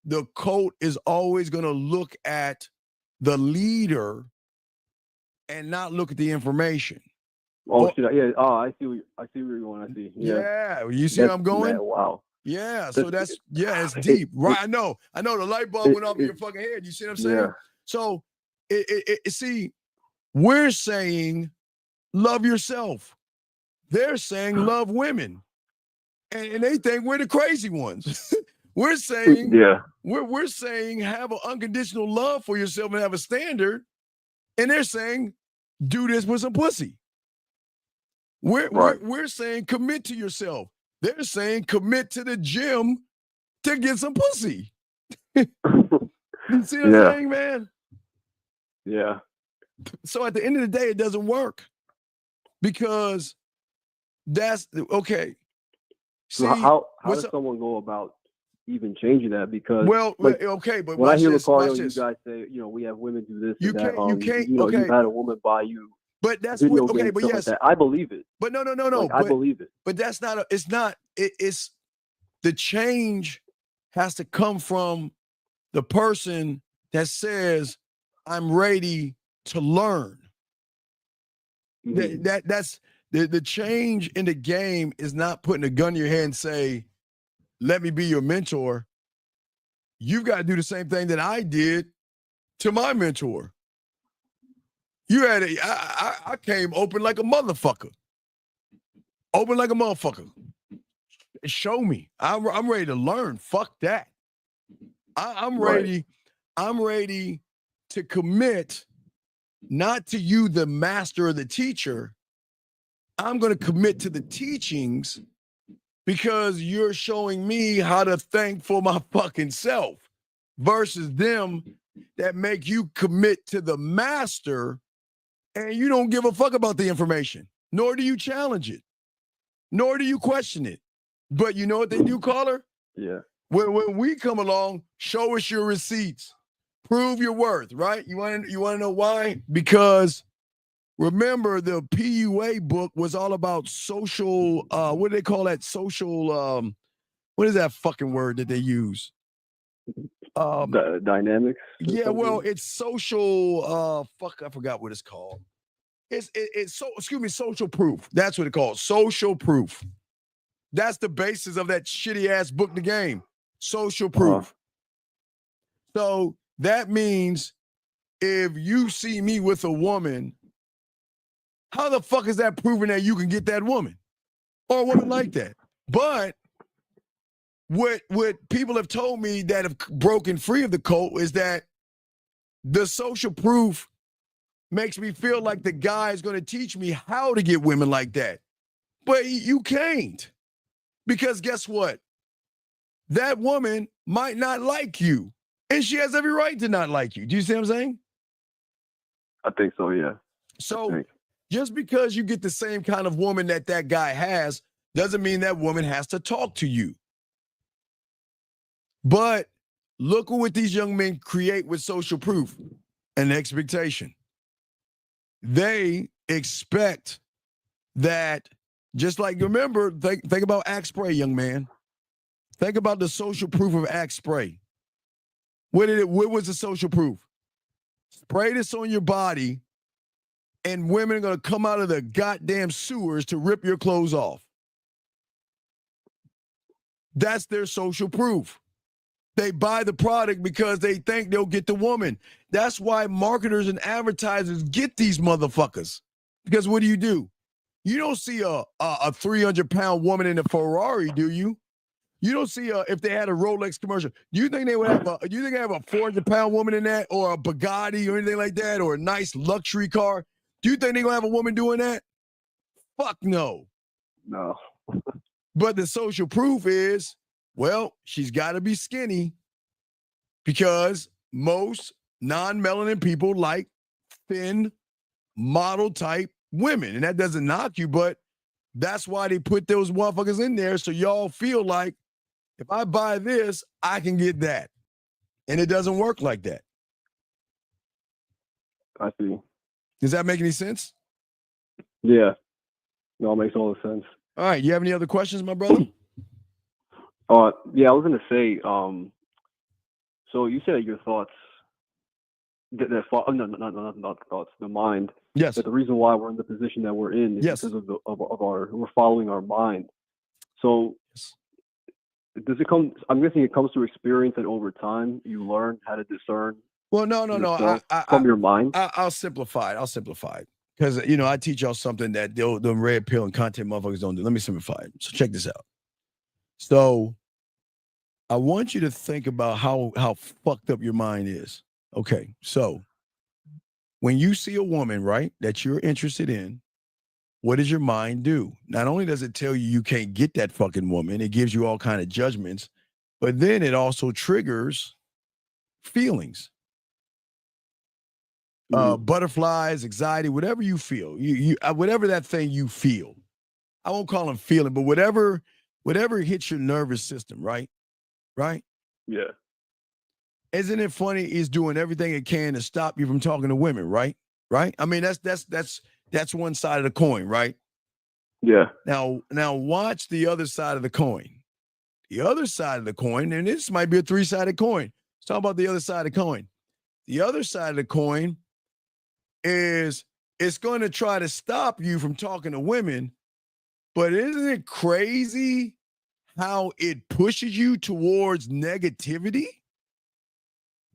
the cult is always going to look at the leader and not look at the information. Oh, shit. Yeah. Oh, I see where you're going. I see. Yeah. You see where I'm going? Man, wow. Yeah. So it's deep. Right. I know the light bulb went off in your fucking head. You see what I'm saying? Yeah. So see, we're saying love yourself. They're saying love women. And they think we're the crazy ones. We're saying, we're saying have an unconditional love for yourself and have a standard. And they're saying, do this with some pussy. We're saying commit to yourself. They're saying commit to the gym to get some pussy. You see what I'm saying, man? Yeah. So at the end of the day, it doesn't work because that's okay. So how does someone go about even changing that? Because but when I hear Lucario, you guys say, we have women do this. You can't. You've had a woman buy you. But that's video what. Okay, games, but stuff yes, like that. I believe it. But no. I believe it. But that's not. It's the change has to come from the person that says, "I'm ready to learn." Mm-hmm. That's the change in the game is not putting a gun to your head and say, let me be your mentor. You've got to do the same thing that I did to my mentor. You had I came open like a motherfucker. Open like a motherfucker. Show me. I'm ready to learn. Fuck that. I'm ready. I'm ready to commit, not to you, the master or the teacher. I'm going to commit to the teachings because you're showing me how to think for my fucking self versus them that make you commit to the master and you don't give a fuck about the information, nor do you challenge it, nor do you question it. But you know what they do, caller? Yeah. When we come along, show us your receipts, prove your worth, right? You want to know why? Because remember, the PUA book was all about social, what do they call that? Social, what is that fucking word that they use? Dynamics. Yeah, well, it's social, fuck, I forgot what it's called. Social proof. That's what it's called, social proof. That's the basis of that shitty ass book, The Game, social proof. So that means if you see me with a woman, how the fuck is that proving that you can get that woman or a woman like that? But what people have told me that have broken free of the cult is that the social proof makes me feel like the guy is going to teach me how to get women like that. But you can't. Because guess what? That woman might not like you. And she has every right to not like you. Do you see what I'm saying? I think so, yeah. So just because you get the same kind of woman that guy has doesn't mean that woman has to talk to you. But look at what these young men create with social proof and expectation. They expect that, just like, remember, think about Axe Spray, young man. Think about the social proof of Axe Spray. What was the social proof? Spray this on your body, and women are going to come out of the goddamn sewers to rip your clothes off. That's their social proof. They buy the product because they think they'll get the woman. That's why marketers and advertisers get these motherfuckers. Because what do? You don't see a 300-pound woman in a Ferrari, do you? You don't see if they had a Rolex commercial. Do you think they would have do you think they have a 400-pound woman in that, or a Bugatti or anything like that, or a nice luxury car? Do you think they're gonna have a woman doing that? Fuck no. No. But the social proof is, well, she's got to be skinny, because most non-melanin people like thin model type women. And that doesn't knock you, but that's why they put those motherfuckers in there, so y'all feel like, if I buy this, I can get that. And it doesn't work like that. I see. Does that make any sense? Yeah. No, it makes all the sense. All right. You have any other questions, my brother? Yeah, I was going to say, so you said your thoughts, not thoughts, the mind. Yes. That the reason why we're in the position that we're in is because of we're following our mind. So does it come, I'm guessing it comes through experience, and over time you learn how to discern. Well, no. From your mind. I'll simplify it. Because, I teach y'all something that the red pill and content motherfuckers don't do. Let me simplify it. So check this out. So I want you to think about how fucked up your mind is. Okay, so when you see a woman, right, that you're interested in, what does your mind do? Not only does it tell you can't get that fucking woman, it gives you all kind of judgments, but then it also triggers feelings. Butterflies, anxiety, whatever you feel, you whatever that thing you feel. I won't call them feeling, but whatever hits your nervous system, right? Right? Yeah. Isn't it funny? It's doing everything it can to stop you from talking to women, right? Right? I mean, that's one side of the coin, right? Yeah. Now watch the other side of the coin. The other side of the coin, and this might be a three-sided coin. Let's talk about the other side of the coin. The other side of the coin is it's going to try to stop you from talking to women, but isn't it crazy how it pushes you towards negativity?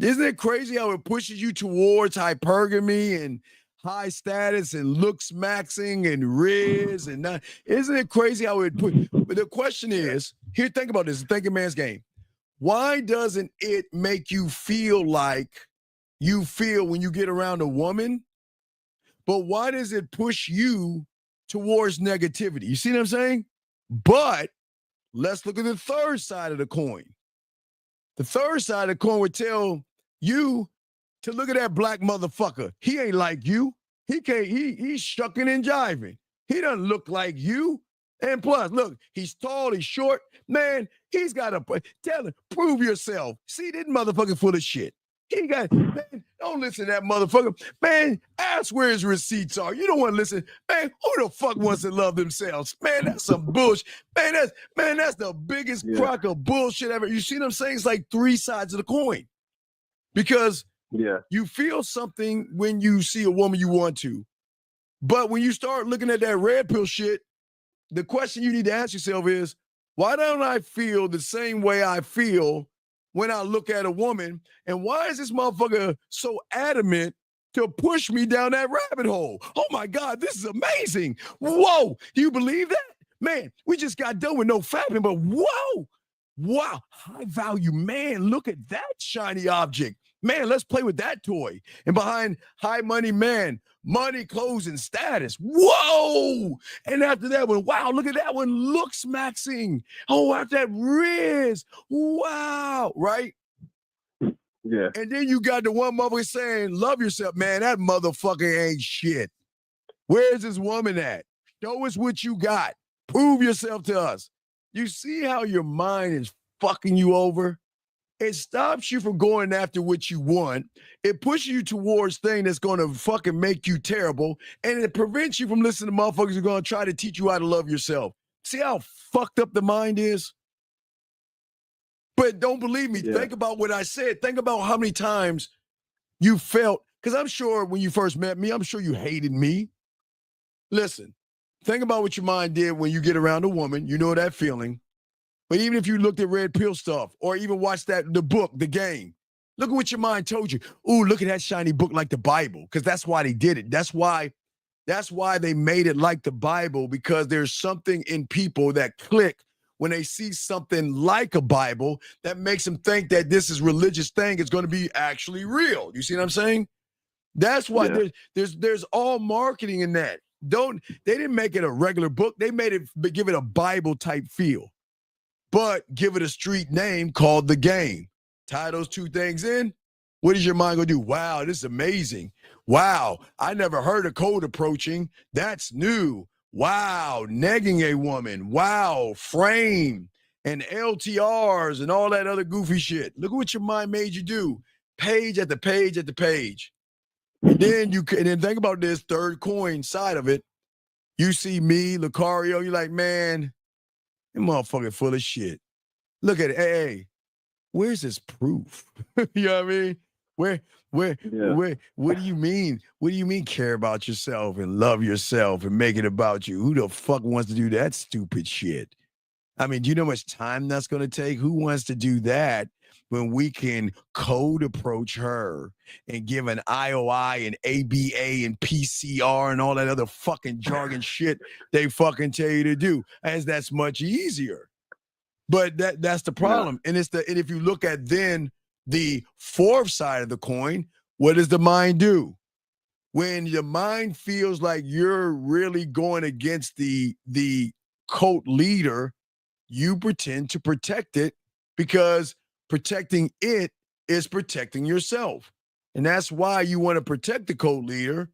Isn't it crazy how it pushes you towards hypergamy and high status and looks maxing and riz and not? Isn't it crazy how it put? But the question is, here, think about this, think of man's game. Why doesn't it make you feel like you feel when you get around a woman? But why does it push you towards negativity? You see what I'm saying? But let's look at the third side of the coin. The third side of the coin would tell you to look at that black motherfucker. He ain't like you. He's shucking and jiving. He doesn't look like you. And plus, look, he's tall, he's short. Man, he's got to tell him, prove yourself. See, this motherfucker full of shit. Man, don't listen to that motherfucker. Man, ask where his receipts are. You don't want to listen. Man, who the fuck wants to love themselves? Man, that's some bullshit. Man, that's the biggest crock of bullshit ever. You see what I'm saying? It's like three sides of the coin. Because you feel something when you see a woman you want to. But when you start looking at that red pill shit, the question you need to ask yourself is, why don't I feel the same way I feel when I look at a woman? And why is this motherfucker so adamant to push me down that rabbit hole? Oh my God, this is amazing. Whoa, do you believe that? Man, we just got done with no fapping, but whoa, wow, high value man, look at that shiny object. Man, let's play with that toy. And behind high money man, money, clothes, and status. Whoa! And after that one, wow, look at that one, looks maxing. Oh, after that, Riz. Wow, right? Yeah. And then you got the one motherfucker saying, love yourself. Man, that motherfucker ain't shit. Where's this woman at? Show us what you got. Prove yourself to us. You see how your mind is fucking you over? It stops you from going after what you want. It pushes you towards things that's going to fucking make you terrible. And it prevents you from listening to motherfuckers who are going to try to teach you how to love yourself. See how fucked up the mind is? But don't believe me. Think about what I said. Think about how many times you felt, because I'm sure when you first met me, I'm sure you hated me. Listen, think about what your mind did when you get around a woman. You know that feeling. But even if you looked at red pill stuff or even watched the book, The Game, look at what your mind told you. Ooh, look at that shiny book like the Bible, because that's why they did it. That's why they made it like the Bible, because there's something in people that click when they see something like a Bible that makes them think that this is religious thing is going to be actually real. You see what I'm saying? That's why there's all marketing in that. They didn't make it a regular book. They made it, give it a Bible type feel, but give it a street name called The Game. Tie those two things in. What is your mind going to do? Wow, this is amazing. Wow, I never heard of code approaching. That's new. Wow, negging a woman. Wow, frame and LTRs and all that other goofy shit. Look at what your mind made you do. Page after page after page. And then think about this third coin side of it. You see me, Lucario, you're like, man, that motherfucker full of shit. Look at it. Hey, where's this proof? You know what I mean? Where, what do you mean? What do you mean care about yourself and love yourself and make it about you? Who the fuck wants to do that stupid shit? I mean, do you know how much time that's going to take? Who wants to do that when we can code approach her and give an IOI and ABA and PCR and all that other fucking jargon shit they fucking tell you to do? As that's much easier. But that's the problem. And and if you look at then the fourth side of the coin, what does the mind do? When your mind feels like you're really going against the cult leader, you pretend to protect it, because protecting it is protecting yourself. And that's why you want to protect the cult leader,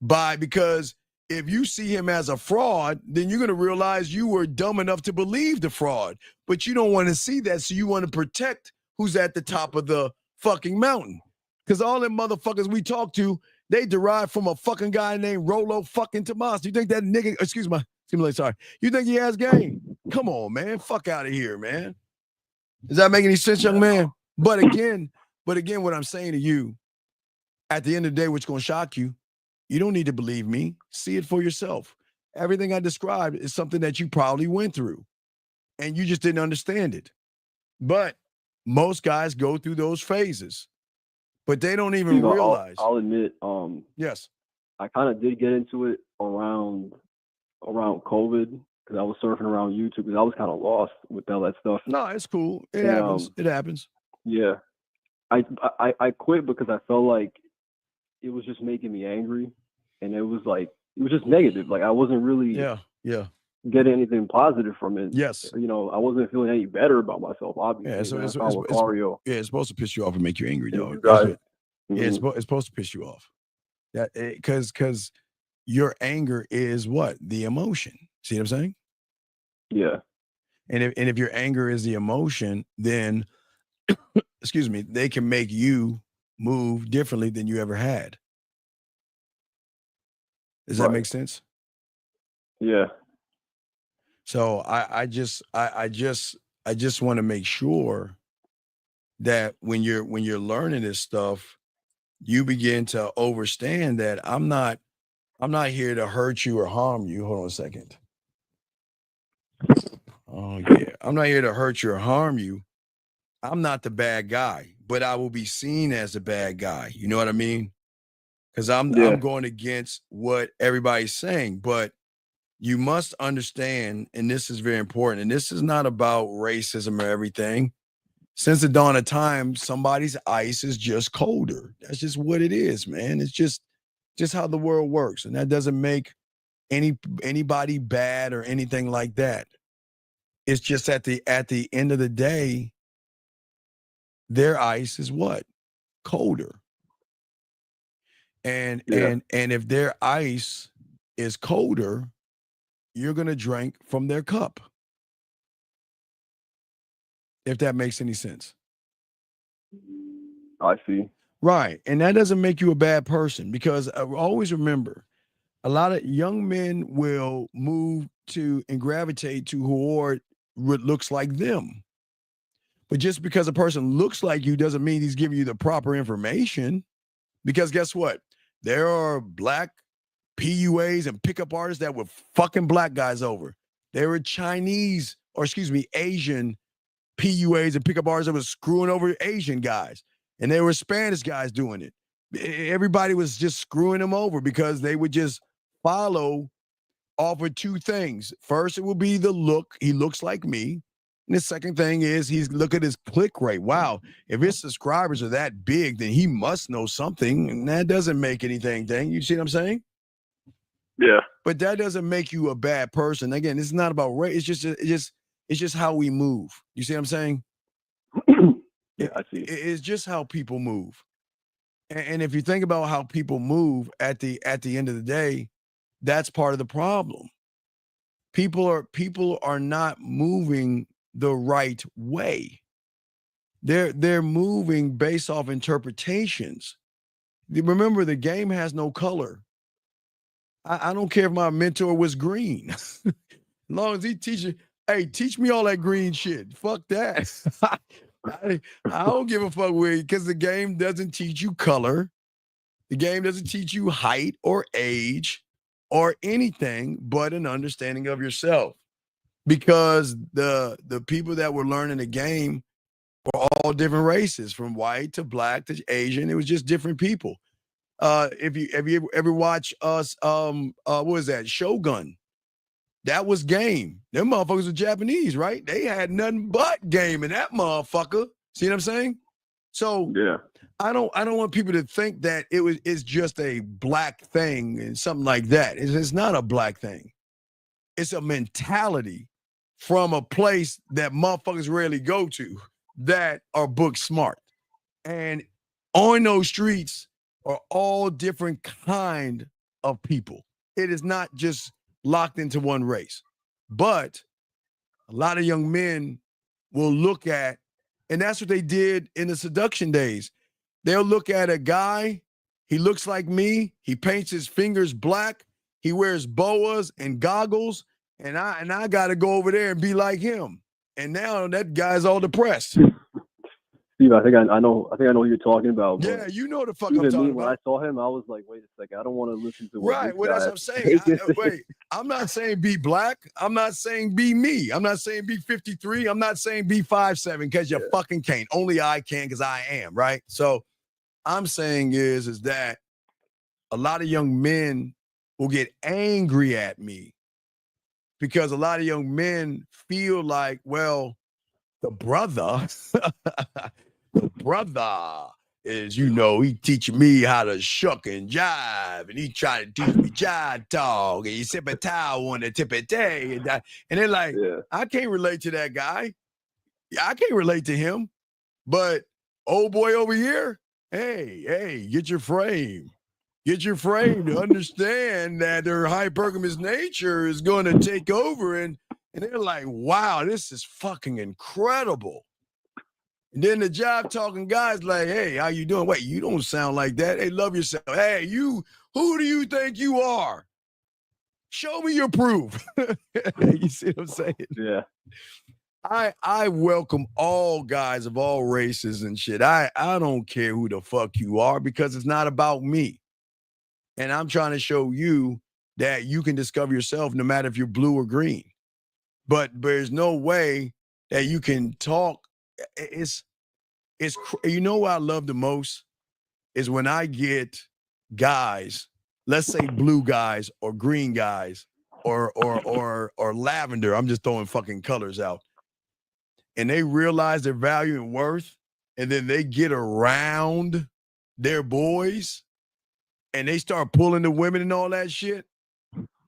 because if you see him as a fraud, then you're going to realize you were dumb enough to believe the fraud. But you don't want to see that, so you want to protect who's at the top of the fucking mountain. Because all them motherfuckers we talk to, they derive from a fucking guy named Rolo fucking Tomas. You think that nigga, you think he has game? Come on, man. Fuck out of here, man. Does that make any sense, young man? But again, what I'm saying to you, at the end of the day, what's going to shock you, you don't need to believe me. See it for yourself. Everything I described is something that you probably went through, and you just didn't understand it. But most guys go through those phases, but they don't even realize. I'll admit, yes, I kind of did get into it around COVID, because I was surfing around YouTube, because I was kind of lost with all that stuff. No, it's cool. It happens. It happens. Yeah, I quit because I felt like it was just making me angry, and it was just negative. Like I wasn't really getting anything positive from it. Yes. You know, I wasn't feeling any better about myself, obviously. Yeah, so when I found with Mario. it's supposed to piss you off and make you angry, and though. you guys. Yeah, it's supposed to piss you off. That because your anger is what? The emotion. See what I'm saying? Yeah. And if your anger is the emotion, then excuse me, they can make you move differently than you ever had. Does that Right. make sense? Yeah. So I just want to make sure that when you're learning this stuff, you begin to understand that I'm not here to hurt you or harm you. Hold on a second. Oh yeah, I'm not here to hurt you or harm you. I'm not the bad guy, but I will be seen as the bad guy. You know what I mean? Because I'm going against what everybody's saying, but you must understand, and this is very important, and this is not about racism or everything. Since the dawn of time, somebody's ice is just colder. That's just what it is, man. It's just how the world works, and that doesn't make anybody bad or anything like that. It's just at the end of the day, their ice is what? Colder. And if their ice is colder, you're going to drink from their cup. If that makes any sense. I see. Right. And that doesn't make you a bad person, because always remember, a lot of young men will move to and gravitate to what looks like them. But just because a person looks like you doesn't mean he's giving you the proper information. Because guess what? There are black PUAs and pickup artists that were fucking black guys over. There were Asian PUAs and pickup artists that was screwing over Asian guys. And there were Spanish guys doing it. Everybody was just screwing them over because they would just follow off of two things. First, it will be the look. He looks like me. And the second thing is look at his click rate. Wow, if his subscribers are that big, then he must know something. And that doesn't make anything. You see what I'm saying? Yeah. But that doesn't make you a bad person. Again, it's not about race. It's just how we move. You see what I'm saying? Yeah, I see. It's just how people move. And if you think about how people move at the end of the day, that's part of the problem. People are not moving the right way. They're moving based off interpretations. Remember, the game has no color. I don't care if my mentor was green. As long as he teaches, hey, teach me all that green shit. Fuck that. I don't give a fuck with, because the game doesn't teach you color. The game doesn't teach you height or age or anything but an understanding of yourself. Because the people that were learning the game were all different races, from white to black to Asian. It was just different people. If you ever watch what was that? Shogun. That was game. Them motherfuckers were Japanese, right? They had nothing but game in that motherfucker. See what I'm saying? So yeah, I don't want people to think that it's just a black thing and something like that. It's not a black thing. It's a mentality from a place that motherfuckers rarely go to that are book smart. And on those streets are all different kind of people. It is not just locked into one race. But a lot of young men will look at, and that's what they did in the seduction days. They'll look at a guy, he looks like me, he paints his fingers black, he wears boas and goggles, and I got to go over there and be like him. And now that guy's all depressed. Steve, I think I know who you're talking about. Yeah, you know the fuck I'm talking when about. I saw him, I was like, wait a second, I don't want to listen to what Right. Well, that's what I'm saying. Wait, I'm not saying be black. I'm not saying be me. I'm not saying be 53. I'm not saying be 5'7", because you fucking can't. Only I can, because I am, right? So I'm saying is that a lot of young men will get angry at me because a lot of young men feel like, well, the brother is, you know, he teaching me how to shuck and jive, and he trying to teach me jive talk, and he sip a towel on the tip of day, and they're like, I can't relate to that guy. I can't relate to him. But old boy over here, hey, get your frame. Get your frame to understand that their hypergamous nature is going to take over, and they're like, wow, this is fucking incredible. And then the job talking guy's like, hey, how you doing? Wait, you don't sound like that. Hey, love yourself. Hey, who do you think you are? Show me your proof. You see what I'm saying? Yeah. I welcome all guys of all races and shit. I don't care who the fuck you are, because it's not about me. And I'm trying to show you that you can discover yourself no matter if you're blue or green. But there's no way that you can talk. You know what I love the most is when I get guys, let's say blue guys or green guys or lavender. I'm just throwing fucking colors out. And they realize their value and worth, and then they get around their boys and they start pulling the women and all that shit.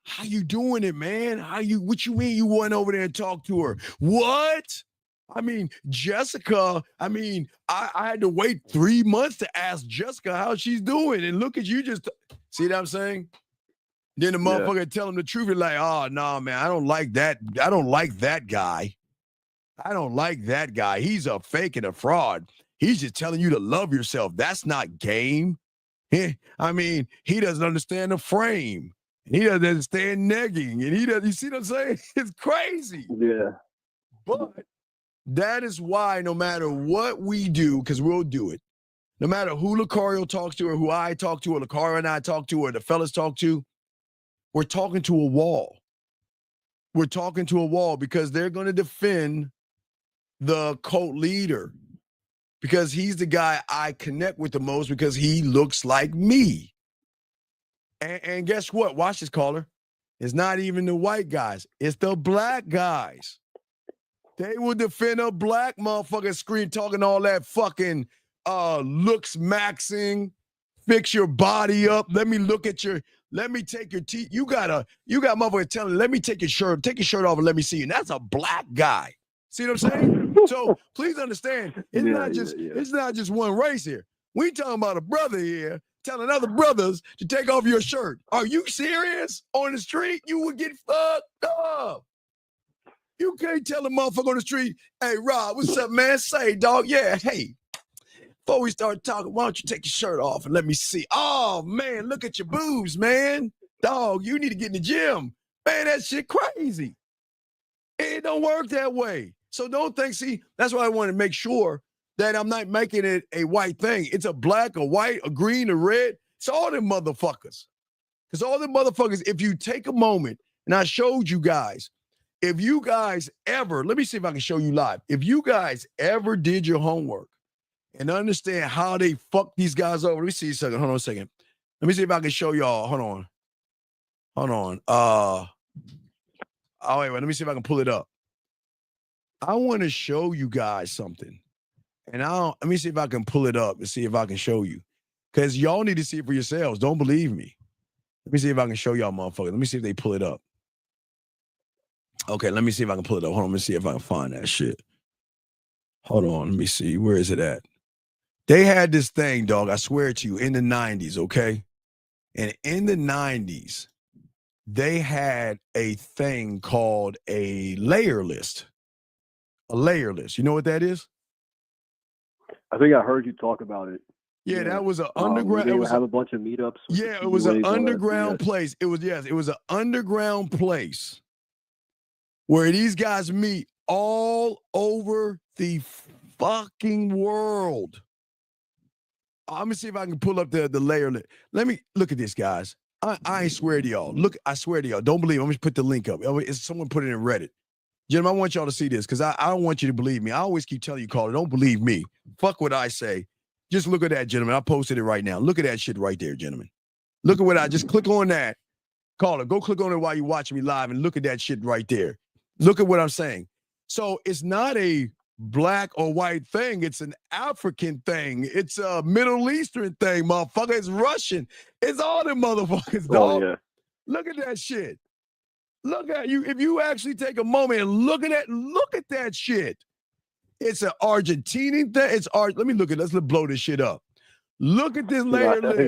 How you doing it, man? What you mean you went over there and talked to her? What? I mean, Jessica, I had to wait 3 months to ask Jessica how she's doing. And look at you just, see what I'm saying? Then the motherfucker tell him the truth. You're like, oh, no, man, I don't like that. I don't like that guy. I don't like that guy. He's a fake and a fraud. He's just telling you to love yourself. That's not game. He doesn't understand the frame. He doesn't understand negging. And you see what I'm saying? It's crazy. Yeah. But that is why no matter what we do, because we'll do it, no matter who Lucario talks to or who I talk to or Lucario and I talk to or the fellas talk to, we're talking to a wall. We're talking to a wall because they're going to defend the cult leader, because he's the guy I connect with the most, because he looks like me. And guess what? Watch this, caller. It's not even the white guys. It's the black guys. They will defend a black motherfucker screen talking all that fucking looks maxing, fix your body up. Let me take your teeth. You got motherfucker telling, let me take your shirt off and let me see you. And that's a black guy. See what I'm saying? So please understand, it's not just one race here. We talking about a brother here telling other brothers to take off your shirt. Are you serious? On the street, you would get fucked up. You can't tell a motherfucker on the street, hey, Rob, what's up, man? Say, dog, yeah, hey, before we start talking, why don't you take your shirt off and let me see? Oh, man, look at your boobs, man. Dog, you need to get in the gym. Man, that shit crazy. It don't work that way. So don't think, see, that's why I want to make sure that I'm not making it a white thing. It's a black, a white, a green, a red. It's all them motherfuckers. Because all them motherfuckers, if you take a moment, and I showed you guys, if you guys ever, let me see if I can show you live. If you guys ever did your homework and understand how they fuck these guys over. Let me see a second. Hold on a second. Let me see if I can show y'all. Hold on. Wait, let me see if I can pull it up. I want to show you guys something. And let me see if I can pull it up and see if I can show you. Because y'all need to see it for yourselves. Don't believe me. Let me see if I can show y'all, motherfuckers. Let me see if they pull it up. Okay, let me see if I can pull it up. Hold on, let me see if I can find that shit. Hold on, let me see. Where is it at? They had this thing, dog, I swear to you, in the 90s, okay? And in the 90s, they had a thing called a layer list. A layer list. You know what that is? I think I heard you talk about it. Yeah, that was an underground. They would have a bunch of meetups. Yeah, it was an underground place. It was an underground place where these guys meet all over the fucking world. I'm gonna see if I can pull up the layer list. Let me look at this, guys. I swear to y'all. Look, I swear to y'all. Don't believe me. I'm gonna put the link up. Someone put it in Reddit. Gentlemen, I want y'all to see this because I don't want you to believe me. I always keep telling you, caller, don't believe me. Fuck what I say. Just look at that, gentlemen. I posted it right now. Look at that shit right there, gentlemen. Look at what I just click on that. Caller, go click on it while you're watching me live and look at that shit right there. Look at what I'm saying. So it's not a black or white thing. It's an African thing. It's a Middle Eastern thing, motherfucker. It's Russian. It's all them motherfuckers, dog. Oh, yeah. Look at that shit. Look at you. If you actually take a moment and look at that shit. It's an Argentinian thing. Let me look at. Let's blow this shit up. Look at this layer list.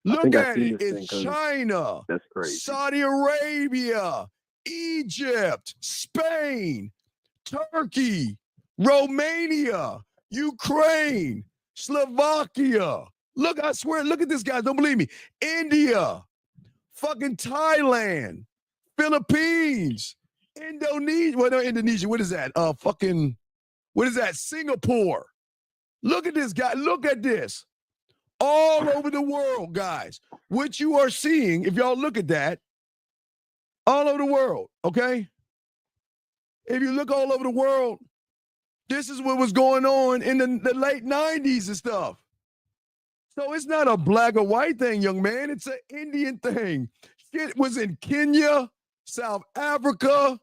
Look at it. It's China. That's crazy. Saudi Arabia, Egypt, Spain, Turkey, Romania, Ukraine, Slovakia. Look, I swear, look at this, guys. Don't believe me. India, fucking Thailand, Philippines, Indonesia. Well, no, Indonesia. What is that? What is that? Singapore. Look at this, guy. Look at this. All over the world, guys. What you are seeing, if y'all look at that, all over the world, okay? If you look all over the world, this is what was going on in the late 90s and stuff. So it's not a black or white thing, young man. It's an Indian thing. Shit was in Kenya, South Africa.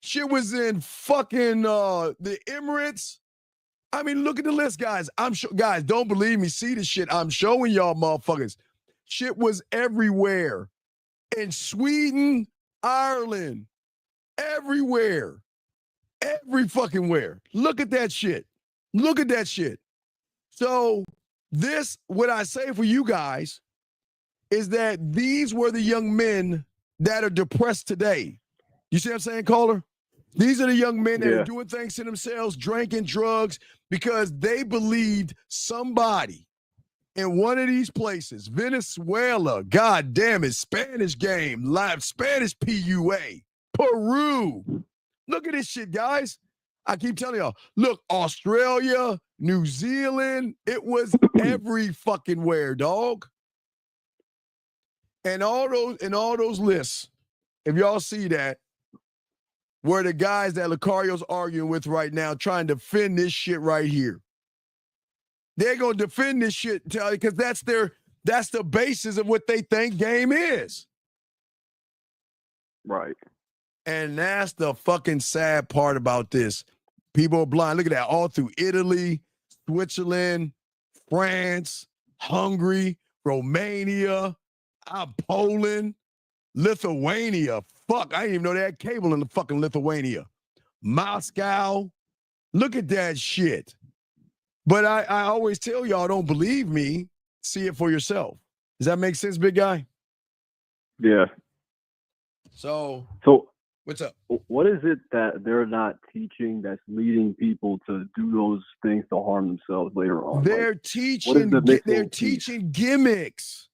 Shit was in fucking the Emirates. I mean, look at the list, guys. Guys, don't believe me. See the shit. I'm showing y'all motherfuckers. Shit was everywhere. In Sweden, Ireland, everywhere. Every fucking where. Look at that shit. Look at that shit. So this, what I say for you guys, is that these were the young men that are depressed today. You see what I'm saying, caller? These are the young men that are doing things to themselves, drinking drugs, because they believed somebody in one of these places, Venezuela, god damn it, Spanish game, live Spanish PUA, Peru. Look at this shit, guys. I keep telling y'all, look, Australia, New Zealand, it was every fucking where, dog. And all those lists, if y'all see that, were the guys that Lucario's arguing with right now, trying to defend this shit right here. They're gonna defend this shit, because that's the basis of what they think game is. Right. And that's the fucking sad part about this. People are blind. Look at that. All through Italy, Switzerland, France, Hungary, Romania, Poland, Lithuania. Fuck, I didn't even know they had cable in the fucking Lithuania. Moscow. Look at that shit. But I always tell y'all, don't believe me. See it for yourself. Does that make sense, big guy? Yeah. So what's up? What is it that they're not teaching that's leading people to do those things to harm themselves later on? They're teaching gimmicks.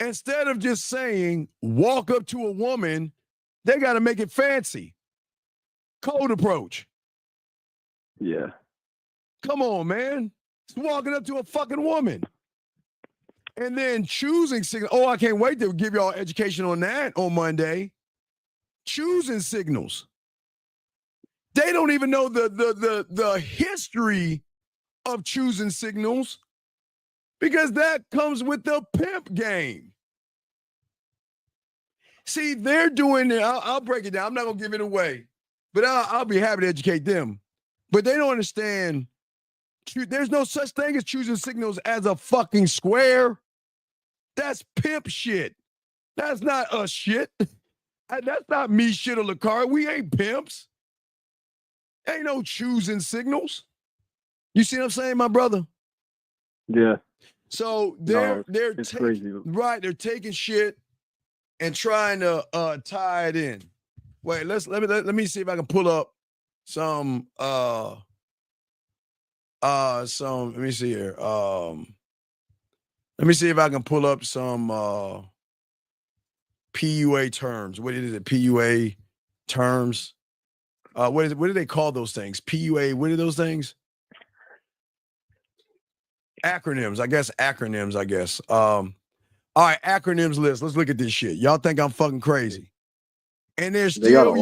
Instead of just saying, walk up to a woman, they got to make it fancy. Cold approach. Yeah. Come on, man. It's walking up to a fucking woman. And then choosing signals. Oh, I can't wait to give y'all education on that on Monday. Choosing signals. They don't even know the history of choosing signals, because that comes with the pimp game. See, they're doing it. I'll break it down. I'm not going to give it away, but I'll be happy to educate them. But they don't understand. There's no such thing as choosing signals as a fucking square. That's pimp shit. That's not us shit. That's not me shit or Lakar. We ain't pimps. Ain't no choosing signals. You see what I'm saying, my brother? Yeah. So they're taking shit and trying to tie it in. Wait, let me see if I can pull up some let me see here. Let me see if I can pull up some PUA terms. What is it? PUA terms. What do they call those things? PUA, what are those things? Acronyms, I guess. All right, acronyms list. Let's look at this shit. Y'all think I'm fucking crazy. And they're still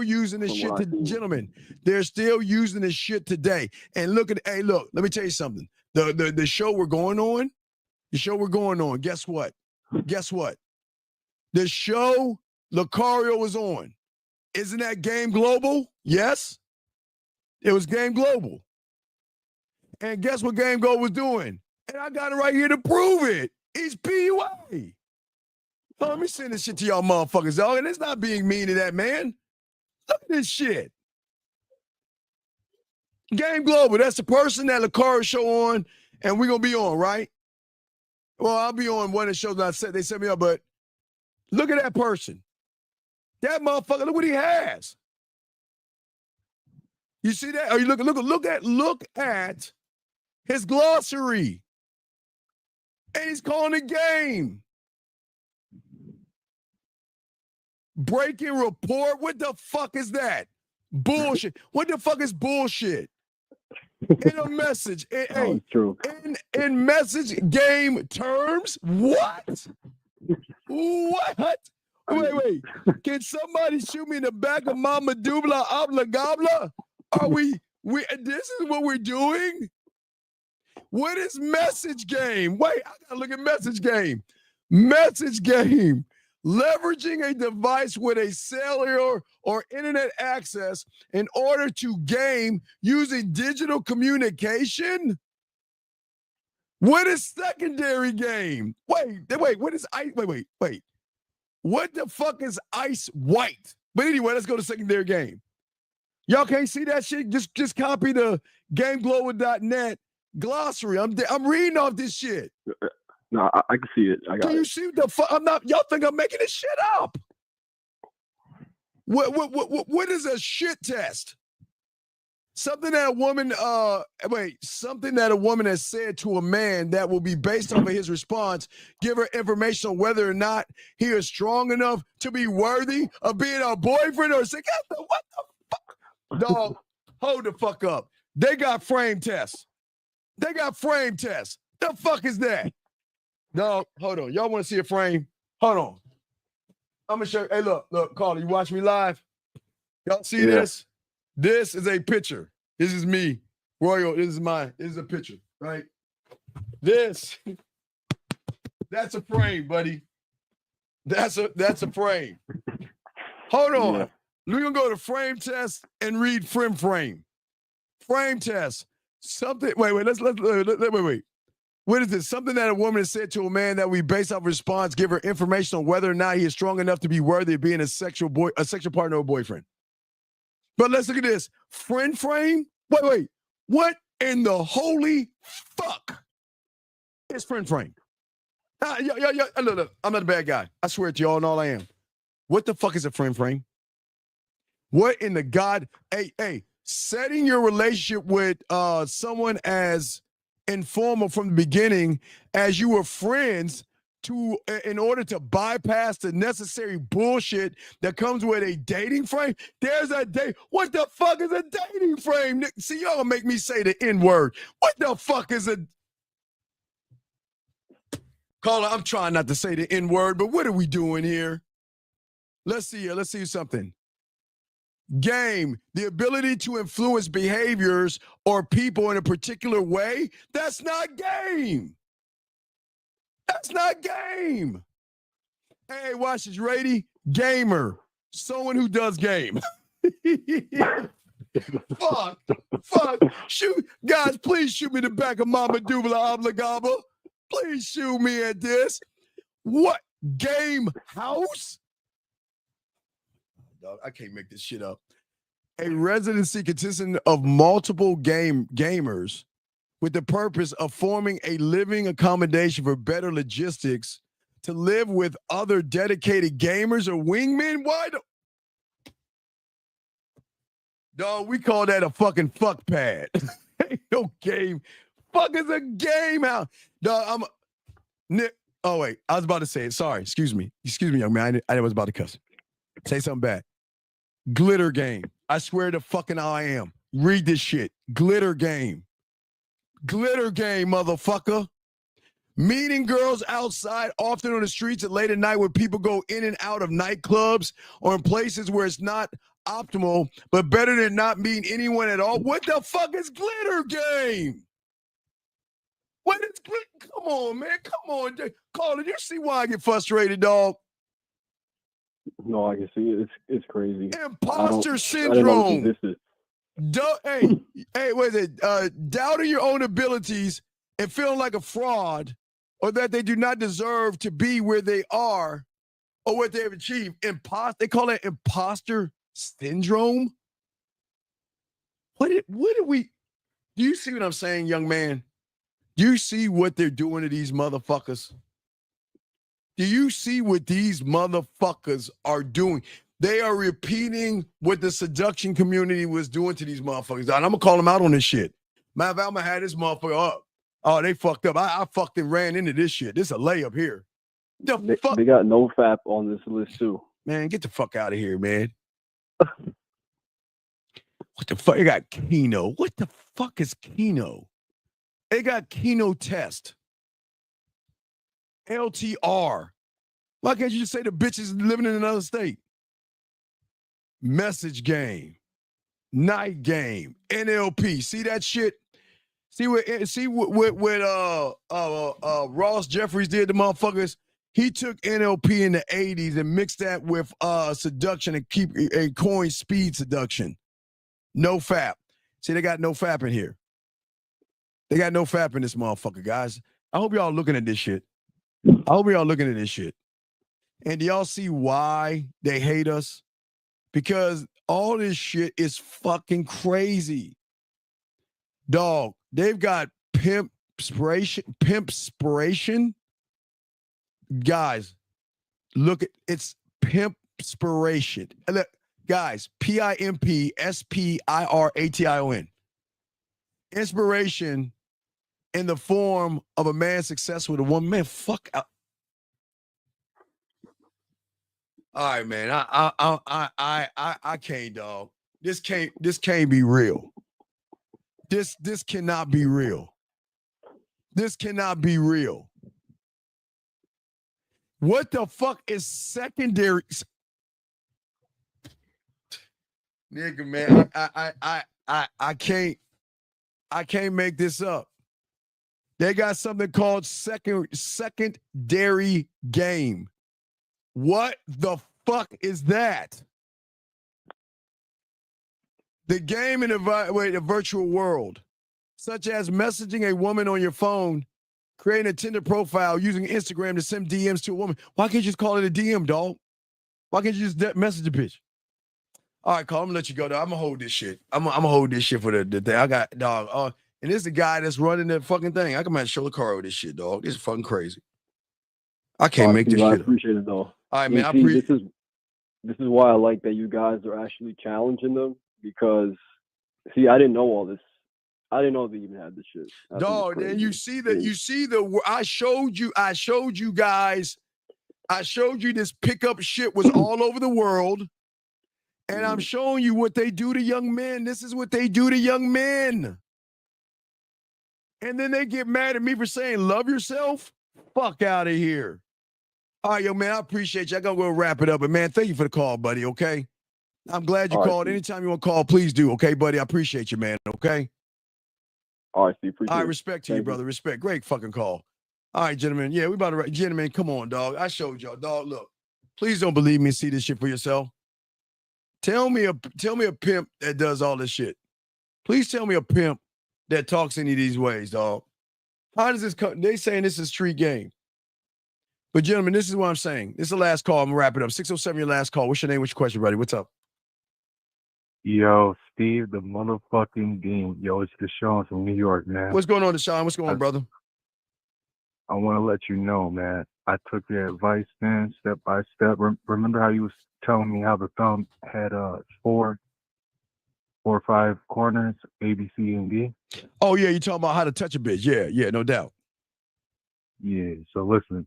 using this shit gentlemen. They're still using this shit today. And look, let me tell you something. The show we're going on, guess what? The show Lucario was on. Isn't that Game Global? Yes. It was Game Global. And guess what Game Global was doing? And I got it right here to prove it. He's PUA. Oh, let me send this shit to y'all motherfuckers, dog. And it's not being mean to that man. Look at this shit. Game Global, that's the person that Lucario show on, and we're going to be on, right? Well, I'll be on one of the shows that they set me up, but look at that person. That motherfucker, look what he has. You see that? Or you look at his glossary. And he's calling a game. Breaking report? What the fuck is that? Bullshit. What the fuck is bullshit? In a message. True. In message game terms? What? What? Wait. Can somebody shoot me in the back of my medulla oblongata? Are we this is what we're doing? What is message game? Wait, I gotta look at message game. Message game. Leveraging a device with a cellular or internet access in order to game using digital communication? What is secondary game? Wait, what is ice? Wait. What the fuck is ice white? But anyway, let's go to secondary game. Y'all can't see that shit? Just copy the GameGlobal.net glossary. I'm reading off this shit. No, I can see it. I got Can you it. see the fuck? Y'all think I'm making this shit up? What is a shit test? Something that a woman has said to a man that will be based off of his response, give her information on whether or not he is strong enough to be worthy of being a boyfriend or say, what the fuck? Dog, hold the fuck up. They got frame tests. The fuck is that? No, hold on. Y'all want to see a frame? Hold on. I'm going to show you. Hey, look, Carly, you watch me live? Y'all see this? This is a picture. This is me. Royal, this is a picture, right? That's a frame, buddy. That's a frame. Hold on. Yeah. We're going to go to frame test and read frame. Frame test. Something, wait, wait. What is this? Something that a woman has said to a man that we base off response, give her information on whether or not he is strong enough to be worthy of being a sexual partner or boyfriend. But let's look at this. Friend frame? Wait. What in the holy fuck is friend frame? Look, I'm not a bad guy. I swear to y'all and all I am. What the fuck is a friend frame? What in the God? Hey, setting your relationship with someone as informal from the beginning as you were friends in order to bypass the necessary bullshit that comes with a dating frame. There's a date. What the fuck is a dating frame? See, y'all make me say the N-word. What the fuck is a... Caller, I'm trying not to say the N-word, but what are we doing here? Let's see something. Game, the ability to influence behaviors or people in a particular way. That's not game. Hey, watch this, Rady. Gamer. Someone who does game. Fuck. Shoot. Guys, please shoot me in the back of my medulla oblongata. Please shoot me at this. What? Game house? Dog, I can't make this shit up. A residency consisting of multiple gamers with the purpose of forming a living accommodation for better logistics to live with other dedicated gamers or wingmen. Why dog, we call that a fucking fuck pad. Ain't no game. Fuck is a game house. Dog, Nick. Oh, wait. I was about to say it. Sorry. Excuse me, young man. I was about to cuss. Say something bad. Glitter game. I swear to fucking I am. Read this shit. Glitter game, motherfucker. Meeting girls outside, often on the streets at late at night where people go in and out of nightclubs or in places where it's not optimal, but better than not meeting anyone at all. What the fuck is glitter game? What is glitter? Come on, man. Come on. Carla, you see why I get frustrated, dog? No, I can see it's crazy. Imposter I didn't know this syndrome. existed. Hey, what is it? Doubting your own abilities and feeling like a fraud, or that they do not deserve to be where they are or what they have achieved. They call it imposter syndrome. Do you see what I'm saying, young man? Do you see what they're doing to these motherfuckers? Do you see what these motherfuckers are doing? They are repeating what the seduction community was doing to these motherfuckers. And I'm going to call them out on this shit. Matter of fact, had this motherfucker up. Oh, they fucked up. I fucking ran into this shit. This is a layup here. They got no FAP on this list too. Man, get the fuck out of here, man. What the fuck? They got Keno. What the fuck is Keno? They got Keno test. LTR. Why can't you just say the bitch is living in another state? Message game. Night game. NLP. See that shit? See what Ross Jeffries did to motherfuckers? He took NLP in the 80s and mixed that with seduction and coined speed seduction. No FAP. See, they got no FAP in here. They got no FAP in this motherfucker, guys. I hope y'all looking at this shit. And do y'all see why they hate us? Because all this shit is fucking crazy. Dog, they've got pimp spiration. Guys, look at it's pimp spiration. Look, guys, PIMPSPIRATION. Inspiration in the form of a man successful with a woman. Man, fuck out. All right, man. I can't, dog. This can't be real. This cannot be real. This cannot be real. What the fuck is secondary? Nigga, man, I can't make this up. They got something called secondary game. What the fuck is that? The game in the virtual world, such as messaging a woman on your phone, creating a Tinder profile, using Instagram to send DMs to a woman. Why can't you just call it a DM, dog? Why can't you just message a bitch? All right, Carl, I'm gonna let you go, dog. I'm gonna hold this shit. I'm gonna hold this shit for the thing. I got, dog. And this is the guy that's running the fucking thing. I can match show the car with this shit, dog. This is fucking crazy. I can't make this shit I appreciate it, though. All right, man. I appreciate This is why I like that you guys are actually challenging them, because, see, I didn't know all this. I didn't know they even had this shit. Dog, then you see I showed you guys. I showed you this pickup shit was all over the world. And I'm showing you what they do to young men. This is what they do to young men. And then they get mad at me for saying, love yourself? Fuck out of here. All right, yo, man, I appreciate you. I gotta go wrap it up. And, man, thank you for the call, buddy, okay? I'm glad you called. Anytime you want to call, please do, okay, buddy? I appreciate you, man, okay? All right, Steve, appreciate it. All right, respect to you, brother. Respect. Great fucking call. All right, gentlemen. Yeah, we about to, gentlemen, come on, dog. I showed y'all, dog. Look, please don't believe me and see this shit for yourself. Tell me a pimp that does all this shit. Please tell me a pimp that talks any of these ways, dog. How does this come? They saying this is street game. But, gentlemen, this is what I'm saying. This is the last call. I'm going to wrap it up. 607, your last call. What's your name? What's your question, buddy? What's up? Yo, Steve, the motherfucking Dean. Yo, it's Deshaun from New York, man. What's going on, Deshaun? What's going on, brother? I want to let you know, man. I took your advice, man, step by step. Remember how you was telling me how the thumb had 4 or 5 corners, A, B, C, and D? Oh, yeah, you talking about how to touch a bitch. Yeah, no doubt. Yeah, so listen.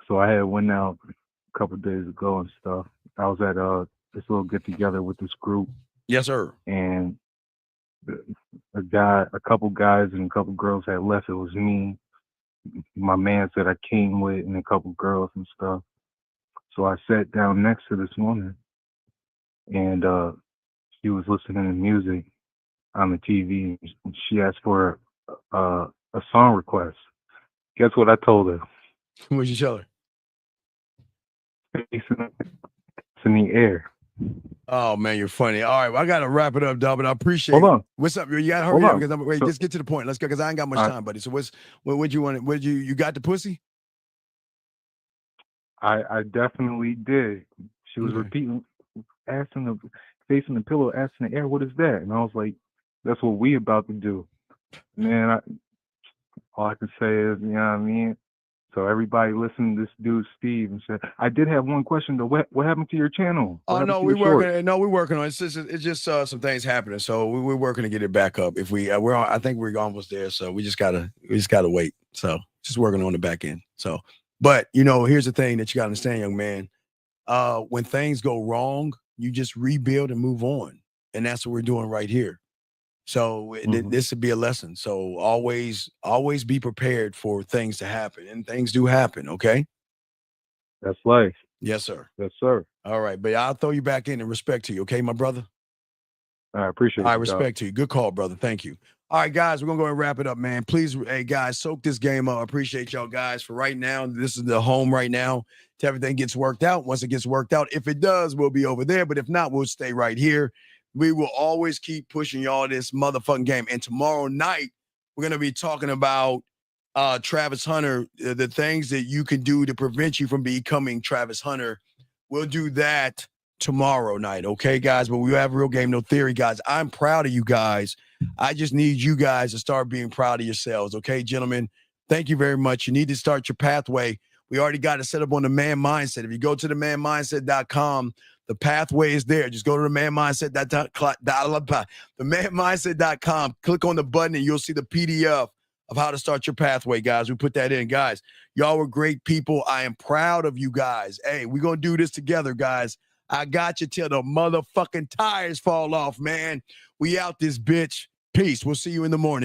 So I had went out a couple of days ago and stuff. I was at this little get-together with this group. Yes, sir. And a couple guys and a couple girls had left. It was me, my man that I came with, and a couple girls and stuff. So I sat down next to this woman, and she was listening to music on the TV. And she asked for a song request. Guess what I told her? What'd you tell her? in the air. Oh man, you're funny. All right, well, I gotta wrap it up, dog. But I appreciate. Hold on. What's up? You gotta Hold hurry up on. because wait. So- Just get to the point. Let's go because I ain't got much All right. time, buddy. So what you want? What you got the pussy? I definitely did. She was Okay. repeating, asking facing the pillow, asking the air, what is that? And I was like, that's what we about to do. Man, all I can say is, you know what I mean? So everybody listen to this dude, Steve, and said, I did have one question though. What happened to your channel? What Oh happened no, to we're your shorts? working. No, we're working on it. It's just some things happening. So we're working to get it back up. If we're on, I think we're almost there. So we just gotta wait. So just working on the back end. So, but here's the thing that you gotta understand, young man. When things go wrong, you just rebuild and move on, and that's what we're doing right here. So this would be a lesson. So always be prepared for things to happen, and things do happen. Okay. That's life. Yes, sir. Yes, sir. All right, but I'll throw you back in and respect to you. Okay, my brother. I appreciate it. I respect to you. Good call, brother. Thank you. All right, guys, we're gonna go and wrap it up, man. Please, hey guys, soak this game up. I appreciate y'all guys for right now. This is the home right now till everything gets worked out. Once it gets worked out, if it does, we'll be over there. But if not, we'll stay right here. We will always keep pushing y'all this motherfucking game. And tomorrow night, we're gonna be talking about Travis Hunter, the things that you can do to prevent you from becoming Travis Hunter. We'll do that tomorrow night, okay, guys? But we have Real Game No Theory, guys. I'm proud of you guys. I just need you guys to start being proud of yourselves, okay, gentlemen? Thank you very much. You need to start your pathway. We already got it set up on the Man Mindset. If you go to the manmindset.com, the pathway is there. Just go to the manmindset.com, click on the button, and you'll see the PDF of how to start your pathway, guys. We put that in, guys. Y'all were great people. I am proud of you guys. Hey, we're going to do this together, guys. I got you till the motherfucking tires fall off, man. We out this bitch. Peace. We'll see you in the morning.